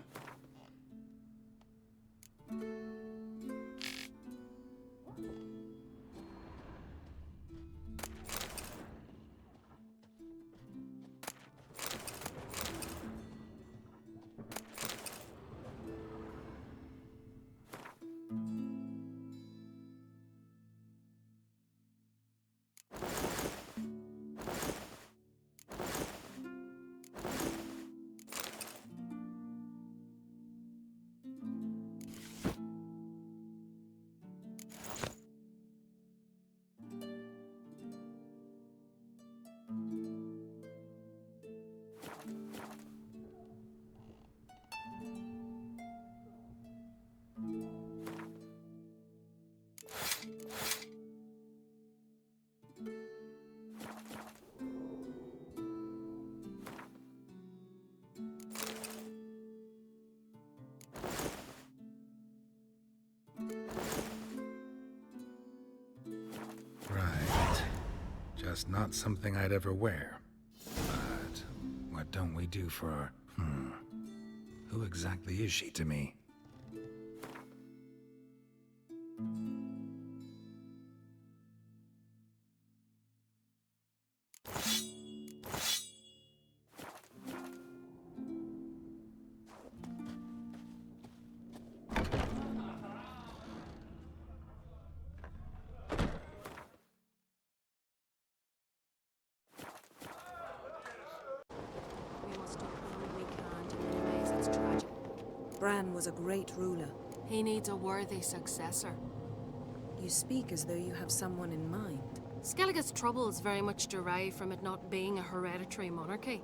[SPEAKER 2] Right. Just not something I'd ever wear. But what don't we do for our... Who exactly is she to me?
[SPEAKER 16] We must do all we can to minimize its tragedy.
[SPEAKER 3] Bran was a great ruler.
[SPEAKER 16] He needs a worthy successor.
[SPEAKER 3] You speak as though you have someone in mind.
[SPEAKER 16] Skellige's troubles very much derive from it not being a hereditary monarchy.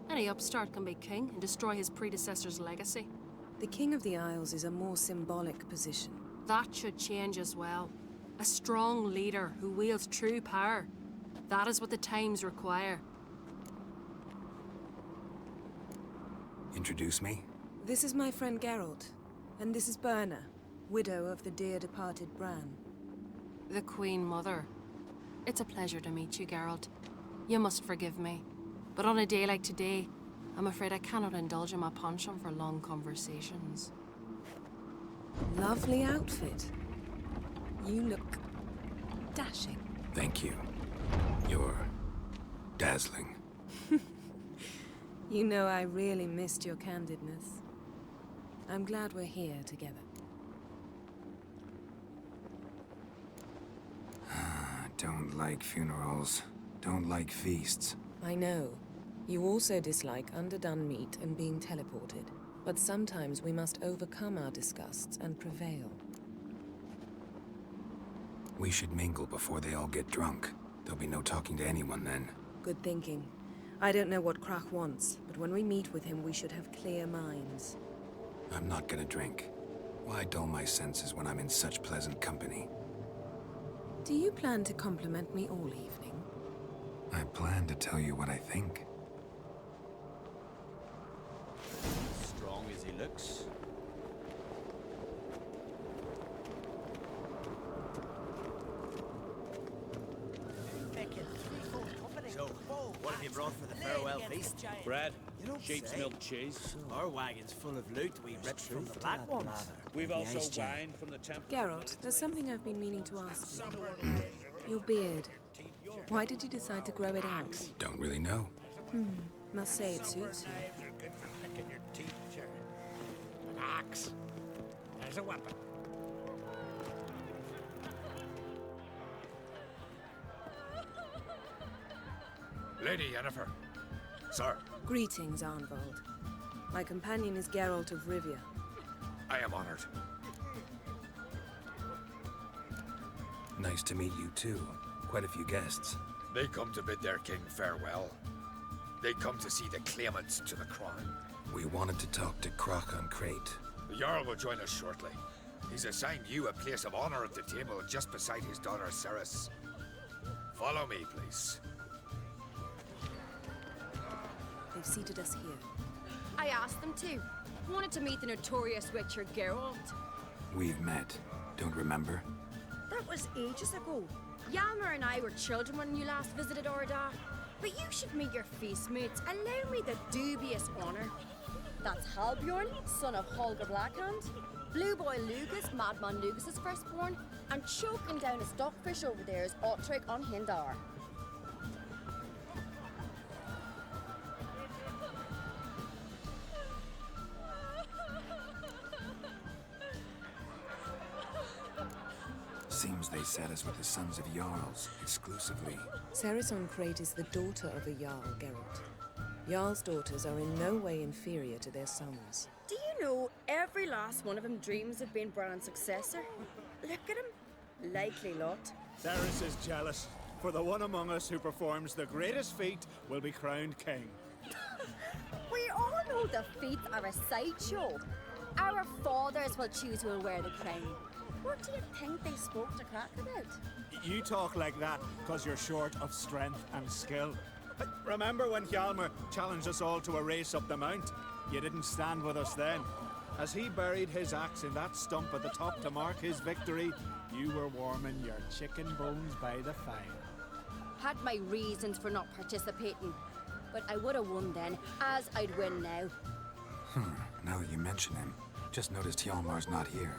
[SPEAKER 16] Any upstart can be king and destroy his predecessor's legacy.
[SPEAKER 3] The King of the Isles is a more symbolic position.
[SPEAKER 16] That should change as well. A strong leader who wields true power. That is what the times require.
[SPEAKER 2] Introduce me?
[SPEAKER 3] This is my friend Geralt, and this is Berna, widow of the dear departed Bran.
[SPEAKER 16] The Queen Mother. It's a pleasure to meet you, Geralt. You must forgive me. But on a day like today, I'm afraid I cannot indulge in my penchant for long conversations.
[SPEAKER 3] Lovely outfit. You look dashing.
[SPEAKER 2] Thank you. You're dazzling.
[SPEAKER 3] You know I really missed your candidness. I'm glad we're here together.
[SPEAKER 2] Don't like funerals. Don't like feasts.
[SPEAKER 3] I know. You also dislike underdone meat and being teleported. But sometimes we must overcome our disgusts and prevail.
[SPEAKER 2] We should mingle before they all get drunk. There'll be no talking to anyone then.
[SPEAKER 3] Good thinking. I don't know what Krach wants, but when we meet with him, we should have clear minds.
[SPEAKER 2] I'm not gonna drink. Why dull my senses when I'm in such pleasant company?
[SPEAKER 3] Do you plan to compliment me all evening?
[SPEAKER 2] I plan to tell you what I think.
[SPEAKER 22] Strong as he looks.
[SPEAKER 10] So, what have you brought for the farewell feast?
[SPEAKER 22] Bread,
[SPEAKER 10] You don't
[SPEAKER 22] sheep's
[SPEAKER 10] say.
[SPEAKER 22] milk cheese.
[SPEAKER 10] Our wagon's full of loot we ripped from the black ones.
[SPEAKER 22] We've
[SPEAKER 10] The
[SPEAKER 22] also
[SPEAKER 10] ice jam.
[SPEAKER 22] wine from the temple.
[SPEAKER 3] Geralt, there's something I've been meaning to ask you. Your beard. Why did you decide to grow it out?
[SPEAKER 2] Don't really know.
[SPEAKER 3] Must say it suits you.
[SPEAKER 22] An axe. There's a weapon.
[SPEAKER 2] Lady Yennefer. Sir,
[SPEAKER 3] Greetings, Arnvold. My companion is Geralt of Rivia.
[SPEAKER 2] I am honored. Nice to meet you too. Quite a few guests.
[SPEAKER 11] They come to bid their king farewell. They come to see the claimants to the crown.
[SPEAKER 2] We wanted to talk to Croc on Crate.
[SPEAKER 11] The Jarl will join us shortly. He's assigned you a place of honor at the table just beside his daughter Ceres. Follow me, please.
[SPEAKER 3] They've seated us here.
[SPEAKER 9] I asked them to. Wanted to meet the notorious witcher Geralt.
[SPEAKER 2] We've met. Don't remember?
[SPEAKER 9] That was ages ago. Yalmer and I were children when you last visited Orda. But you should meet your feast mates. Allow me the dubious honor. That's Halbjorn, son of Holger Blackhand. Blue Boy Lugas, Madman Lugas' firstborn. And choking down a stockfish over there is Otric on Hindar.
[SPEAKER 2] Seems they set us with the sons of Jarls, exclusively.
[SPEAKER 3] Ceres on Crate is the daughter of a Jarl, Geralt. Jarl's daughters are in no way inferior to their sons.
[SPEAKER 9] Do you know every last one of them dreams of being Bran's successor? Look at him. Likely lot.
[SPEAKER 14] Ceres is jealous, for the one among us who performs the greatest feat will be crowned king.
[SPEAKER 9] We all know the feats are a sideshow. Our fathers will choose who will wear the crown. What do you think they spoke to Crack about?
[SPEAKER 14] You talk like that because you're short of strength and skill. Remember when Hjalmar challenged us all to a race up the mount? You didn't stand with us then. As he buried his axe in that stump at the top to mark his victory, you were warming your chicken bones by the fire.
[SPEAKER 9] Had my reasons for not participating, but I would have won then, as I'd win now.
[SPEAKER 2] Now that you mention him, just noticed Hjalmar's not here.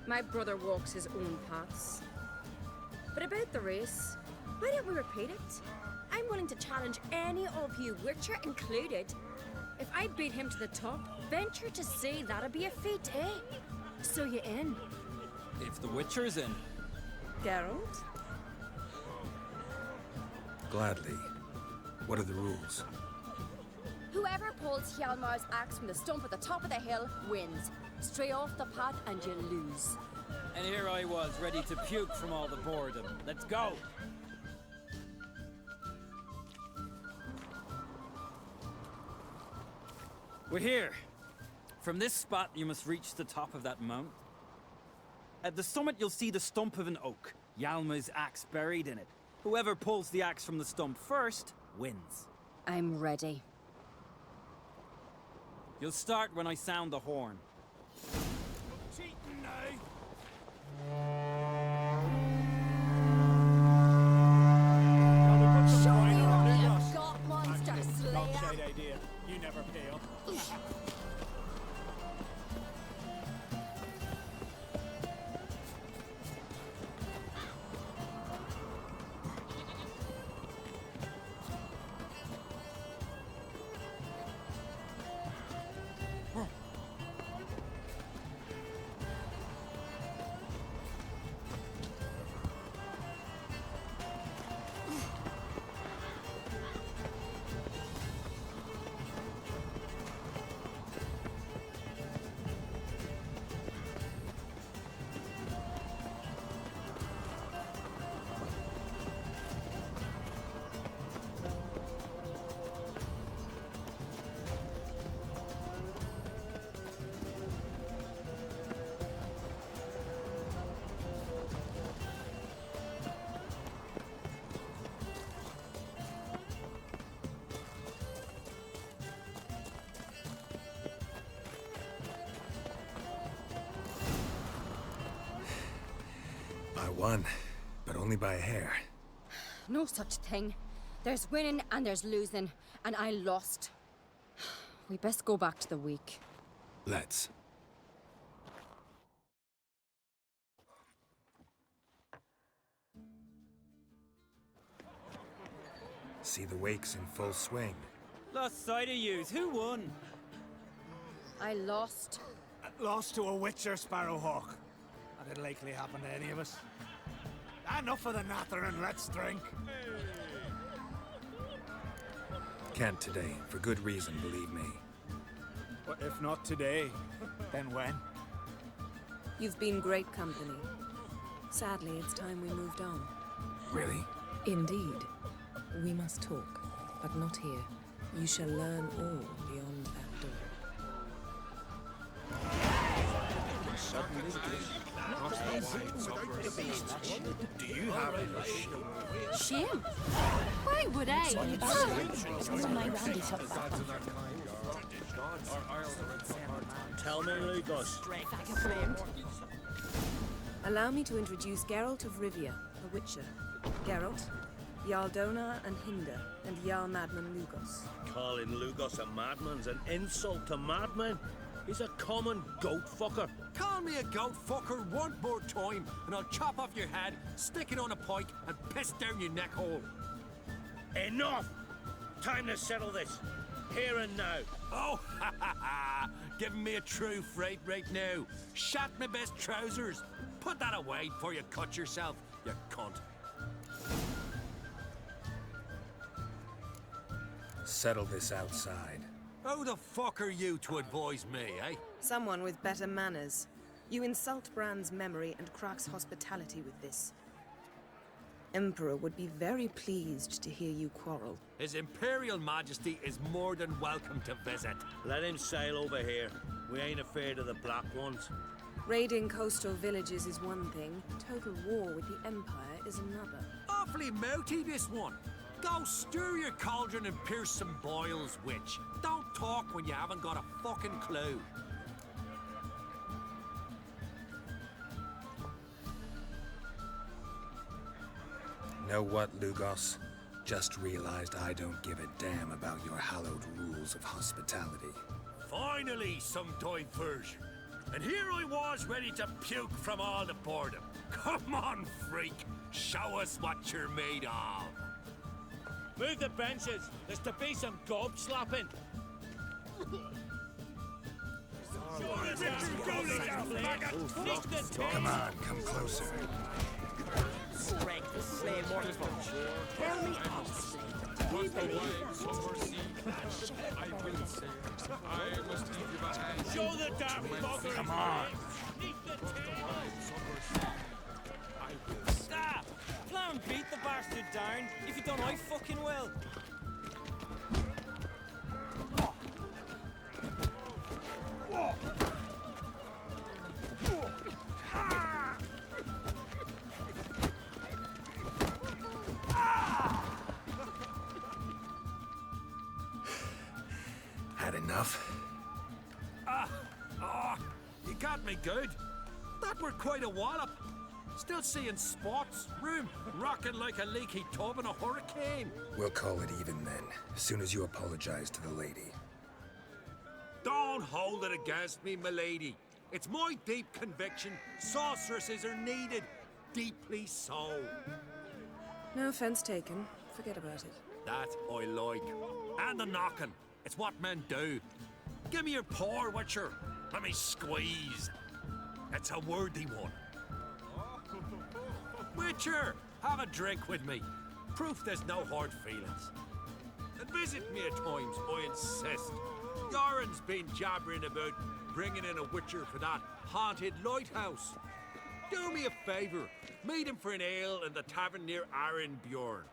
[SPEAKER 9] My brother walks his own paths. But about the race, why don't we repeat it? I'm willing to challenge any of you, Witcher included. If I beat him to the top, venture to say that'd be a feat, eh? So you in?
[SPEAKER 24] If the Witcher's in.
[SPEAKER 3] Geralt?
[SPEAKER 2] Gladly. What are the rules?
[SPEAKER 9] Whoever pulls Hjalmar's axe from the stump at the top of the hill wins. Stray off the path and you lose.
[SPEAKER 24] And here I was, ready to puke from all the boredom. Let's go! We're here. From this spot, you must reach the top of that mount. At the summit, you'll see the stump of an oak. Hjalmar's axe buried in it. Whoever pulls the axe from the stump first, wins.
[SPEAKER 9] I'm ready.
[SPEAKER 24] You'll start when I sound the horn.
[SPEAKER 9] Show me what you've got, monster slayer!
[SPEAKER 14] Outside idea. You never pay up.
[SPEAKER 2] won, but only by a hair.
[SPEAKER 4] No such thing. There's winning and there's losing, and I lost. We best go back to the week.
[SPEAKER 2] Let's. See the wakes in full swing.
[SPEAKER 24] Lost sight of yous. Who won?
[SPEAKER 4] I lost.
[SPEAKER 18] Lost to a witcher, Sparrowhawk. That'd likely happen to any of us. Enough of the natter and let's drink.
[SPEAKER 2] Can't today, for good reason, believe me.
[SPEAKER 18] But if not today, then when?
[SPEAKER 3] You've been great company. Sadly, it's time we moved on.
[SPEAKER 2] Really?
[SPEAKER 3] Indeed. We must talk, but not here. You shall learn all beyond that door.
[SPEAKER 8] Do you have any
[SPEAKER 16] Shame? Why would I?
[SPEAKER 6] Tell me, Lugos.
[SPEAKER 3] Allow me to introduce Geralt of Rivia, a witcher. Geralt, Jarl Donar and Hinder, and Jarl Madman Lugos.
[SPEAKER 6] Calling Lugos a madman's an insult to madmen. He's a common goat fucker.
[SPEAKER 18] Call me a goat fucker one more time, and I'll chop off your head, stick it on a pike, and piss down your neck hole.
[SPEAKER 6] Enough! Time to settle this. Here and now.
[SPEAKER 18] Oh, ha ha ha! Giving me a true fright right now. Shat my best trousers. Put that away before you cut yourself, you cunt.
[SPEAKER 2] Settle this outside.
[SPEAKER 18] Who the fuck are you to advise me, eh?
[SPEAKER 3] Someone with better manners. You insult Bran's memory and Krak's hospitality with this. Emperor would be very pleased to hear you quarrel.
[SPEAKER 18] His Imperial Majesty is more than welcome to visit.
[SPEAKER 6] Let him sail over here. We ain't afraid of the Black Ones.
[SPEAKER 3] Raiding coastal villages is one thing. Total war with the Empire is another.
[SPEAKER 18] Awfully mouty, this one. Go stir your cauldron and pierce some boils, witch. Don't talk when you haven't got a fucking clue.
[SPEAKER 2] Know what, Lugos? Just realized I don't give a damn about your hallowed rules of hospitality.
[SPEAKER 18] Finally, some diversion. And here I was ready to puke from all the boredom. Come on, freak. Show us what you're made of.
[SPEAKER 6] Move the benches. There's to be some gob slapping.
[SPEAKER 2] Come on, come closer.
[SPEAKER 10] Strength, slave mortals. Tell me honestly, do you believe that?
[SPEAKER 6] Show the damn bugger.
[SPEAKER 2] Come on.
[SPEAKER 24] Stop! Plan and beat the bastard down. If you don't, I fucking will.
[SPEAKER 2] Had enough?
[SPEAKER 18] You got me good. That were quite a wallop. Still seeing spots, room rocking like a leaky tub in a hurricane.
[SPEAKER 2] We'll call it even then, as soon as you apologize to the lady.
[SPEAKER 18] Don't hold it against me, milady. It's my deep conviction sorceresses are needed. Deeply so.
[SPEAKER 3] No offense taken. Forget about it.
[SPEAKER 18] That I like. And the knocking. It's what men do. Give me your paw, Witcher. Let me squeeze. It's a worthy one. Witcher, have a drink with me. Proof there's no hard feelings. And visit me at times, I insist. Yoren's been jabbering about bringing in a Witcher for that haunted lighthouse. Do me a favour. Meet him for an ale in the tavern near Arenbjorn.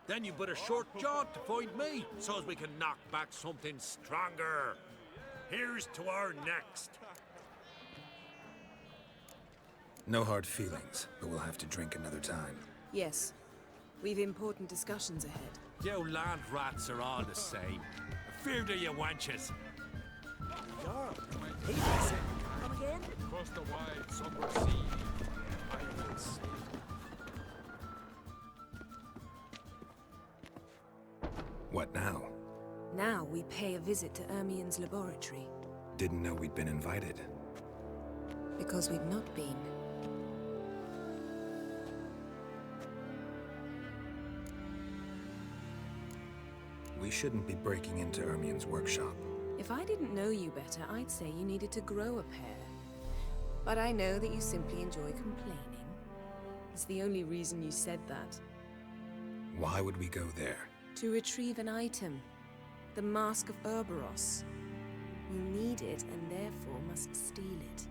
[SPEAKER 18] Then you but a short jaunt to find me, so as we can knock back something stronger. Here's to our next.
[SPEAKER 2] No hard feelings, but we'll have to drink another time.
[SPEAKER 3] Yes. We've important discussions ahead.
[SPEAKER 18] You land rats are all the same. Feared of you wenches.
[SPEAKER 10] Jarl, come again?
[SPEAKER 11] Across the wide, somber sea, I will sail.
[SPEAKER 2] What now?
[SPEAKER 3] Now we pay a visit to Ermien's laboratory.
[SPEAKER 2] Didn't know we'd been invited.
[SPEAKER 3] Because we've not been.
[SPEAKER 2] We shouldn't be breaking into Ermien's workshop.
[SPEAKER 3] If I didn't know you better, I'd say you needed to grow a pair. But I know that you simply enjoy complaining. It's the only reason you said that.
[SPEAKER 2] Why would we go there?
[SPEAKER 3] To retrieve an item. The Mask of Urboros. You need it and therefore must steal it.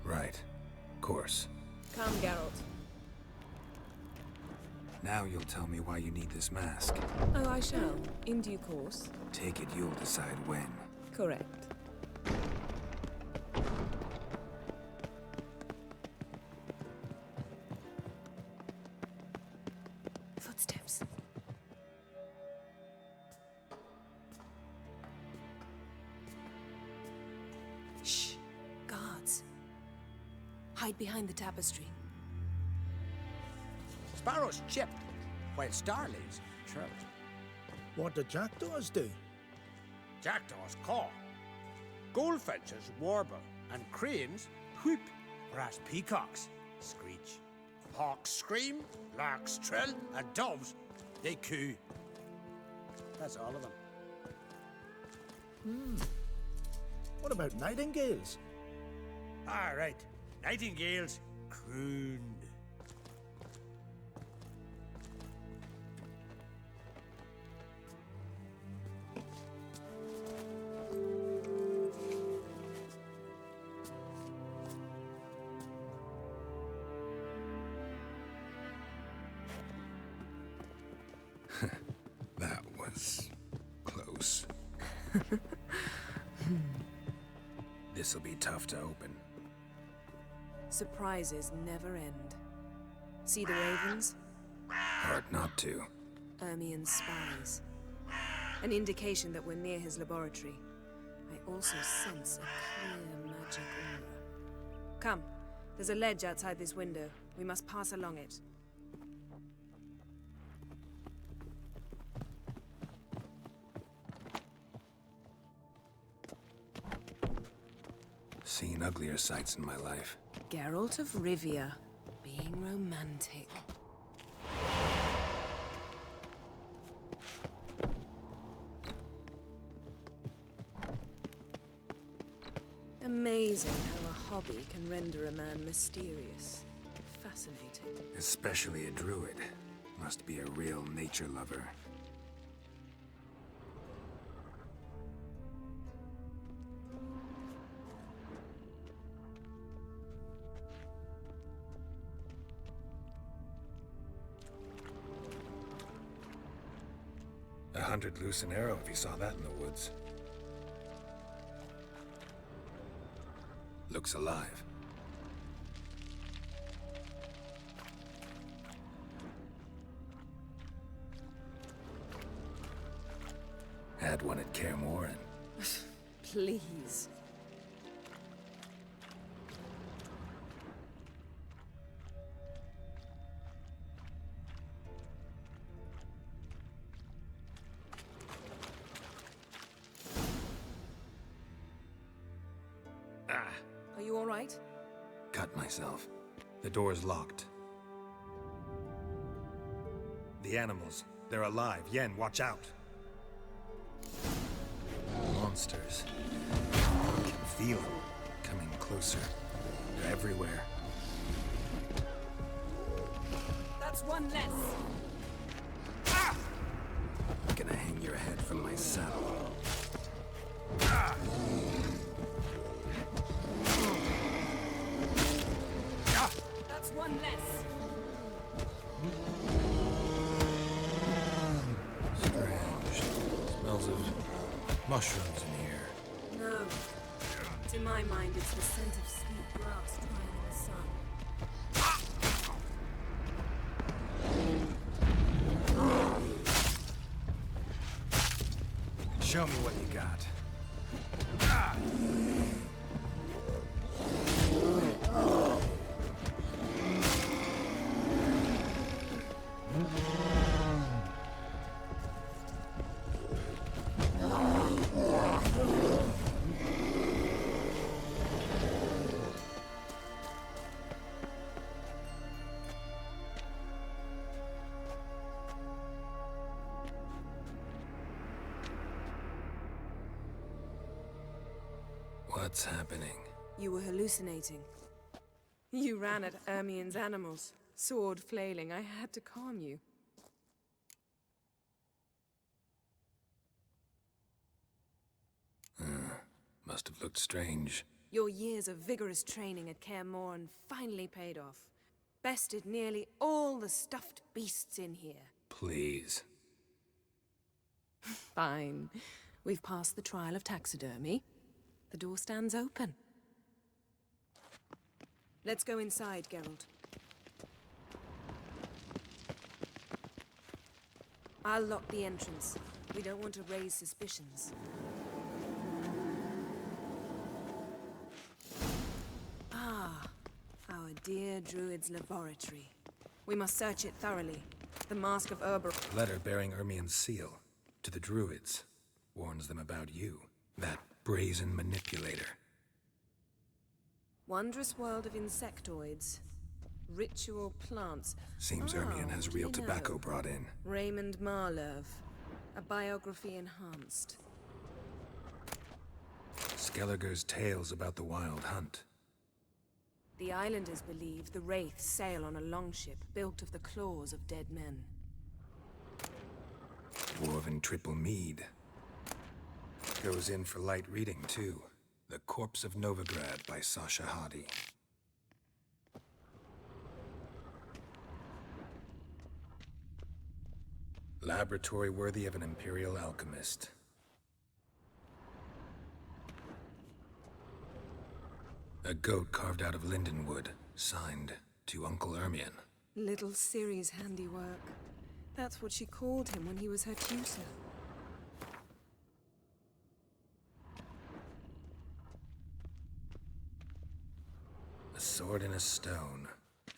[SPEAKER 2] Right. Of course.
[SPEAKER 3] Come, Geralt.
[SPEAKER 2] Now you'll tell me why you need this mask.
[SPEAKER 3] Oh, I shall. In due course.
[SPEAKER 2] Take it you'll decide when.
[SPEAKER 3] Correct. Footsteps. Shh. Guards. Hide behind the tapestry.
[SPEAKER 6] Sparrow's chipped, while starlings trout.
[SPEAKER 8] What do jackdaws do?
[SPEAKER 6] Jackdaws caw. Goldfinches warble, and cranes whoop, whereas peacocks screech. Hawks scream, larks trill, and doves, they coo. That's all of them.
[SPEAKER 8] What about nightingales?
[SPEAKER 6] All right, nightingales croon.
[SPEAKER 2] That was close. This'll be tough to open.
[SPEAKER 3] Surprises never end. See the ravens?
[SPEAKER 2] Hard not to.
[SPEAKER 3] Ermien's spies. An indication that we're near his laboratory. I also sense a clear magic aura. Come, there's a ledge outside this window. We must pass along it.
[SPEAKER 2] Seen uglier sights in my life.
[SPEAKER 3] Geralt of Rivia, being romantic. Amazing how a hobby can render a man mysterious. Fascinating.
[SPEAKER 2] Especially a druid. Must be a real nature lover. A hunted loose an arrow if he saw that in the woods. Looks alive. Had one at Kaer Morhen.
[SPEAKER 3] Please. Are you all right?
[SPEAKER 2] Cut myself. The door's locked. The animals, they're alive. Yen, watch out. Monsters. I can feel them coming closer. They're everywhere.
[SPEAKER 3] That's one less.
[SPEAKER 2] I'm gonna hang your head from my saddle.
[SPEAKER 3] That's one less.
[SPEAKER 2] Strange. Smells of mushrooms in here.
[SPEAKER 3] No. To my mind, it's the scent of sweet grass drying in the sun.
[SPEAKER 2] Show me what you got. What's happening?
[SPEAKER 3] You were hallucinating. You ran at Ermien's animals, sword flailing. I had to calm you.
[SPEAKER 2] Must have looked strange.
[SPEAKER 3] Your years of vigorous training at Kaer Morhen finally paid off. Bested nearly all the stuffed beasts in here.
[SPEAKER 2] Please.
[SPEAKER 3] Fine. We've passed the trial of taxidermy. The door stands open. Let's go inside, Geralt. I'll lock the entrance. We don't want to raise suspicions. Ah, our dear druid's laboratory. We must search it thoroughly. The Mask of Urber...
[SPEAKER 2] Letter bearing Ermien's seal. To the druids. Warns them about you. That brazen manipulator.
[SPEAKER 3] Wondrous world of insectoids. Ritual plants.
[SPEAKER 2] Seems Ermien has real tobacco brought in.
[SPEAKER 3] Raymond Marlev. A biography enhanced.
[SPEAKER 2] Skelliger's tales about the wild hunt.
[SPEAKER 3] The islanders believe the wraiths sail on a longship built of the claws of dead men.
[SPEAKER 2] Dwarven triple mead. Goes in for light reading, too. The Corpse of Novigrad by Sasha Hadi. Laboratory worthy of an imperial alchemist. A goat carved out of lindenwood, signed to Uncle Ermien.
[SPEAKER 3] Little Ciri's handiwork. That's what she called him when he was her tutor.
[SPEAKER 2] A sword in a stone.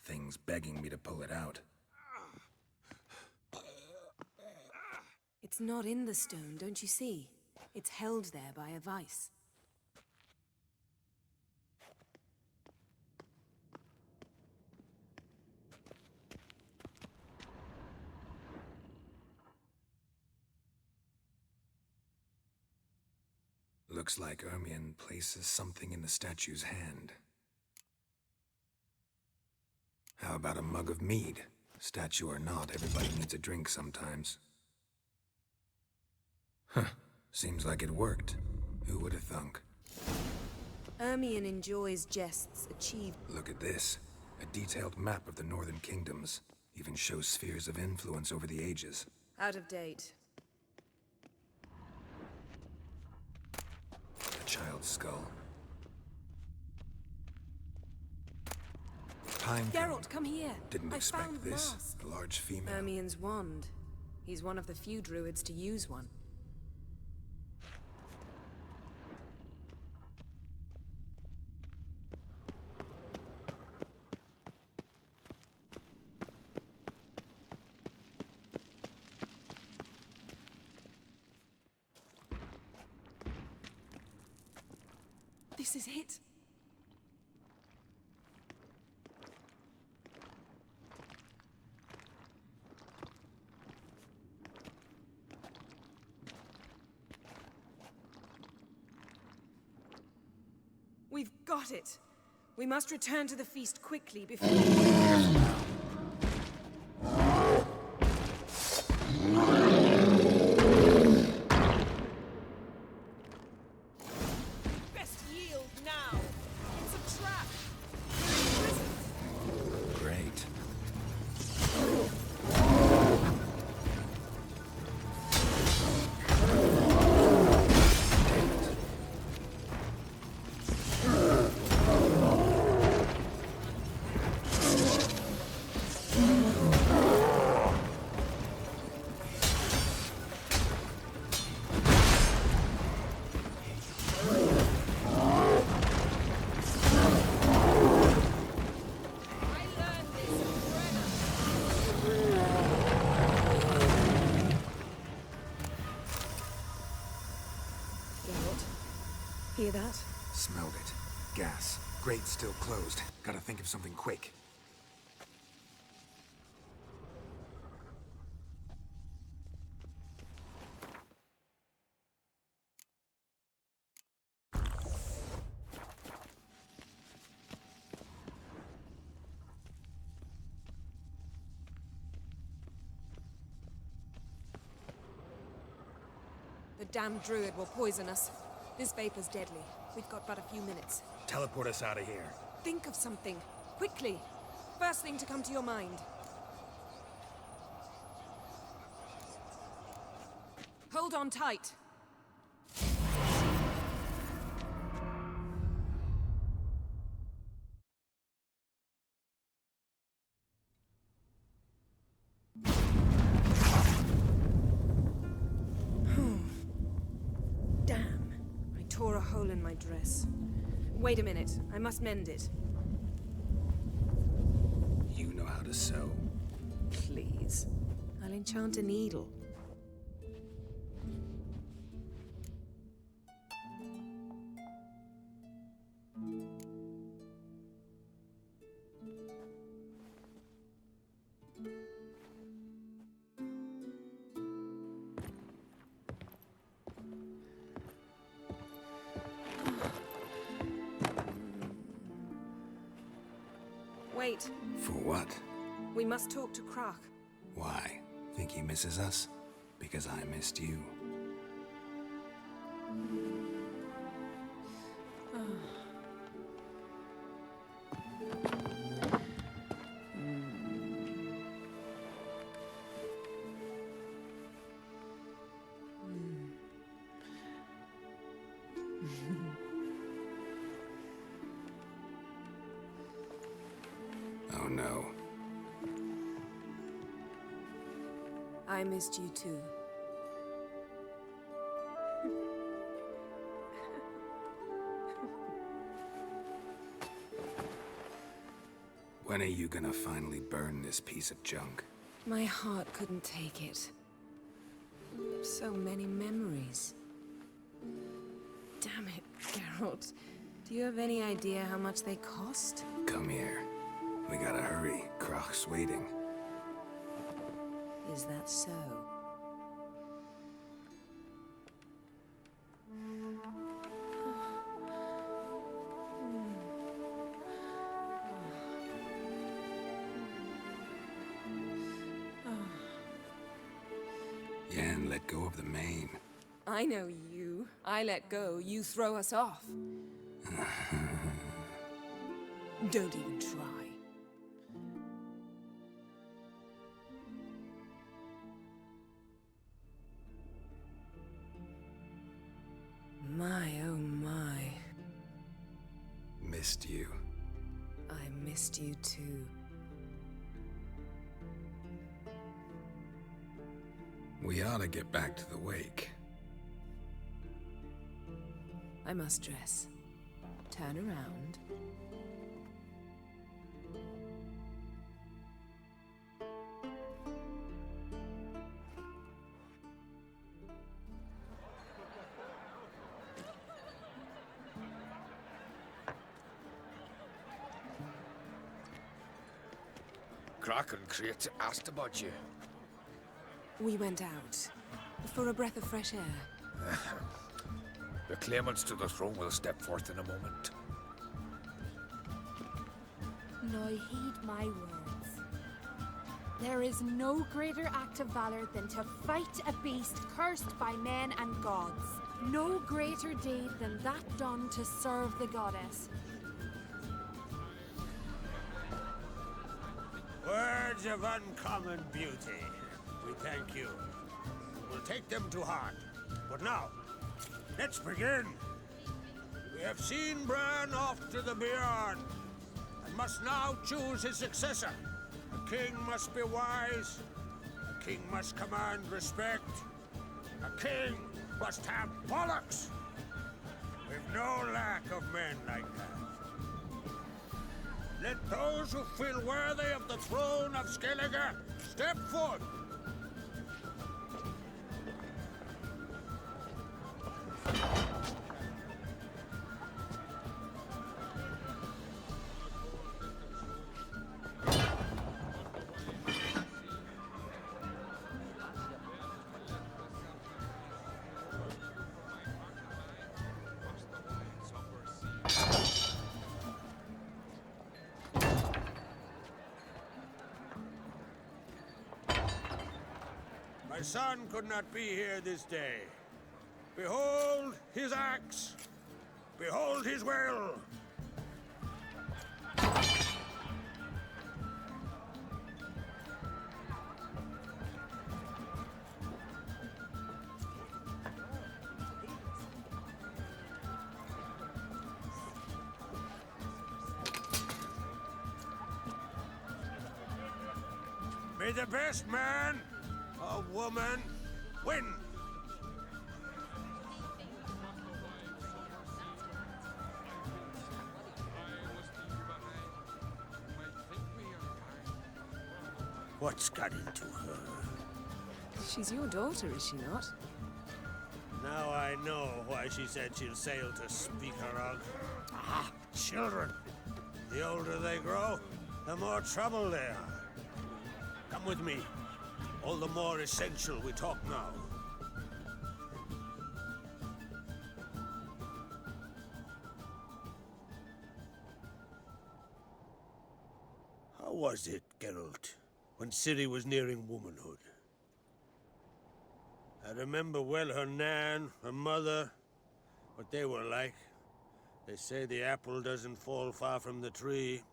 [SPEAKER 2] Thing's begging me to pull it out.
[SPEAKER 3] It's not in the stone, don't you see? It's held there by a vice.
[SPEAKER 2] Looks like Ermien places something in the statue's hand. How about a mug of mead? Statue or not, everybody needs a drink sometimes. Huh. Seems like it worked. Who would have thunk?
[SPEAKER 3] Ermien enjoys jests achieved.
[SPEAKER 2] Look at this. A detailed map of the Northern Kingdoms. Even shows spheres of influence over the ages.
[SPEAKER 3] Out of date.
[SPEAKER 2] A child's skull. Pine
[SPEAKER 3] Geralt, come here.
[SPEAKER 2] Didn't
[SPEAKER 3] I
[SPEAKER 2] expect
[SPEAKER 3] found
[SPEAKER 2] this.
[SPEAKER 3] mask.
[SPEAKER 2] A large female.
[SPEAKER 3] Ermien's wand. He's one of the few druids to use one. This is it. We've got it. We must return to the feast quickly before... Best yield now. It's a trap.
[SPEAKER 2] Great.
[SPEAKER 3] Hear that?
[SPEAKER 2] Smelled it. Gas. Grate still closed. Gotta think of something quick.
[SPEAKER 3] The damned druid will poison us. This vapor's deadly. We've got but a few minutes.
[SPEAKER 2] Teleport us out of here.
[SPEAKER 3] Think of something. Quickly. First thing to come to your mind. Hold on tight. Damn. I tore a hole in my dress. Wait a minute. I must mend it.
[SPEAKER 2] You know how to sew.
[SPEAKER 3] Please. I'll enchant a needle. Wait.
[SPEAKER 2] For what?
[SPEAKER 3] We must talk to Croc.
[SPEAKER 2] Why? Think he misses us? Because I missed you. Oh no.
[SPEAKER 3] I missed you too.
[SPEAKER 2] When are you gonna finally burn this piece of junk?
[SPEAKER 3] My heart couldn't take it. So many memories. Damn it, Geralt. Do you have any idea how much they cost?
[SPEAKER 2] Come here. We gotta hurry. Croc's waiting.
[SPEAKER 3] Is that so?
[SPEAKER 2] Yen, let go of the mane.
[SPEAKER 3] I know you. I let go, you throw us off. Don't even try. My, oh my.
[SPEAKER 2] Missed you.
[SPEAKER 3] I missed you too.
[SPEAKER 2] We ought to get back to the wake.
[SPEAKER 3] I must dress. Turn around.
[SPEAKER 11] Croc and Crate asked about you.
[SPEAKER 3] We went out. For a breath of fresh air.
[SPEAKER 11] The claimants to the throne will step forth in a moment.
[SPEAKER 5] Now heed my words. There is no greater act of valor than to fight a beast cursed by men and gods. No greater deed than that done to serve the goddess.
[SPEAKER 6] Words of uncommon beauty. We thank you. We'll take them to heart. But now, let's begin. We have seen Bran off to the beyond, and must now choose his successor. A king must be wise. A king must command respect. A king must have bollocks. We've no lack of men like that. Let those who feel worthy of the throne of Skellige step forth. My son could not be here this day. Behold his axe! Behold his will! May the best man or woman win! What's got into her?
[SPEAKER 3] She's your daughter, is she not?
[SPEAKER 6] Now I know why she said she'll sail to Speakerog. Ah, children. The older they grow, the more trouble they are. Come with me. All the more essential we talk now. How was it, Geralt, when Ciri was nearing womanhood? I remember well her nan, her mother, what they were like. They say the apple doesn't fall far from the tree.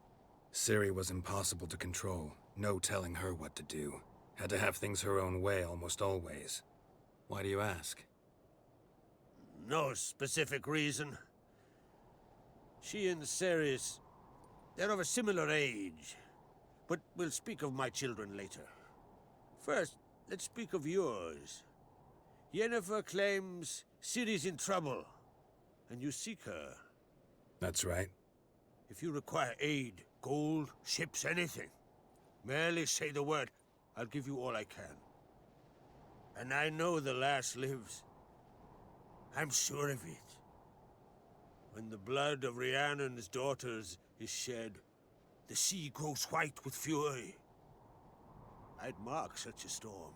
[SPEAKER 2] Ciri was impossible to control. No telling her what to do. Had to have things her own way almost always. Why do you ask?
[SPEAKER 6] No specific reason. She and Ceres, they're of a similar age. But we'll speak of my children later. First, let's speak of yours. Yennefer claims Ciri's in trouble, and you seek her.
[SPEAKER 2] That's right.
[SPEAKER 6] If you require aid, gold, ships, anything, merely say the word. I'll give you all I can. And I know the lass lives. I'm sure of it. When the blood of Rhiannon's daughters is shed, the sea grows white with fury. I'd mark such a storm.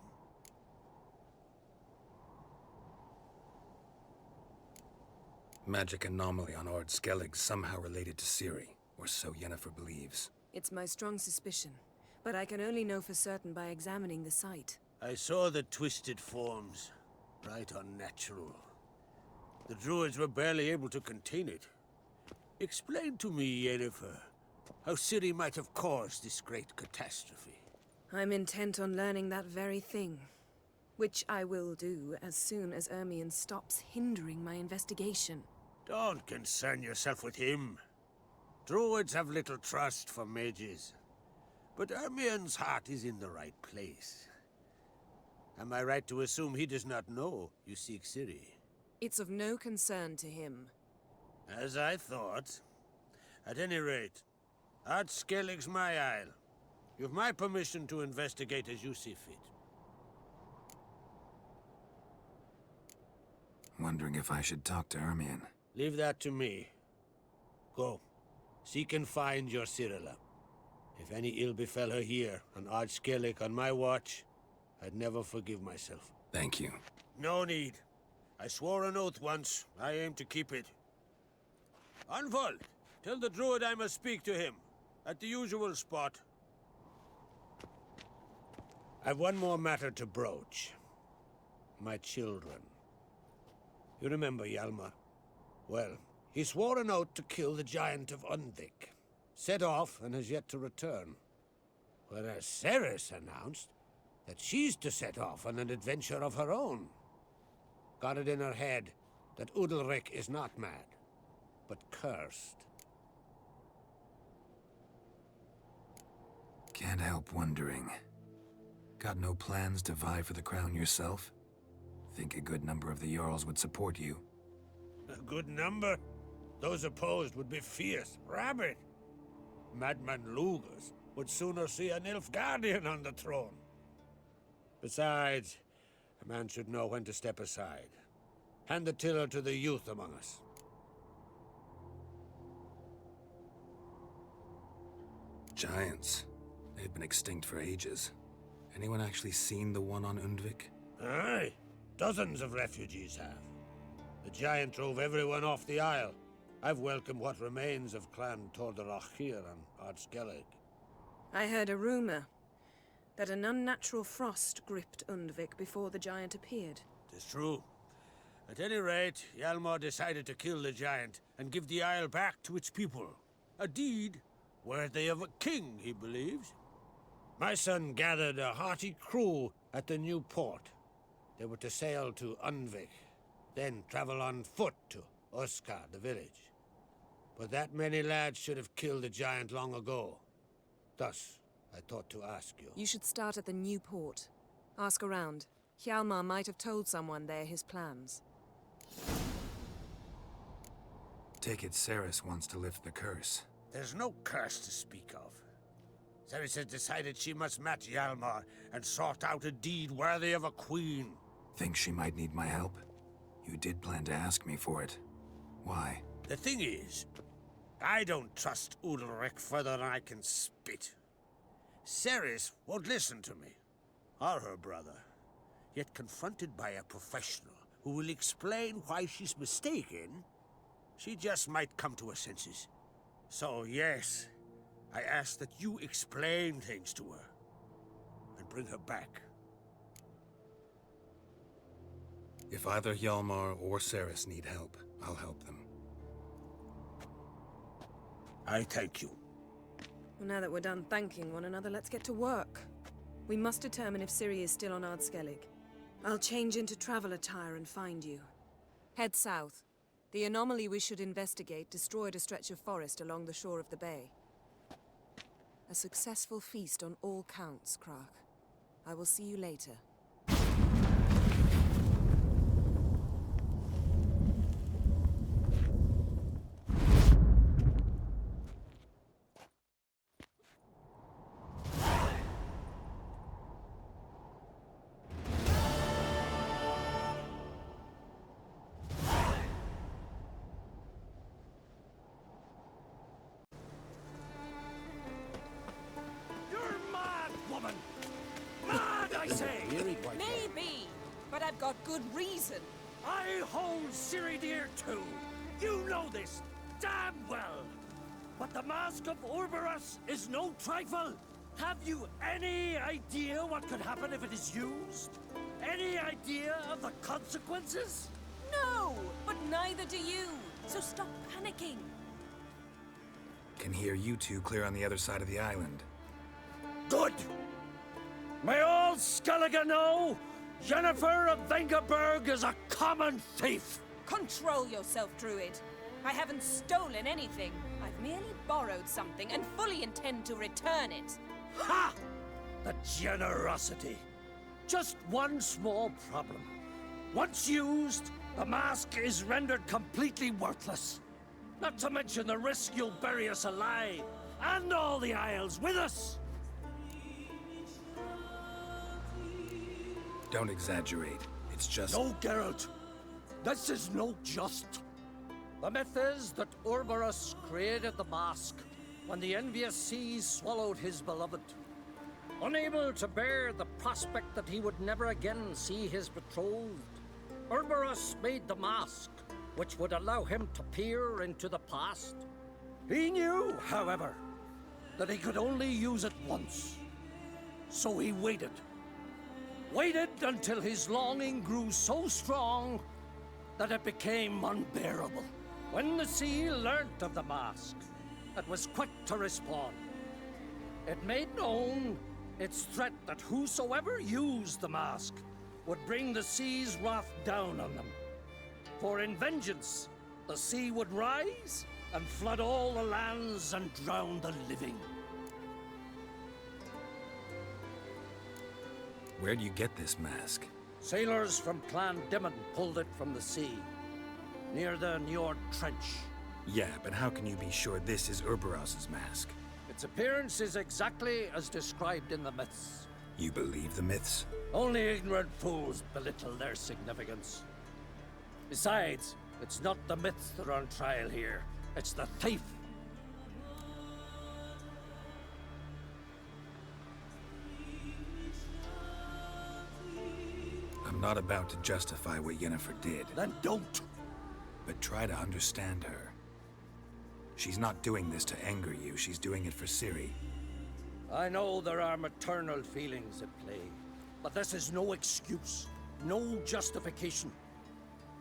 [SPEAKER 2] Magic anomaly on Ard Skellig somehow related to Ciri, or so Yennefer believes.
[SPEAKER 3] It's my strong suspicion, but I can only know for certain by examining the site.
[SPEAKER 6] I saw the twisted forms. Right unnatural. The druids were barely able to contain it. Explain to me, Yennefer, how Ciri might have caused this great catastrophe.
[SPEAKER 3] I'm intent on learning that very thing, which I will do as soon as Ermion stops hindering my investigation.
[SPEAKER 6] Don't concern yourself with him. Druids have little trust for mages. But Ermion's heart is in the right place. Am I right to assume he does not know you seek Ciri?
[SPEAKER 3] It's of no concern to him.
[SPEAKER 6] As I thought. At any rate, Ard Skellig's my isle. You've my permission to investigate as you see fit.
[SPEAKER 2] Wondering if I should talk to Ermion.
[SPEAKER 6] Leave that to me. Go. Seek and find your Cirilla. If any ill befell her here, on Ard Skellig on my watch, I'd never forgive myself.
[SPEAKER 2] Thank you.
[SPEAKER 6] No need. I swore an oath once. I aim to keep it. Unfold! Tell the druid I must speak to him. At the usual spot. I've one more matter to broach. My children. You remember Hjalmar? Well, he swore an oath to kill the Giant of Undvik. Set off and has yet to return. Whereas Ceres announced that she's to set off on an adventure of her own. Got it in her head that Udalric is not mad, but cursed.
[SPEAKER 2] Can't help wondering. Got no plans to vie for the crown yourself? Think a good number of the Jarls would support you.
[SPEAKER 6] A good number? Those opposed would be fierce, rabid. Madman Lugas would sooner see an Nilfgaardian on the throne. Besides, a man should know when to step aside. Hand the tiller to the youth among us.
[SPEAKER 2] Giants. They've been extinct for ages. Anyone actually seen the one on Undvik?
[SPEAKER 6] Aye. Dozens of refugees have. The giant drove everyone off the Isle. I've welcomed what remains of Clan Tordarach here on Ard Skellig.
[SPEAKER 3] I heard a rumor that an unnatural frost gripped Undvik before the giant appeared.
[SPEAKER 6] Tis true. At any rate, Hjalmar decided to kill the giant and give the isle back to its people. A deed worthy of a king, he believes. My son gathered a hearty crew at the new port. They were to sail to Unvik, then travel on foot to Oskar, the village. But that many lads should have killed the giant long ago. Thus, I thought to ask you.
[SPEAKER 3] You should start at the new port. Ask around. Hjalmar might have told someone there his plans.
[SPEAKER 2] Take it Ceres wants to lift the curse.
[SPEAKER 6] There's no curse to speak of. Ceres has decided she must match Hjalmar and sort out a deed worthy of a queen.
[SPEAKER 2] Think she might need my help? You did plan to ask me for it. Why?
[SPEAKER 6] The thing is, I don't trust Ulrich further than I can spit. Ceres won't listen to me, or her brother. Yet confronted by a professional who will explain why she's mistaken, she just might come to her senses. So yes, I ask that you explain things to her and bring her back.
[SPEAKER 2] If either Hjalmar or Ceres need help, I'll help them.
[SPEAKER 6] I thank you.
[SPEAKER 3] Well, now that we're done thanking one another, let's get to work. We must determine if Ciri is still on Ardskellig. I'll change into travel attire and find you. Head south. The anomaly we should investigate destroyed a stretch of forest along the shore of the bay. A successful feast on all counts, Krak. I will see you later.
[SPEAKER 4] Maybe, but I've got good reason.
[SPEAKER 19] I hold Ciri dear too. You know this damn well. But the Mask of Orberus is no trifle. Have you any idea what could happen if it is used? Any idea of the consequences?
[SPEAKER 4] No, but neither do you. So stop panicking.
[SPEAKER 2] Can hear you two clear on the other side of the island.
[SPEAKER 19] Good. May all Skellige know Jennifer of Vengerberg is a common thief.
[SPEAKER 4] Control yourself, Druid. I haven't stolen anything. I've merely borrowed something and fully intend to return it.
[SPEAKER 19] Ha! The generosity. Just one small problem. Once used, the mask is rendered completely worthless. Not to mention the risk you'll bury us alive, and all the Isles with us.
[SPEAKER 2] Don't exaggerate. It's just...
[SPEAKER 19] No, Geralt. This is no just. The myth is that Orberus created the mask when the envious seas swallowed his beloved. Unable to bear the prospect that he would never again see his betrothed, Orberus made the mask, which would allow him to peer into the past. He knew, however, that he could only use it once. So he waited. Waited until his longing grew so strong that it became unbearable. When the sea learnt of the mask, it was quick to respond. It made known its threat that whosoever used the mask would bring the sea's wrath down on them. For in vengeance, the sea would rise and flood all the lands and drown the living.
[SPEAKER 2] Where'd you get this mask?
[SPEAKER 19] Sailors from Clan Dimon pulled it from the sea, near the Njord Trench.
[SPEAKER 2] Yeah, but how can you be sure this is Urberos's mask?
[SPEAKER 19] Its appearance is exactly as described in the myths.
[SPEAKER 2] You believe the myths?
[SPEAKER 19] Only ignorant fools belittle their significance. Besides, it's not the myths that are on trial here. It's the thief.
[SPEAKER 2] I'm not about to justify what Yennefer did.
[SPEAKER 19] Then don't.
[SPEAKER 2] But try to understand her. She's not doing this to anger you, she's doing it for Ciri.
[SPEAKER 19] I know there are maternal feelings at play, but this is no excuse, no justification.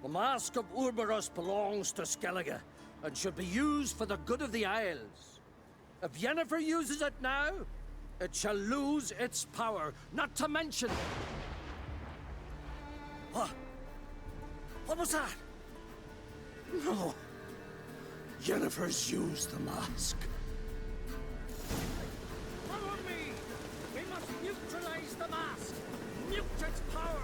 [SPEAKER 19] The Mask of Urberus belongs to Skellige and should be used for the good of the Isles. If Yennefer uses it now, it shall lose its power, not to mention... What? What was that? No. Yennefer's used the mask. Follow me! We must neutralize the mask! Mute its power!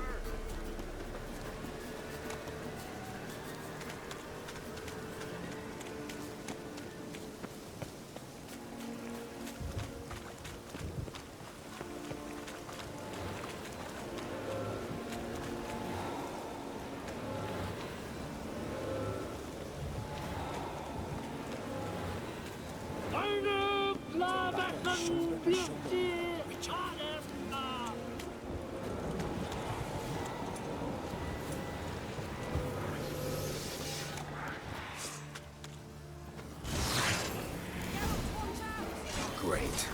[SPEAKER 2] Great.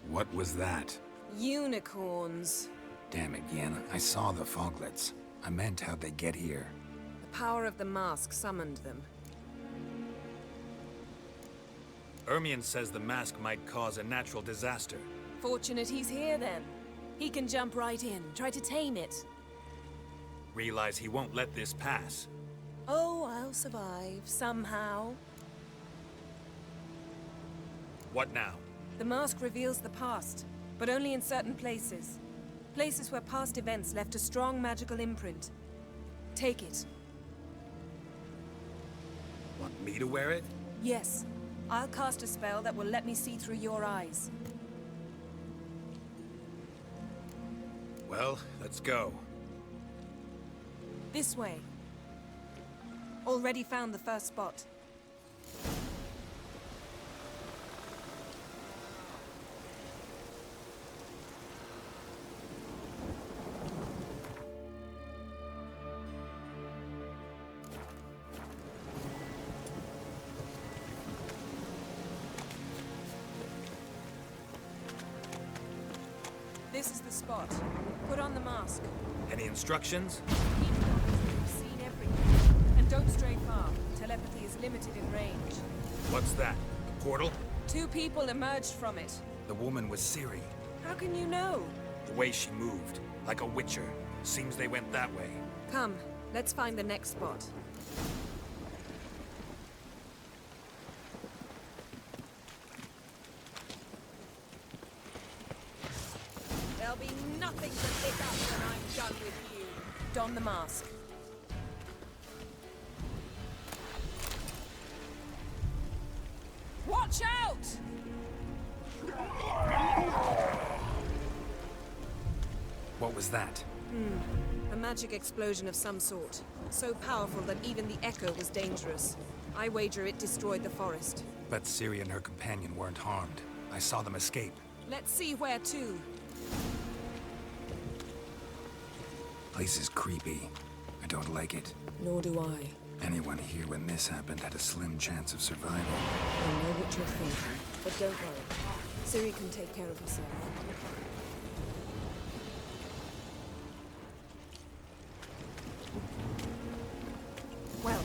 [SPEAKER 2] What was that?
[SPEAKER 3] Unicorns.
[SPEAKER 2] Damn it, Yen. I saw the foglets. I meant how'd they get here.
[SPEAKER 3] The power of the mask summoned them.
[SPEAKER 1] Ermion says the mask might cause a natural disaster.
[SPEAKER 3] Fortunate he's here, then. He can jump right in, try to tame it.
[SPEAKER 1] Realize he won't let this pass.
[SPEAKER 3] Oh, I'll survive, somehow.
[SPEAKER 1] What now?
[SPEAKER 3] The mask reveals the past, but only in certain places. Places where past events left a strong magical imprint. Take it.
[SPEAKER 1] Want me to wear it?
[SPEAKER 3] Yes. I'll cast a spell that will let me see through your eyes.
[SPEAKER 1] Well, let's go.
[SPEAKER 3] This way. Already found the first spot. This is the spot. Put on the mask.
[SPEAKER 1] Any instructions?
[SPEAKER 3] Keep it on until you've seen everything. And don't stray far. Telepathy is limited in range.
[SPEAKER 1] What's that? The portal?
[SPEAKER 3] 2 people emerged from it.
[SPEAKER 2] The woman was Ciri.
[SPEAKER 3] How can you know?
[SPEAKER 1] The way she moved. Like a witcher. Seems they went that way.
[SPEAKER 3] Come, let's find the next spot. There'll be nothing to pick up when I'm done with you. Don the mask. Watch out!
[SPEAKER 2] What was that?
[SPEAKER 3] A magic explosion of some sort. So powerful that even the echo was dangerous. I wager it destroyed the forest.
[SPEAKER 2] But Ciri and her companion weren't harmed. I saw them escape.
[SPEAKER 3] Let's see where to.
[SPEAKER 2] Place is creepy. I don't like it.
[SPEAKER 3] Nor do I.
[SPEAKER 2] Anyone here when this happened had a slim chance of survival.
[SPEAKER 3] I know what you're thinking, but don't worry. Ciri can take care of herself. Well,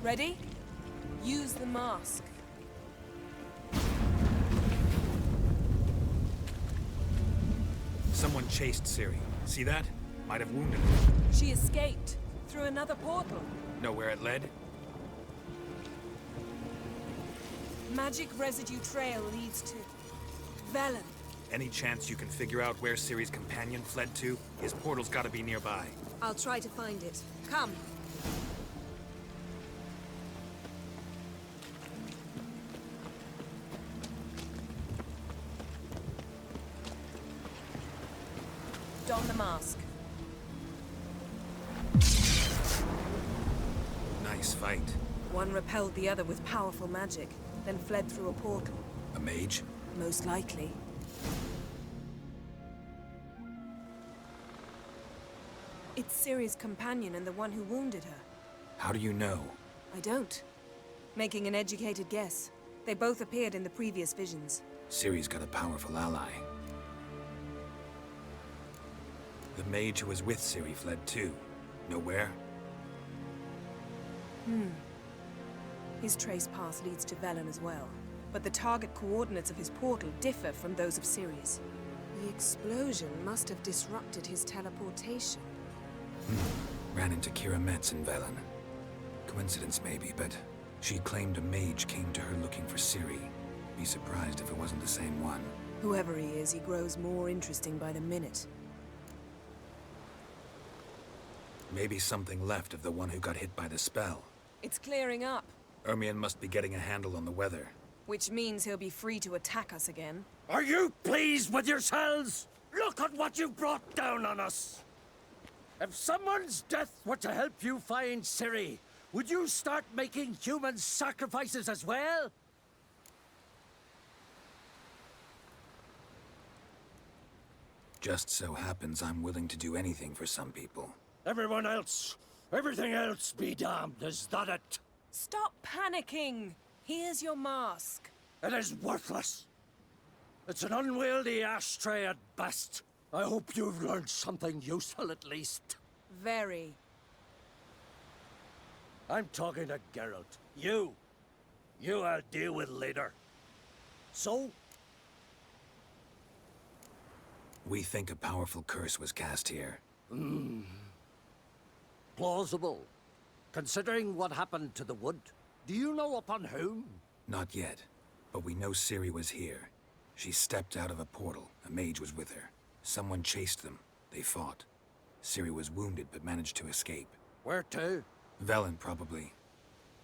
[SPEAKER 3] ready? Use the mask.
[SPEAKER 1] Someone chased Ciri. See that? Might have wounded her.
[SPEAKER 3] She escaped through another portal.
[SPEAKER 1] Know where it led?
[SPEAKER 3] Magic residue trail leads to Velen.
[SPEAKER 1] Any chance you can figure out where Ciri's companion fled to? His portal's gotta be nearby.
[SPEAKER 3] I'll try to find it. Come. Don the mask.
[SPEAKER 2] Nice fight.
[SPEAKER 3] One repelled the other with powerful magic, then fled through a portal.
[SPEAKER 2] A mage?
[SPEAKER 3] Most likely. It's Ciri's companion and the one who wounded her.
[SPEAKER 2] How do you know?
[SPEAKER 3] I don't. Making an educated guess. They both appeared in the previous visions.
[SPEAKER 2] Ciri's got a powerful ally. The mage who was with Ciri fled too. Know where?
[SPEAKER 3] His trace path leads to Velen as well. But the target coordinates of his portal differ from those of Ciri's. The explosion must have disrupted his teleportation.
[SPEAKER 2] Ran into Kira Metz in Velen. Coincidence maybe, but she claimed a mage came to her looking for Ciri. Be surprised if it wasn't the same one.
[SPEAKER 3] Whoever he is, he grows more interesting by the minute.
[SPEAKER 2] Maybe something left of the one who got hit by the spell.
[SPEAKER 3] It's clearing up,
[SPEAKER 2] Ermion must be getting a handle on the weather.
[SPEAKER 3] which means he'll be free to attack us again.
[SPEAKER 19] Are you pleased with yourselves? Look at what you brought down on us! If someone's death were to help you find Ciri, would you start making human sacrifices as well?
[SPEAKER 2] Just so happens I'm willing to do anything for some people.
[SPEAKER 19] Everyone else, everything else be damned, is that it?
[SPEAKER 3] Stop panicking! Here's your mask.
[SPEAKER 19] It is worthless. It's an unwieldy ashtray at best. I hope you've learned something useful at least.
[SPEAKER 3] Very.
[SPEAKER 19] I'm talking to Geralt. You I'll deal with later. So?
[SPEAKER 2] We think a powerful curse was cast here.
[SPEAKER 19] Plausible. Considering what happened to the wood, do you know upon whom?
[SPEAKER 2] Not yet, but we know Ciri was here. She stepped out of a portal. A mage was with her. Someone chased them. They fought. Ciri was wounded but managed to escape.
[SPEAKER 19] Where to?
[SPEAKER 2] Velen, probably.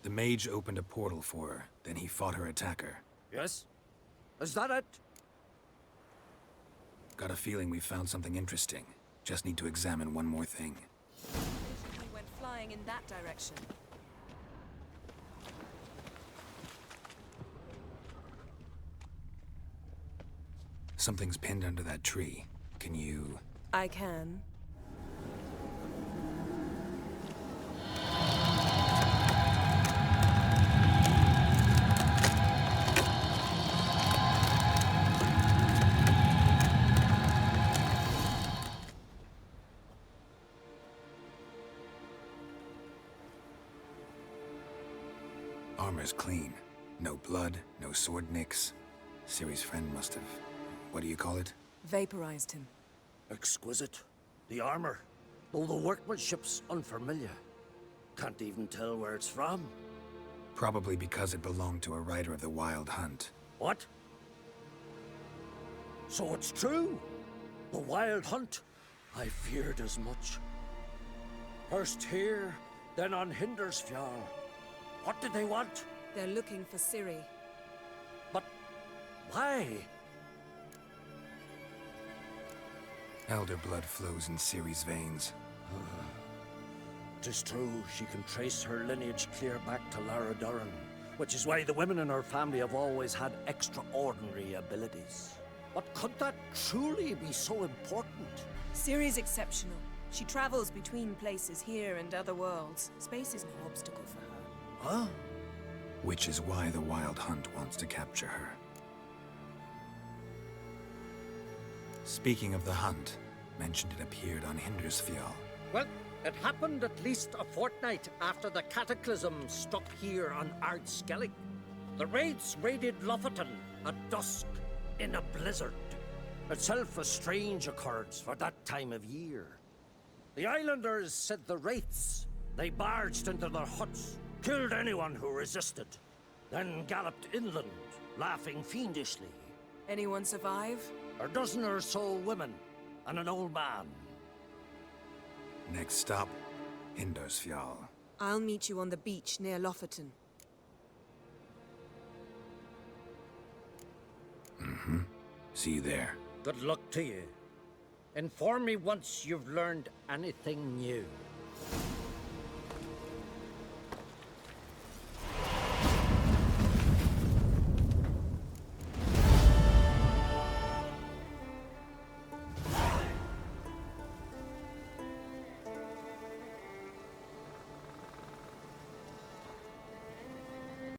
[SPEAKER 2] The mage opened a portal for her, then he fought her attacker.
[SPEAKER 19] Yes? Is that it?
[SPEAKER 2] Got a feeling we found something interesting. Just need to examine one more thing.
[SPEAKER 3] He went flying in that direction.
[SPEAKER 2] Something's pinned under that tree. Can you...
[SPEAKER 3] I can.
[SPEAKER 2] Armor's clean. No blood, no sword nicks. Ciri's friend must have... what do you call it?
[SPEAKER 3] Vaporized him.
[SPEAKER 19] Exquisite. The armor, though the workmanship's unfamiliar. Can't even tell where it's from.
[SPEAKER 2] Probably because it belonged to a rider of the Wild Hunt.
[SPEAKER 19] What? So it's true? The Wild Hunt? I feared as much. First here, then on Hindersfjall. What did they want?
[SPEAKER 3] They're looking for Ciri.
[SPEAKER 19] But why?
[SPEAKER 2] Elder blood flows in Ciri's veins.
[SPEAKER 19] 'Tis true, she can trace her lineage clear back to Lara Duran, which is why the women in her family have always had extraordinary abilities. But could that truly be so important?
[SPEAKER 3] Ciri's exceptional. She travels between places here and other worlds. Space is no obstacle for her.
[SPEAKER 19] Huh?
[SPEAKER 2] Which is why the Wild Hunt wants to capture her. Speaking of the hunt, mentioned it appeared on Hindersfjall.
[SPEAKER 19] Well, it happened at least a fortnight after the cataclysm struck here on Ardskellig. The raids raided Lofoten at dusk in a blizzard. Itself a strange occurrence for that time of year. The islanders said the wraiths. They barged into their huts, killed anyone who resisted, then galloped inland, laughing fiendishly.
[SPEAKER 3] Anyone survive?
[SPEAKER 19] A dozen or so women, and an old man.
[SPEAKER 2] Next stop, Hindersfjall.
[SPEAKER 3] I'll meet you on the beach near Lofoten.
[SPEAKER 2] See you there.
[SPEAKER 19] Good luck to you. Inform me once you've learned anything new.